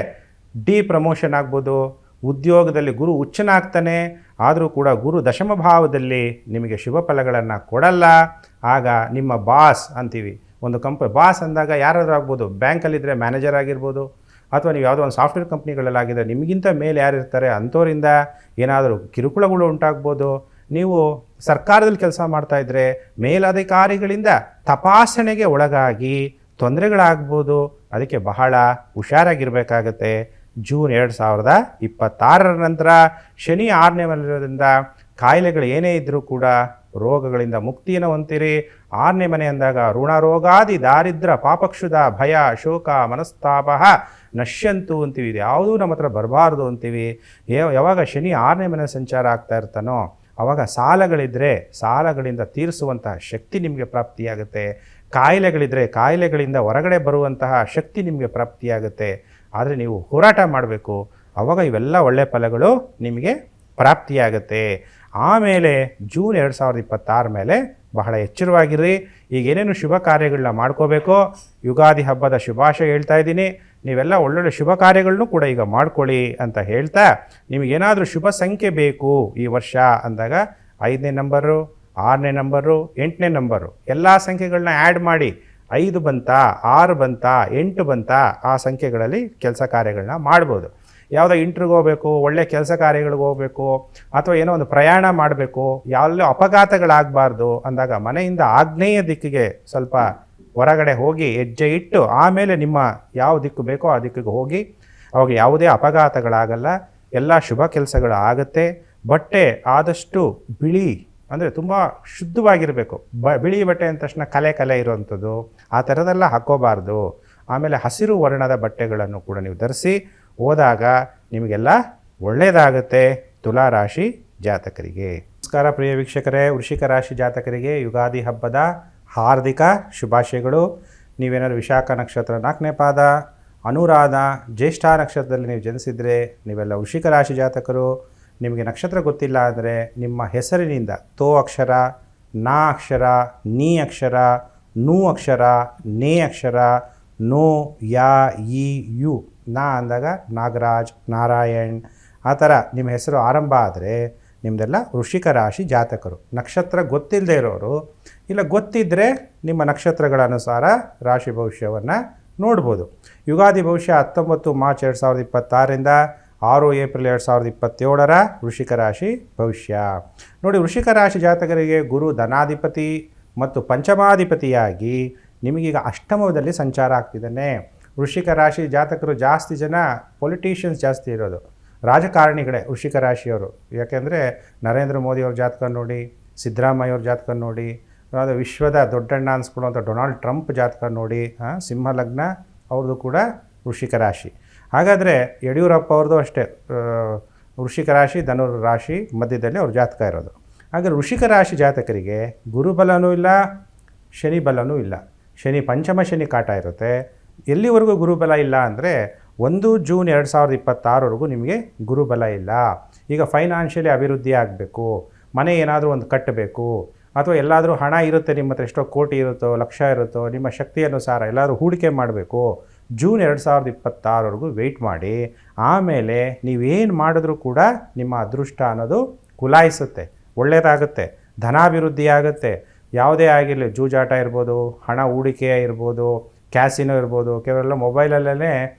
ಪ್ರಮೋಷನ್ ಆಗ್ಬೋದು. ಉದ್ಯೋಗದಲ್ಲಿ ಗುರು ಉಚ್ಚನಾಗ್ತಾನೆ. ಆದರೂ ಕೂಡ ಗುರು ದಶಮ ಭಾವದಲ್ಲಿ ನಿಮಗೆ ಶುಭ ಫಲಗಳನ್ನು ಕೊಡಲ್ಲ. ಆಗ ನಿಮ್ಮ ಬಾಸ್ ಅಂತೀವಿ, ಒಂದು ಬಾಸ್ ಅಂದಾಗ ಯಾರಾದರೂ ಆಗ್ಬೋದು. ಬ್ಯಾಂಕಲ್ಲಿದ್ದರೆ ಮ್ಯಾನೇಜರ್ ಆಗಿರ್ಬೋದು, ಅಥವಾ ನೀವು ಯಾವುದೋ ಒಂದು ಸಾಫ್ಟ್ವೇರ್ ಕಂಪ್ನಿಗಳಲ್ಲಾಗಿದ್ದರೆ ನಿಮಗಿಂತ ಮೇಲೆ ಯಾರಿರ್ತಾರೆ ಅಂಥವರಿಂದ ಏನಾದರೂ ಕಿರುಕುಳಗಳು ಉಂಟಾಗ್ಬೋದು. ನೀವು ಸರ್ಕಾರದಲ್ಲಿ ಕೆಲಸ ಮಾಡ್ತಾಯಿದ್ರೆ ಮೇಲಧಿಕಾರಿಗಳಿಂದ ತಪಾಸಣೆಗೆ ಒಳಗಾಗಿ ತೊಂದರೆಗಳಾಗ್ಬೋದು. ಅದಕ್ಕೆ ಬಹಳ ಹುಷಾರಾಗಿರಬೇಕಾಗತ್ತೆ. ಜೂನ್ 2026 ನಂತರ ಶನಿ 6ನೇ ಮನೆಯಿರೋದ್ರಿಂದ ಕಾಯಿಲೆಗಳು ಏನೇ ಇದ್ದರೂ ಕೂಡ ರೋಗಗಳಿಂದ ಮುಕ್ತಿಯನ್ನು ಹೊಂದಿರಿ. 6ನೇ ಮನೆ ಅಂದಾಗ ಋಣ ರೋಗಾದಿ ದಾರಿದ್ರ ಪಾಪಕ್ಷುದ ಭಯ ಶೋಕ ಮನಸ್ತಾಪ ನಶ್ಯಂತು ಅಂತೀವಿ. ಇದು ಯಾವುದೂ ನಮ್ಮ ಹತ್ರ ಬರಬಾರ್ದು ಅಂತೀವಿ. ಯಾವಾಗ ಶನಿ 6ನೇ ಮನೆ ಸಂಚಾರ ಆಗ್ತಾ ಇರ್ತಾನೋ ಆವಾಗ ಸಾಲಗಳಿದ್ದರೆ ಸಾಲಗಳಿಂದ ತೀರಿಸುವಂತಹ ಶಕ್ತಿ ನಿಮಗೆ ಪ್ರಾಪ್ತಿಯಾಗುತ್ತೆ. ಕಾಯಿಲೆಗಳಿದ್ದರೆ ಕಾಯಿಲೆಗಳಿಂದ ಹೊರಗಡೆ ಬರುವಂತಹ ಶಕ್ತಿ ನಿಮಗೆ ಪ್ರಾಪ್ತಿಯಾಗುತ್ತೆ. ಆದರೆ ನೀವು ಹೋರಾಟ ಮಾಡಬೇಕು. ಆವಾಗ ಇವೆಲ್ಲ ಒಳ್ಳೆಯ ಫಲಗಳು ನಿಮಗೆ ಪ್ರಾಪ್ತಿಯಾಗುತ್ತೆ. ಆಮೇಲೆ ಜೂನ್ 2026 ಮೇಲೆ ಬಹಳ ಎಚ್ಚರವಾಗಿರ್ರಿ. ಈಗ ಏನೇನು ಶುಭ ಕಾರ್ಯಗಳನ್ನ ಮಾಡ್ಕೋಬೇಕೋ ಯುಗಾದಿ ಹಬ್ಬದ ಶುಭಾಶಯ ಹೇಳ್ತಾ ಇದ್ದೀನಿ. ನೀವೆಲ್ಲ ಒಳ್ಳೊಳ್ಳೆ ಶುಭ ಕಾರ್ಯಗಳನ್ನೂ ಕೂಡ ಈಗ ಮಾಡ್ಕೊಳ್ಳಿ ಅಂತ ಹೇಳ್ತಾ, ನಿಮಗೇನಾದರೂ ಶುಭ ಸಂಖ್ಯೆ ಬೇಕು ಈ ವರ್ಷ ಅಂದಾಗ 5ನೇ ನಂಬರು, 6ನೇ ನಂಬರು, 8ನೇ ನಂಬರು ಎಲ್ಲ ಸಂಖ್ಯೆಗಳನ್ನ ಆ್ಯಡ್ ಮಾಡಿ 5 ಬಂತಾ, 6 ಬಂತಾ, 8 ಬಂತಾ, ಆ ಸಂಖ್ಯೆಗಳಲ್ಲಿ ಕೆಲಸ ಕಾರ್ಯಗಳನ್ನ ಮಾಡ್ಬೋದು. ಯಾವುದೋ ಇಂಟ್ರಿಗೆ ಹೋಗಬೇಕು, ಒಳ್ಳೆ ಕೆಲಸ ಕಾರ್ಯಗಳಿಗೆ ಹೋಗಬೇಕು, ಅಥವಾ ಏನೋ ಒಂದು ಪ್ರಯಾಣ ಮಾಡಬೇಕು, ಯಾವೆಲ್ಲೋ ಅಪಘಾತಗಳಾಗಬಾರ್ದು ಅಂದಾಗ ಮನೆಯಿಂದ ಆಗ್ನೇಯ ದಿಕ್ಕಿಗೆ ಸ್ವಲ್ಪ ಹೊರಗಡೆ ಹೋಗಿ ಹೆಜ್ಜೆ ಇಟ್ಟು ಆಮೇಲೆ ನಿಮ್ಮ ಯಾವ ದಿಕ್ಕು ಬೇಕೋ ಆ ದಿಕ್ಕಿಗೆ ಹೋಗಿ, ಅವಾಗ ಯಾವುದೇ ಅಪಘಾತಗಳಾಗಲ್ಲ, ಎಲ್ಲ ಶುಭ ಕೆಲಸಗಳು ಆಗುತ್ತೆ. ಬಟ್ಟೆ ಆದಷ್ಟು ಬಿಳಿ ಅಂದರೆ ತುಂಬ ಶುದ್ಧವಾಗಿರಬೇಕು. ಬಿಳಿ ಬಟ್ಟೆ ಅಂದ ತಕ್ಷಣ ಕಲೆ ಇರುವಂಥದ್ದು ಆ ಥರದೆಲ್ಲ ಹಾಕ್ಕೋಬಾರ್ದು. ಆಮೇಲೆ ಹಸಿರು ವರ್ಣದ ಬಟ್ಟೆಗಳನ್ನು ಕೂಡ ನೀವು ಧರಿಸಿ ಹೋದಾಗ ನಿಮಗೆಲ್ಲ ಒಳ್ಳೆಯದಾಗುತ್ತೆ ತುಲಾ ರಾಶಿ ಜಾತಕರಿಗೆ. ನಮಸ್ಕಾರ ಪ್ರಿಯ ವೀಕ್ಷಕರೇ, ವೃಶ್ಚಿಕ ರಾಶಿ ಜಾತಕರಿಗೆ ಯುಗಾದಿ ಹಬ್ಬದ ಹಾರ್ದಿಕ ಶುಭಾಶಯಗಳು. ನೀವೇನಾದ್ರು ವಿಶಾಖ ನಕ್ಷತ್ರ 4ನೇ ಪಾದ, ಅನುರಾಧ, ಜ್ಯೇಷ್ಠ ನಕ್ಷತ್ರದಲ್ಲಿ ನೀವು ಜನಿಸಿದರೆ ನೀವೆಲ್ಲ ವೃಶ್ಚಿಕ ರಾಶಿ ಜಾತಕರು. ನಿಮಗೆ ನಕ್ಷತ್ರ ಗೊತ್ತಿಲ್ಲ ಅಂದರೆ ನಿಮ್ಮ ಹೆಸರಿನಿಂದ ತೋ ಅಕ್ಷರ, ನಾ ಅಕ್ಷರ, ನೀ ಅಕ್ಷರ, ನೂ ಅಕ್ಷರ, ನೇ ಅಕ್ಷರ, ನೋ, ಯಾ, ಈ, ಯು, ನಾ ಅಂದಾಗ ನಾಗರಾಜ್, ನಾರಾಯಣ್, ಆ ಥರ ನಿಮ್ಮ ಹೆಸರು ಆರಂಭ ಆದರೆ ನಿಮ್ಮದೆಲ್ಲ ವೃಶ್ಚಿಕ ರಾಶಿ ಜಾತಕರು. ನಕ್ಷತ್ರ ಗೊತ್ತಿಲ್ಲದೆ ಇರೋರು, ಇಲ್ಲ ಗೊತ್ತಿದ್ದರೆ ನಿಮ್ಮ ನಕ್ಷತ್ರಗಳ ಅನುಸಾರ ರಾಶಿ ಭವಿಷ್ಯವನ್ನು ನೋಡ್ಬೋದು. ಯುಗಾದಿ ಭವಿಷ್ಯ 19 ಮಾರ್ಚ್ 2026ರಿಂದ 6 ಏಪ್ರಿಲ್ 2027ರ ವೃಶ್ಚಿಕ ರಾಶಿ ಭವಿಷ್ಯ. ನೋಡಿ, ವೃಶ್ಚಿಕ ರಾಶಿ ಜಾತಕರಿಗೆ ಗುರು ಧನಾಧಿಪತಿ ಮತ್ತು ಪಂಚಮಾಧಿಪತಿಯಾಗಿ ನಿಮಗೀಗ ಅಷ್ಟಮದಲ್ಲಿ ಸಂಚಾರ ಆಗ್ತಿದ್ದಾನೆ. ವೃಶ್ಚಿಕ ರಾಶಿ ಜಾತಕರು ಜಾಸ್ತಿ ಜನ ಪೊಲಿಟಿಷಿಯನ್ಸ್ ಜಾಸ್ತಿ ಇರೋದು, ರಾಜಕಾರಣಿಗಳೇ ವೃಶ್ಚಿಕ ರಾಶಿಯವರು. ಯಾಕೆಂದರೆ ನರೇಂದ್ರ ಮೋದಿಯವ್ರ ಜಾತಕ ನೋಡಿ, ಸಿದ್ದರಾಮಯ್ಯವ್ರ ಜಾತಕ ನೋಡಿ, ಅದು ವಿಶ್ವದ ದೊಡ್ಡಣ್ಣ ಅನ್ಸ್ಕೊಳ್ಳುವಂಥ ಡೊನಾಲ್ಡ್ ಟ್ರಂಪ್ ಜಾತಕ ನೋಡಿ, ಸಿಂಹ ಲಗ್ನ ಅವ್ರದ್ದು ಕೂಡ ವೃಶ್ಚಿಕ ರಾಶಿ. ಹಾಗಾದರೆ ಯಡಿಯೂರಪ್ಪ ಅವ್ರದ್ದು ಅಷ್ಟೇ ವೃಶ್ಚಿಕ ರಾಶಿ, ಧನುರ್ ರಾಶಿ ಮಧ್ಯದಲ್ಲಿ ಅವ್ರ ಜಾತಕ ಇರೋದು. ಹಾಗಾದ್ರೆ ವೃಶ್ಚಿಕ ರಾಶಿ ಜಾತಕರಿಗೆ ಗುರುಬಲನೂ ಇಲ್ಲ, ಶನಿ ಬಲನೂ ಇಲ್ಲ. ಶನಿ ಪಂಚಮ ಶನಿ ಕಾಟ ಇರುತ್ತೆ. ಎಲ್ಲಿವರೆಗೂ ಗುರುಬಲ ಇಲ್ಲ ಅಂದರೆ 1 ಜೂನ್ 2026ವರೆಗೂ ನಿಮಗೆ ಗುರುಬಲ ಇಲ್ಲ. ಈಗ ಫೈನಾನ್ಷಿಯಲಿ ಅಭಿವೃದ್ಧಿ ಆಗಬೇಕು, ಮನೆ ಏನಾದರೂ ಒಂದು ಕಟ್ಟಬೇಕು, ಅಥವಾ ಎಲ್ಲಾದರೂ ಹಣ ಇರುತ್ತೆ ನಿಮ್ಮ ಹತ್ರ, ಎಷ್ಟೋ ಕೋಟಿ ಇರುತ್ತೋ ಲಕ್ಷ ಇರುತ್ತೋ, ನಿಮ್ಮ ಶಕ್ತಿ ಅನುಸಾರ ಎಲ್ಲಾದರೂ ಹೂಡಿಕೆ ಮಾಡಬೇಕು, ಜೂನ್ 2026ವರೆಗೂ ವೆಯ್ಟ್ ಮಾಡಿ. ಆಮೇಲೆ ನೀವೇನು ಮಾಡಿದ್ರೂ ಕೂಡ ನಿಮ್ಮ ಅದೃಷ್ಟ ಅನ್ನೋದು ಕುಲಾಯಿಸುತ್ತೆ, ಒಳ್ಳೆಯದಾಗುತ್ತೆ, ಧನಾಭಿವೃದ್ಧಿ ಆಗುತ್ತೆ. ಯಾವುದೇ ಆಗಿರಲಿ, ಜೂಜಾಟ ಇರ್ಬೋದು, ಹಣ ಹೂಡಿಕೆ ಇರ್ಬೋದು, ಕ್ಯಾಸಿನೋ ಇರ್ಬೋದು, ಕೆಲವೆಲ್ಲ ಮೊಬೈಲಲ್ಲೇ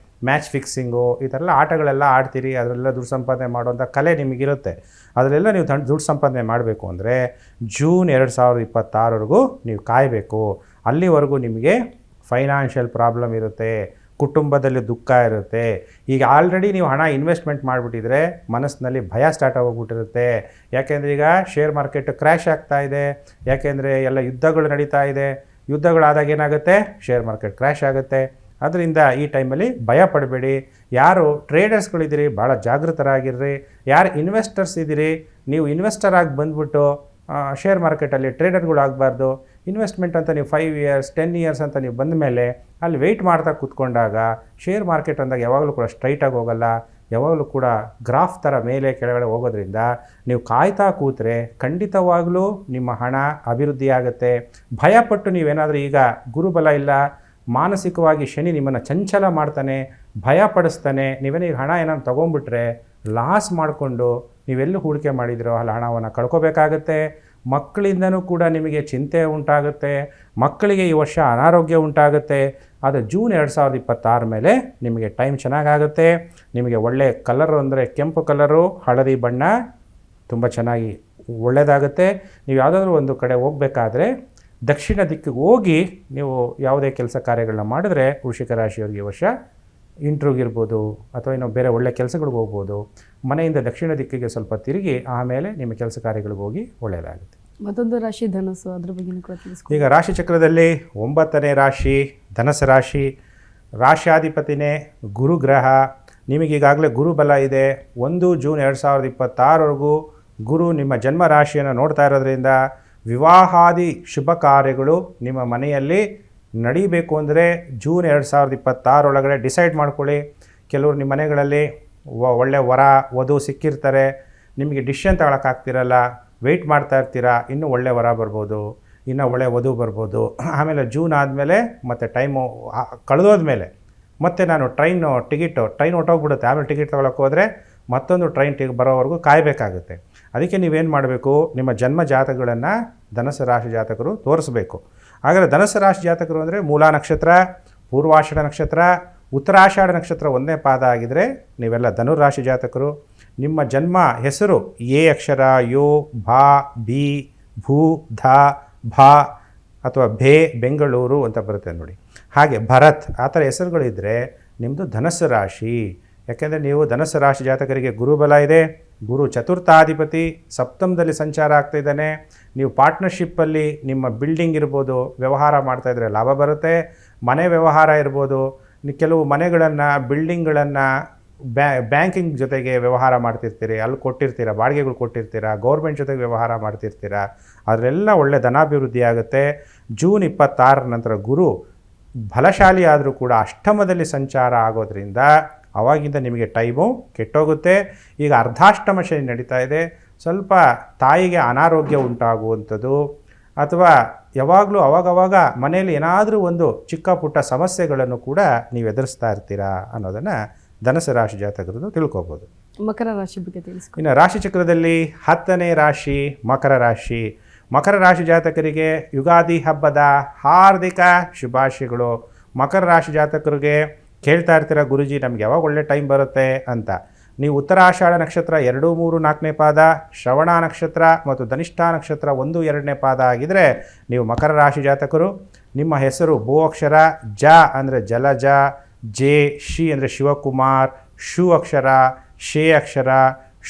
ಮ್ಯಾಚ್ ಫಿಕ್ಸಿಂಗು, ಈ ಥರ ಎಲ್ಲ ಆಟಗಳೆಲ್ಲ ಆಡ್ತೀರಿ, ಅದರೆಲ್ಲ ದುಡ್ಡು ಸಂಪಾದನೆ ಮಾಡುವಂಥ ಕಲೆ ನಿಮಗಿರುತ್ತೆ. ಅದರೆಲ್ಲ ನೀವು ದುಡ್ಡು ಸಂಪಾದನೆ ಮಾಡಬೇಕು ಅಂದರೆ ಜೂನ್ 2026ವರೆಗೂ ನೀವು ಕಾಯಬೇಕು. ಅಲ್ಲಿವರೆಗೂ ನಿಮಗೆ ಫೈನಾನ್ಷಿಯಲ್ ಪ್ರಾಬ್ಲಮ್ ಇರುತ್ತೆ, ಕುಟುಂಬದಲ್ಲಿ ದುಃಖ ಇರುತ್ತೆ. ಈಗ ಆಲ್ರೆಡಿ ನೀವು ಹಣ ಇನ್ವೆಸ್ಟ್ಮೆಂಟ್ ಮಾಡಿಬಿಟ್ಟಿದ್ರೆ ಮನಸ್ಸಿನಲ್ಲಿ ಭಯ ಸ್ಟಾರ್ಟ್ ಆಗೋಗ್ಬಿಟ್ಟಿರುತ್ತೆ. ಯಾಕೆಂದರೆ ಈಗ ಶೇರ್ ಮಾರ್ಕೆಟ್ ಕ್ರ್ಯಾಶ್ ಆಗ್ತಾ ಇದೆ, ಯಾಕೆಂದರೆ ಎಲ್ಲ ಯುದ್ಧಗಳು ನಡೀತಾ ಇದೆ. ಯುದ್ಧಗಳಾದಾಗ ಏನಾಗುತ್ತೆ, ಶೇರ್ ಮಾರ್ಕೆಟ್ ಕ್ರ್ಯಾಶ್ ಆಗುತ್ತೆ. ಅದರಿಂದ ಈ ಟೈಮಲ್ಲಿ ಭಯ ಪಡಬೇಡಿ. ಯಾರು ಟ್ರೇಡರ್ಸ್ಗಳಿದ್ದೀರಿ ಭಾಳ ಜಾಗೃತರಾಗಿರ್ರಿ. ಯಾರು ಇನ್ವೆಸ್ಟರ್ಸ್ ಇದ್ದೀರಿ, ನೀವು ಇನ್ವೆಸ್ಟರ್ ಆಗಿ ಬಂದುಬಿಟ್ಟು ಶೇರ್ ಮಾರ್ಕೆಟಲ್ಲಿ ಟ್ರೇಡರ್ಗಳಾಗಬಾರ್ದು. ಇನ್ವೆಸ್ಟ್ಮೆಂಟ್ ಅಂತ ನೀವು 5 ಇಯರ್ಸ್ 10 ಇಯರ್ಸ್ ಅಂತ ನೀವು ಬಂದ ಮೇಲೆ ಅಲ್ಲಿ ವೆಯ್ಟ್ ಮಾಡ್ತಾ ಕೂತ್ಕೊಂಡಾಗ ಶೇರ್ ಮಾರ್ಕೆಟ್ ಅಂದಾಗ ಯಾವಾಗಲೂ ಕೂಡ ಸ್ಟ್ರೈಟಾಗಿ ಹೋಗಲ್ಲ, ಯಾವಾಗಲೂ ಕೂಡ ಗ್ರಾಫ್ ಥರ ಮೇಲೆ ಕೆಳಗಡೆ ಹೋಗೋದ್ರಿಂದ ನೀವು ಕಾಯ್ತಾ ಕೂತ್ರೆ ಖಂಡಿತವಾಗಲೂ ನಿಮ್ಮ ಹಣ ಅಭಿವೃದ್ಧಿ ಆಗುತ್ತೆ. ಭಯಪಟ್ಟು ನೀವೇನಾದರೂ ಈಗ ಗುರುಬಲ ಇಲ್ಲ, ಮಾನಸಿಕವಾಗಿ ಶನಿ ನಿಮ್ಮನ್ನು ಚಂಚಲ ಮಾಡ್ತಾನೆ, ಭಯ ಪಡಿಸ್ತಾನೆ, ನೀವೇನೀಗ ಹಣ ಏನಾದ್ರು ತೊಗೊಂಡ್ಬಿಟ್ರೆ ಲಾಸ್ ಮಾಡಿಕೊಂಡು ನೀವೆಲ್ಲೂ ಹೂಡಿಕೆ ಮಾಡಿದಿರೋ ಅಲ್ಲಿ ಹಣವನ್ನು ಕಳ್ಕೊಬೇಕಾಗತ್ತೆ. ಮಕ್ಕಳಿಂದನೂ ಕೂಡ ನಿಮಗೆ ಚಿಂತೆ ಉಂಟಾಗುತ್ತೆ, ಮಕ್ಕಳಿಗೆ ಈ ವರ್ಷ ಅನಾರೋಗ್ಯ ಉಂಟಾಗುತ್ತೆ. ಅದು ಜೂನ್ 2026 ಮೇಲೆ ನಿಮಗೆ ಟೈಮ್ ಚೆನ್ನಾಗಾಗುತ್ತೆ. ನಿಮಗೆ ಒಳ್ಳೆಯ ಕಲರು ಅಂದರೆ ಕೆಂಪು ಕಲರು, ಹಳದಿ ಬಣ್ಣ ತುಂಬ ಚೆನ್ನಾಗಿ ಒಳ್ಳೆಯದಾಗುತ್ತೆ. ನೀವು ಯಾವುದಾದ್ರೂ ಒಂದು ಕಡೆ ಹೋಗಬೇಕಾದ್ರೆ ದಕ್ಷಿಣ ದಿಕ್ಕಿಗೆ ಹೋಗಿ ನೀವು ಯಾವುದೇ ಕೆಲಸ ಕಾರ್ಯಗಳನ್ನ ಮಾಡಿದ್ರೆ ವೃಶ್ಚಿಕ ರಾಶಿಯವರಿಗೆ ಈ ವರ್ಷ ಇಂಟ್ರೂಗಿರ್ಬೋದು ಅಥವಾ ಇನ್ನೂ ಬೇರೆ ಒಳ್ಳೆಯ ಕೆಲಸಗಳಿಗೆ ಹೋಗ್ಬೋದು. ಮನೆಯಿಂದ ದಕ್ಷಿಣ ದಿಕ್ಕಿಗೆ ಸ್ವಲ್ಪ ತಿರುಗಿ ಆಮೇಲೆ ನಿಮ್ಮ ಕೆಲಸ ಕಾರ್ಯಗಳಿಗೆ ಹೋಗಿ ಒಳ್ಳೆಯದಾಗುತ್ತೆ. ಮತ್ತೊಂದು ರಾಶಿ ಧನಸ್ಸು, ಅದ್ರ ಬಗ್ಗೆ ಕೂಡ ತಿಳಿಸ್ಕೊಡಿ. ಈಗ ರಾಶಿ ಚಕ್ರದಲ್ಲಿ 9ನೇ ರಾಶಿ ಧನಸ್ಸು ರಾಶಿ. ರಾಶ್ಯಾಧಿಪತಿನೇ ಗುರುಗ್ರಹ. ನಿಮಗೀಗಾಗಲೇ ಗುರುಬಲ ಇದೆ. 1 ಜೂನ್ 2026ವರೆಗೂ ಗುರು ನಿಮ್ಮ ಜನ್ಮ ರಾಶಿಯನ್ನು ನೋಡ್ತಾ ಇರೋದ್ರಿಂದ ವಿವಾಹಾದಿ ಶುಭ ಕಾರ್ಯಗಳು ನಿಮ್ಮ ಮನೆಯಲ್ಲಿ ನಡೀಬೇಕು ಅಂದರೆ ಜೂನ್ 2026 ಒಳಗಡೆ ಡಿಸೈಡ್ ಮಾಡ್ಕೊಳ್ಳಿ. ಕೆಲವರು ನಿಮ್ಮ ಮನೆಗಳಲ್ಲಿ ಒಳ್ಳೆ ವರ ವಧು ಸಿಕ್ಕಿರ್ತಾರೆ, ನಿಮಗೆ ಡಿಸಿಷನ್ ತಗೊಳಕ್ಕಾಗ್ತಿರಲ್ಲ, ವೆಯ್ಟ್ ಮಾಡ್ತಾ ಇರ್ತೀರಾ, ಇನ್ನೂ ಒಳ್ಳೆ ವರ ಬರ್ಬೋದು, ಇನ್ನೂ ಒಳ್ಳೆ ವಧು ಬರ್ಬೋದು. ಆಮೇಲೆ ಜೂನ್ ಆದಮೇಲೆ ಮತ್ತು ಟೈಮು ಕಳೆದೋದ್ಮೇಲೆ ಮತ್ತು ನಾನು ಟ್ರೈನ್ ಹೊಟ್ಟೋಗ್ಬಿಡುತ್ತೆ, ಆಮೇಲೆ ಟಿಕೆಟ್ ತೊಗೊಳಕ್ಕೆ ಹೋದರೆ ಮತ್ತೊಂದು ಟ್ರೈನ್ ಬರೋವರೆಗೂ ಕಾಯಬೇಕಾಗುತ್ತೆ. ಅದಕ್ಕೆ ನೀವೇನು ಮಾಡಬೇಕು, ನಿಮ್ಮ ಜನ್ಮ ಜಾತಕಗಳನ್ನು ಧನಸ್ಸು ರಾಶಿ ಜಾತಕರು ತೋರಿಸ್ಬೇಕು. ಹಾಗಾದರೆ ಧನಸ್ಸು ರಾಶಿ ಜಾತಕರು ಅಂದರೆ ಮೂಲ ನಕ್ಷತ್ರ, ಪೂರ್ವಾಷಾಢ ನಕ್ಷತ್ರ, ಉತ್ತರಾಷಾಢ ನಕ್ಷತ್ರ ಒಂದೇ ಪಾದ ಆಗಿದ್ದರೆ ನೀವೆಲ್ಲ ಧನುರಾಶಿ ಜಾತಕರು. ನಿಮ್ಮ ಜನ್ಮ ಹೆಸರು ಎ ಅಕ್ಷರ, ಯೋ, ಭಾ, ಬಿ, ಭೂ, ಧ, ಭಾ ಅಥವಾ ಭೇ, ಬೆಂಗಳೂರು ಅಂತ ಬರುತ್ತೆ ನೋಡಿ. ಹಾಗೆ ಭರತ್ ಆ ಥರ ಹೆಸರುಗಳಿದ್ದರೆ ನಿಮ್ಮದು ಧನಸ್ಸು ರಾಶಿ. ಯಾಕೆಂದರೆ ನೀವು ಧನಸ್ಸು ರಾಶಿ ಜಾತಕರಿಗೆ ಗುರುಬಲ ಇದೆ, ಗುರು ಚತುರ್ಥಾಧಿಪತಿ ಸಪ್ತಮದಲ್ಲಿ ಸಂಚಾರ ಆಗ್ತಾಯಿದ್ದಾನೆ. ನೀವು ಪಾರ್ಟ್ನರ್ಶಿಪ್ಪಲ್ಲಿ ನಿಮ್ಮ ಬಿಲ್ಡಿಂಗ್ ಇರ್ಬೋದು, ವ್ಯವಹಾರ ಮಾಡ್ತಾಯಿದ್ರೆ ಲಾಭ ಬರುತ್ತೆ. ಮನೆ ವ್ಯವಹಾರ ಇರ್ಬೋದು, ಕೆಲವು ಮನೆಗಳನ್ನು, ಬಿಲ್ಡಿಂಗ್ಗಳನ್ನು ಬ್ಯಾಂಕಿಂಗ್ ಜೊತೆಗೆ ವ್ಯವಹಾರ ಮಾಡ್ತಿರ್ತೀರಿ, ಅಲ್ಲಿ ಕೊಟ್ಟಿರ್ತೀರ, ಬಾಡಿಗೆಗಳು ಕೊಟ್ಟಿರ್ತೀರ, ಗೌರ್ಮೆಂಟ್ ಜೊತೆಗೆ ವ್ಯವಹಾರ ಮಾಡ್ತಿರ್ತೀರ, ಅದರೆಲ್ಲ ಒಳ್ಳೆ ಧನಾಭಿವೃದ್ಧಿ ಆಗುತ್ತೆ. ಜೂನ್ 26 ನಂತರ ಗುರು ಬಲಶಾಲಿ ಆದರೂ ಕೂಡ ಅಷ್ಟಮದಲ್ಲಿ ಸಂಚಾರ ಆಗೋದ್ರಿಂದ ಆವಾಗಿಂದ ನಿಮಗೆ ಟೈಮು ಕೆಟ್ಟೋಗುತ್ತೆ. ಈಗ ಅರ್ಧಾಷ್ಟಮ ಶನಿ ನಡೀತಾ ಇದೆ. ಸ್ವಲ್ಪ ತಾಯಿಗೆ ಅನಾರೋಗ್ಯ ಉಂಟಾಗುವಂಥದ್ದು ಅಥವಾ ಯಾವಾಗಲೂ ಅವಾಗವಾಗ ಮನೆಯಲ್ಲಿ ಏನಾದರೂ ಒಂದು ಚಿಕ್ಕ ಪುಟ್ಟ ಸಮಸ್ಯೆಗಳನ್ನು ಕೂಡ ನೀವು ಎದುರಿಸ್ತಾ ಇರ್ತೀರಾ ಅನ್ನೋದನ್ನು ಧನಸ್ಸು ರಾಶಿ ಜಾತಕರದ್ದು ತಿಳ್ಕೊಬೋದು. ಮಕರ ರಾಶಿ ಬಗ್ಗೆ ತಿಳಿಸ್ಕೊಡಿ. ಇನ್ನು ರಾಶಿಚಕ್ರದಲ್ಲಿ 10ನೇ ರಾಶಿ ಮಕರ ರಾಶಿ. ಮಕರ ರಾಶಿ ಜಾತಕರಿಗೆ ಯುಗಾದಿ ಹಬ್ಬದ ಹಾರ್ದಿಕ ಶುಭಾಶಯಗಳು. ಮಕರ ರಾಶಿ ಜಾತಕರಿಗೆ ಕೇಳ್ತಾ ಇರ್ತೀರ, ಗುರುಜಿ ನಮ್ಗೆ ಯಾವಾಗ ಒಳ್ಳೆ ಟೈಮ್ ಬರುತ್ತೆ ಅಂತ. ನೀವು ಉತ್ತರಾಷಾಢ ನಕ್ಷತ್ರ 2, 3, 4ನೇ ಪಾದ, ಶ್ರವಣ ನಕ್ಷತ್ರ ಮತ್ತು ಧನಿಷ್ಠಾ ನಕ್ಷತ್ರ 1, 2ನೇ ಪಾದ ಆಗಿದ್ದರೆ ನೀವು ಮಕರ ರಾಶಿ ಜಾತಕರು. ನಿಮ್ಮ ಹೆಸರು ಭೂ ಅಕ್ಷರ, ಜ ಅಂದರೆ ಜಲಜ, ಜೆ, ಶಿ ಅಂದರೆ ಶಿವಕುಮಾರ್, ಶು ಅಕ್ಷರ, ಶೇ ಅಕ್ಷರ,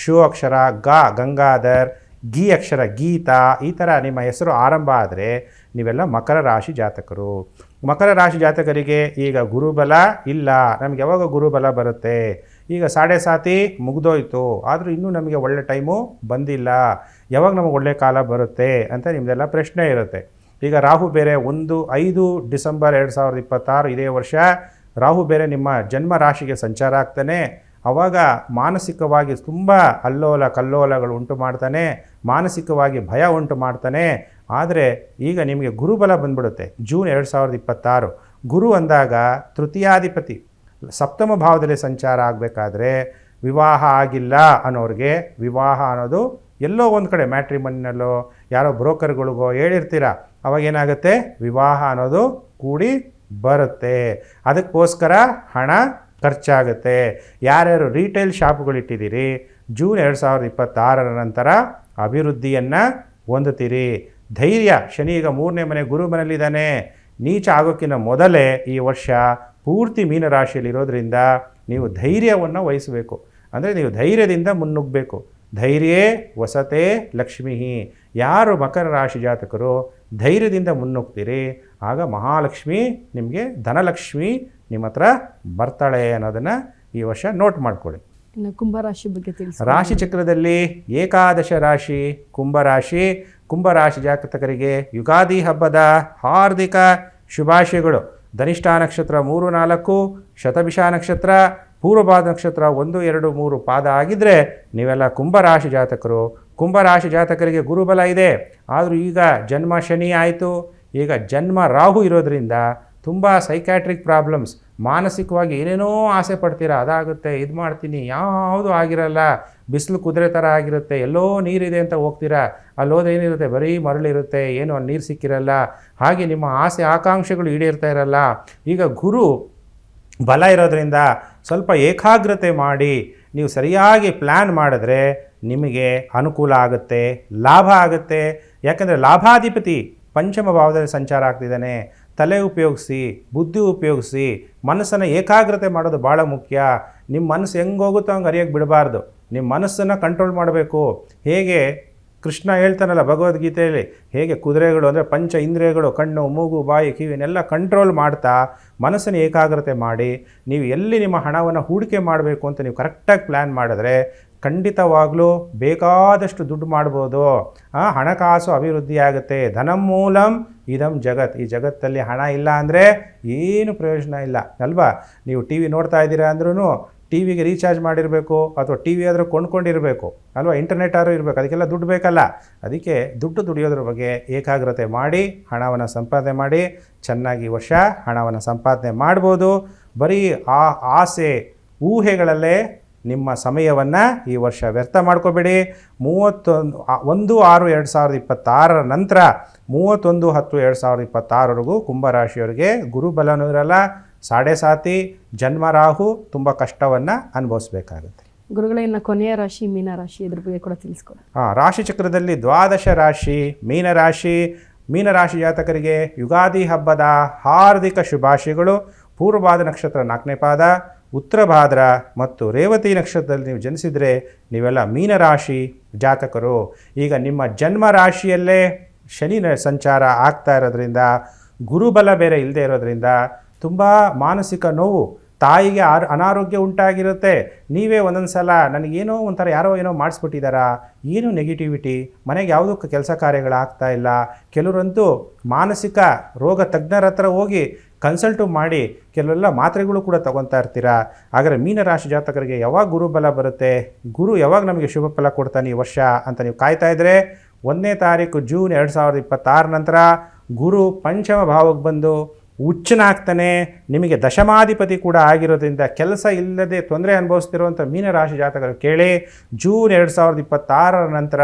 ಶು ಅಕ್ಷರ, ಗ ಗಂಗಾಧರ್, ಗಿ ಅಕ್ಷರ ಗೀತಾ, ಈ ಥರ ನಿಮ್ಮ ಹೆಸರು ಆರಂಭ ಆದರೆ ನೀವೆಲ್ಲ ಮಕರ ರಾಶಿ ಜಾತಕರು. ಮಕರ ರಾಶಿ ಜಾತಕರಿಗೆ ಈಗ ಗುರುಬಲ ಇಲ್ಲ. ನಮಗೆ ಯಾವಾಗ ಗುರುಬಲ ಬರುತ್ತೆ? ಈಗ 7.5 ಮುಗಿದೋಯ್ತು, ಆದರೂ ಇನ್ನೂ ನಮಗೆ ಒಳ್ಳೆ ಟೈಮು ಬಂದಿಲ್ಲ. ಯಾವಾಗ ನಮಗೆ ಒಳ್ಳೆ ಕಾಲ ಬರುತ್ತೆ ಅಂತ ನಿಮ್ಮದೆಲ್ಲ ಪ್ರಶ್ನೆ ಇರುತ್ತೆ. ಈಗ ರಾಹು ಬೇರೆ 5 ಡಿಸೆಂಬರ್ 2026 ಇದೇ ವರ್ಷ ರಾಹು ಬೇರೆ ನಿಮ್ಮ ಜನ್ಮ ರಾಶಿಗೆ ಸಂಚಾರ ಆಗ್ತಾನೆ. ಆವಾಗ ಮಾನಸಿಕವಾಗಿ ತುಂಬ ಅಲ್ಲೋಲ ಕಲ್ಲೋಲಗಳು ಉಂಟು ಮಾಡ್ತಾನೆ, ಮಾನಸಿಕವಾಗಿ ಭಯ ಉಂಟು ಮಾಡ್ತಾನೆ. ಆದರೆ ಈಗ ನಿಮಗೆ ಗುರುಬಲ ಬಂದ್ಬಿಡುತ್ತೆ ಜೂನ್ 2026. ಗುರು ಅಂದಾಗ ತೃತೀಯಾಧಿಪತಿ ಸಪ್ತಮ ಭಾವದಲ್ಲಿ ಸಂಚಾರ ಆಗಬೇಕಾದ್ರೆ ವಿವಾಹ ಆಗಿಲ್ಲ ಅನ್ನೋರಿಗೆ ವಿವಾಹ ಅನ್ನೋದು ಎಲ್ಲೋ ಒಂದು ಕಡೆ ಮ್ಯಾಟ್ರಿಮನಿನಲ್ಲೋ ಯಾರೋ ಬ್ರೋಕರ್ಗಳಿಗೋ ಹೇಳಿರ್ತೀರ, ಅವಾಗೇನಾಗುತ್ತೆ ವಿವಾಹ ಅನ್ನೋದು ಕೂಡಿ ಬರುತ್ತೆ. ಅದಕ್ಕೋಸ್ಕರ ಹಣ ಖರ್ಚಾಗುತ್ತೆ. ಯಾರ್ಯಾರು ರೀಟೇಲ್ ಶಾಪ್ಗಳಿಟ್ಟಿದ್ದೀರಿ ಜೂನ್ 2026 ನಂತರ ಅಭಿವೃದ್ಧಿಯನ್ನು ಹೊಂದುತ್ತೀರಿ. ಧೈರ್ಯ, ಶನಿ ಈಗ 3ನೇ ಮನೆ ಗುರು ಮನೆಯಲ್ಲಿದ್ದಾನೆ. ನೀಚ ಆಗೋಕ್ಕಿಂತ ಮೊದಲೇ ಈ ವರ್ಷ ಪೂರ್ತಿ ಮೀನರಾಶಿಯಲ್ಲಿರೋದ್ರಿಂದ ನೀವು ಧೈರ್ಯವನ್ನು ವಹಿಸಬೇಕು. ಅಂದರೆ ನೀವು ಧೈರ್ಯದಿಂದ ಮುನ್ನುಗ್ಗಬೇಕು. ಧೈರ್ಯೇ ವಸತೆ ಲಕ್ಷ್ಮೀ. ಯಾರು ಮಕರ ರಾಶಿ ಜಾತಕರು ಧೈರ್ಯದಿಂದ ಮುನ್ನುಗ್ತೀರಿ ಆಗ ಮಹಾಲಕ್ಷ್ಮಿ ನಿಮಗೆ ಧನಲಕ್ಷ್ಮಿ ನಿಮ್ಮ ಹತ್ರ ಬರ್ತಾಳೆ ಅನ್ನೋದನ್ನು ಈ ವರ್ಷ ನೋಟ್ ಮಾಡಿಕೊಳ್ಳಿ. ಇನ್ನು ಕುಂಭರಾಶಿ ಬಗ್ಗೆ ತಿಳಿಸಿ. ರಾಶಿ ಚಕ್ರದಲ್ಲಿ ಏಕಾದಶ ರಾಶಿ ಕುಂಭರಾಶಿ. ಕುಂಭರಾಶಿ ಜಾತಕರಿಗೆ ಯುಗಾದಿ ಹಬ್ಬದ ಹಾರ್ದಿಕ ಶುಭಾಶಯಗಳು. ಧನಿಷ್ಠಾ ನಕ್ಷತ್ರ 3, 4, ಶತಭಿಷ ನಕ್ಷತ್ರ, ಪೂರ್ವಭಾದ ನಕ್ಷತ್ರ 1, 2, 3 ಪಾದ ಆಗಿದ್ದರೆ ನೀವೆಲ್ಲ ಕುಂಭರಾಶಿ ಜಾತಕರು. ಕುಂಭರಾಶಿ ಜಾತಕರಿಗೆ ಗುರುಬಲ ಇದೆ, ಆದರೂ ಈಗ ಜನ್ಮ ಶನಿ ಆಯಿತು. ಈಗ ಜನ್ಮ ರಾಹು ಇರೋದ್ರಿಂದ ತುಂಬ ಸೈಕ್ಯಾಟ್ರಿಕ್ ಪ್ರಾಬ್ಲಮ್ಸ್, ಮಾನಸಿಕವಾಗಿ ಏನೇನೋ ಆಸೆ ಪಡ್ತೀರಾ, ಅದಾಗುತ್ತೆ ಇದು ಮಾಡ್ತೀನಿ, ಯಾವುದೂ ಆಗಿರಲ್ಲ. ಬಿಸಿಲು ಕುದುರೆ ಥರ ಆಗಿರುತ್ತೆ. ಎಲ್ಲೋ ನೀರಿದೆ ಅಂತ ಹೋಗ್ತೀರಾ, ಅಲ್ಲಿ ಹೋದ್ರೆ ಏನಿರುತ್ತೆ ಬರೀ ಮರಳಿರುತ್ತೆ, ಏನು ಅಲ್ಲಿ ನೀರು ಸಿಕ್ಕಿರಲ್ಲ. ಹಾಗೆ ನಿಮ್ಮ ಆಸೆ ಆಕಾಂಕ್ಷೆಗಳು ಈಡೇರ್ತಾ ಇರಲ್ಲ. ಈಗ ಗುರು ಬಲ ಇರೋದ್ರಿಂದ ಸ್ವಲ್ಪ ಏಕಾಗ್ರತೆ ಮಾಡಿ ನೀವು ಸರಿಯಾಗಿ ಪ್ಲ್ಯಾನ್ ಮಾಡಿದ್ರೆ ನಿಮಗೆ ಅನುಕೂಲ ಆಗುತ್ತೆ, ಲಾಭ ಆಗುತ್ತೆ. ಯಾಕಂದರೆ ಲಾಭಾಧಿಪತಿ ಪಂಚಮ ಭಾವದಲ್ಲಿ ಸಂಚಾರ ಆಗ್ತಿದ್ದಾನೆ. ತಲೆ ಉಪಯೋಗಿಸಿ, ಬುದ್ಧಿ ಉಪಯೋಗಿಸಿ, ಮನಸ್ಸನ್ನು ಏಕಾಗ್ರತೆ ಮಾಡೋದು ಭಾಳ ಮುಖ್ಯ. ನಿಮ್ಮ ಮನಸ್ಸು ಹೆಂಗೆ ಹೋಗುತ್ತೋ ಹಂಗೆ ಅರಿಯೋಕ್ಕೆ ಬಿಡಬಾರ್ದು. ನಿಮ್ಮ ಮನಸ್ಸನ್ನು ಕಂಟ್ರೋಲ್ ಮಾಡಬೇಕು. ಹೇಗೆ ಕೃಷ್ಣ ಹೇಳ್ತಾನಲ್ಲ ಭಗವದ್ಗೀತೆಯಲ್ಲಿ, ಹೇಗೆ ಕುದುರೆಗಳು ಅಂದರೆ ಪಂಚ ಇಂದ್ರಿಯಗಳು ಕಣ್ಣು, ಮೂಗು, ಬಾಯಿ, ಕಿವಿನೆಲ್ಲ ಕಂಟ್ರೋಲ್ ಮಾಡ್ತಾ ಮನಸ್ಸನ್ನು ಏಕಾಗ್ರತೆ ಮಾಡಿ ನೀವು ಎಲ್ಲಿ ನಿಮ್ಮ ಹಣವನ್ನು ಹೂಡಿಕೆ ಮಾಡಬೇಕು ಅಂತ ನೀವು ಕರೆಕ್ಟಾಗಿ ಪ್ಲ್ಯಾನ್ ಮಾಡಿದ್ರೆ ಖಂಡಿತವಾಗಲೂ ಬೇಕಾದಷ್ಟು ದುಡ್ಡು ಮಾಡ್ಬೋದು. ಹಣಕಾಸು ಅಭಿವೃದ್ಧಿ ಆಗುತ್ತೆ. ಧನಂ ಮೂಲಂ ಇದಂ ಜಗತ್. ಈ ಜಗತ್ತಲ್ಲಿ ಹಣ ಇಲ್ಲ ಅಂದರೆ ಏನು ಪ್ರಯೋಜನ ಇಲ್ಲ ಅಲ್ವಾ? ನೀವು ಟಿ ವಿ ನೋಡ್ತಾ ಇದ್ದೀರಾ ಅಂದ್ರೂ ಟಿ ವಿಗೆ ರೀಚಾರ್ಜ್ ಮಾಡಿರಬೇಕು ಅಥವಾ ಟಿ ವಿ ಆದರೂ ಕೊಂಡ್ಕೊಂಡಿರಬೇಕು ಅಲ್ವಾ, ಇಂಟರ್ನೆಟ್ ಆದರೂ ಇರಬೇಕು, ಅದಕ್ಕೆಲ್ಲ ದುಡ್ಡು ಬೇಕಲ್ಲ. ಅದಕ್ಕೆ ದುಡ್ಡು ದುಡಿಯೋದ್ರ ಬಗ್ಗೆ ಏಕಾಗ್ರತೆ ಮಾಡಿ ಹಣವನ್ನು ಸಂಪಾದನೆ ಮಾಡಿ ಚೆನ್ನಾಗಿ ಈ ವರ್ಷ ಹಣವನ್ನು ಸಂಪಾದನೆ ಮಾಡ್ಬೋದು. ಬರೀ ಆ ಆಸೆ ಊಹೆಗಳಲ್ಲೇ ನಿಮ್ಮ ಸಮಯವನ್ನು ಈ ವರ್ಷ ವ್ಯರ್ಥ ಮಾಡ್ಕೋಬೇಡಿ. 1/6/2026 ನಂತರ 31/10/2026 ಕುಂಭರಾಶಿಯವರಿಗೆ ಗುರುಬಲನೂ ಇರಲ್ಲ, ಸಾಡೆ ಸಾತಿ ಜನ್ಮ ರಾಹು, ತುಂಬ ಕಷ್ಟವನ್ನು ಅನುಭವಿಸ್ಬೇಕಾಗುತ್ತೆ. ಗುರುಗಳೇ, ಇನ್ನು ಕೊನೆಯ ರಾಶಿ ಮೀನರಾಶಿ, ಇದ್ರ ಬಗ್ಗೆ ಕೂಡ ತಿಳಿಸ್ಕೊಡಿ. ರಾಶಿ ಚಕ್ರದಲ್ಲಿ ದ್ವಾದಶ ರಾಶಿ ಮೀನರಾಶಿ. ಮೀನರಾಶಿ ಜಾತಕರಿಗೆ ಯುಗಾದಿ ಹಬ್ಬದ ಹಾರ್ದಿಕ ಶುಭಾಶಯಗಳು. ಪೂರ್ವಭಾದ್ರ ನಕ್ಷತ್ರ 4ನೇ ಪಾದ, ಉತ್ತರ ಭಾದ್ರ ಮತ್ತು ರೇವತಿ ನಕ್ಷತ್ರದಲ್ಲಿ ನೀವು ಜನಿಸಿದರೆ ನೀವೆಲ್ಲ ಮೀನರಾಶಿ ಜಾತಕರು. ಈಗ ನಿಮ್ಮ ಜನ್ಮ ರಾಶಿಯಲ್ಲೇ ಶನಿ ಸಂಚಾರ ಆಗ್ತಾ ಇರೋದ್ರಿಂದ, ಗುರುಬಲ ಬೇರೆ ಇಲ್ಲದೆ ಇರೋದ್ರಿಂದ ತುಂಬ ಮಾನಸಿಕ ನೋವು, ತಾಯಿಗೆ ಅನಾರೋಗ್ಯ ಉಂಟಾಗಿರುತ್ತೆ. ನೀವೇ ಒಂದೊಂದು ಸಲ ನನಗೇನೋ ಒಂಥರ ಯಾರೋ ಏನೋ ಮಾಡಿಸ್ಬಿಟ್ಟಿದ್ದಾರಾ, ಏನೋ ನೆಗೆಟಿವಿಟಿ, ಮನೆಗೆ ಯಾವುದೂ ಕೆಲಸ ಕಾರ್ಯಗಳಾಗ್ತಾ ಇಲ್ಲ. ಕೆಲವರಂತೂ ಮಾನಸಿಕ ರೋಗ ತಜ್ಞರ ಹತ್ರ ಹೋಗಿ ಕನ್ಸಲ್ಟು ಮಾಡಿ ಕೆಲವೆಲ್ಲ ಮಾತ್ರೆಗಳು ಕೂಡ ತಗೊತಾ ಇರ್ತೀರಾ. ಆದರೆ ಮೀನರಾಶಿ ಜಾತಕರಿಗೆ ಯಾವಾಗ ಗುರುಬಲ ಬರುತ್ತೆ, ಗುರು ಯಾವಾಗ ನಮಗೆ ಶುಭ ಫಲ ಕೊಡ್ತಾನೆ ಈ ವರ್ಷ ಅಂತ ನೀವು ಕಾಯ್ತಾ ಇದ್ದರೆ, 1ನೇ ತಾರೀಕು ಜೂನ್ 2026 ನಂತರ ಗುರು ಪಂಚಮ ಭಾವಕ್ಕೆ ಬಂದು ಉಚ್ಚನಾಗ್ತಾನೆ. ನಿಮಗೆ ದಶಮಾಧಿಪತಿ ಕೂಡ ಆಗಿರೋದ್ರಿಂದ ಕೆಲಸ ಇಲ್ಲದೆ ತೊಂದರೆ ಅನುಭವಿಸ್ತಿರುವಂಥ ಮೀನರಾಶಿ ಜಾತಕರು ಕೇಳಿ, ಜೂನ್ 2026 ನಂತರ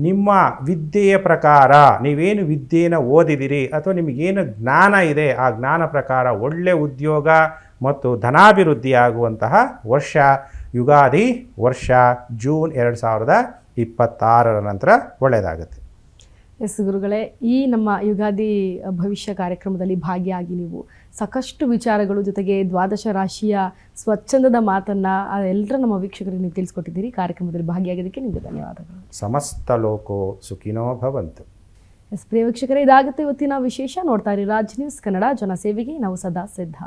ನಿಮ್ಮ ವಿದ್ಯೆಯ ಪ್ರಕಾರ ನೀವೇನು ವಿದ್ಯೆಯನ್ನು ಓದಿದಿರಿ ಅಥವಾ ನಿಮಗೇನು ಜ್ಞಾನ ಇದೆ ಆ ಜ್ಞಾನ ಪ್ರಕಾರ ಒಳ್ಳೆಯ ಉದ್ಯೋಗ ಮತ್ತು ಧನಾಭಿವೃದ್ಧಿ ಆಗುವಂತಹ ವರ್ಷ ಯುಗಾದಿ ವರ್ಷ ಜೂನ್ 2026 ನಂತರ ಒಳ್ಳೆಯದಾಗುತ್ತೆ. ಎಸ್ ಗುರುಗಳೇ, ಈ ನಮ್ಮ ಯುಗಾದಿ ಭವಿಷ್ಯ ಕಾರ್ಯಕ್ರಮದಲ್ಲಿ ಭಾಗಿಯಾಗಿ ನೀವು ಸಾಕಷ್ಟು ವಿಚಾರಗಳು ಜೊತೆಗೆ ದ್ವಾದಶ ರಾಶಿಯ ಸ್ವಚ್ಛಂದದ ಮಾತನ್ನು ಎಲ್ಲರ ನಮ್ಮ ವೀಕ್ಷಕರಿಗೆ ನೀವು ತಿಳಿಸ್ಕೊಟ್ಟಿದ್ದೀರಿ. ಕಾರ್ಯಕ್ರಮದಲ್ಲಿ ಭಾಗಿಯಾಗಿದ್ದಕ್ಕೆ ನಿಮಗೆ ಧನ್ಯವಾದಗಳು. ಸಮಸ್ತ ಲೋಕೋ ಸುಖಿನೋ ಭವಂತು. ಎಸ್ ಪ್ರಿಯ ವೀಕ್ಷಕರೇ, ಇದಾಗುತ್ತೆ ಇವತ್ತಿನ ವಿಶೇಷ. ನೋಡ್ತಾ ಇರಿ ರಾಜ್ ನ್ಯೂಸ್ ಕನ್ನಡ, ಜನಸೇವೆಗೆ ನಾವು ಸದಾ ಸಿದ್ಧ.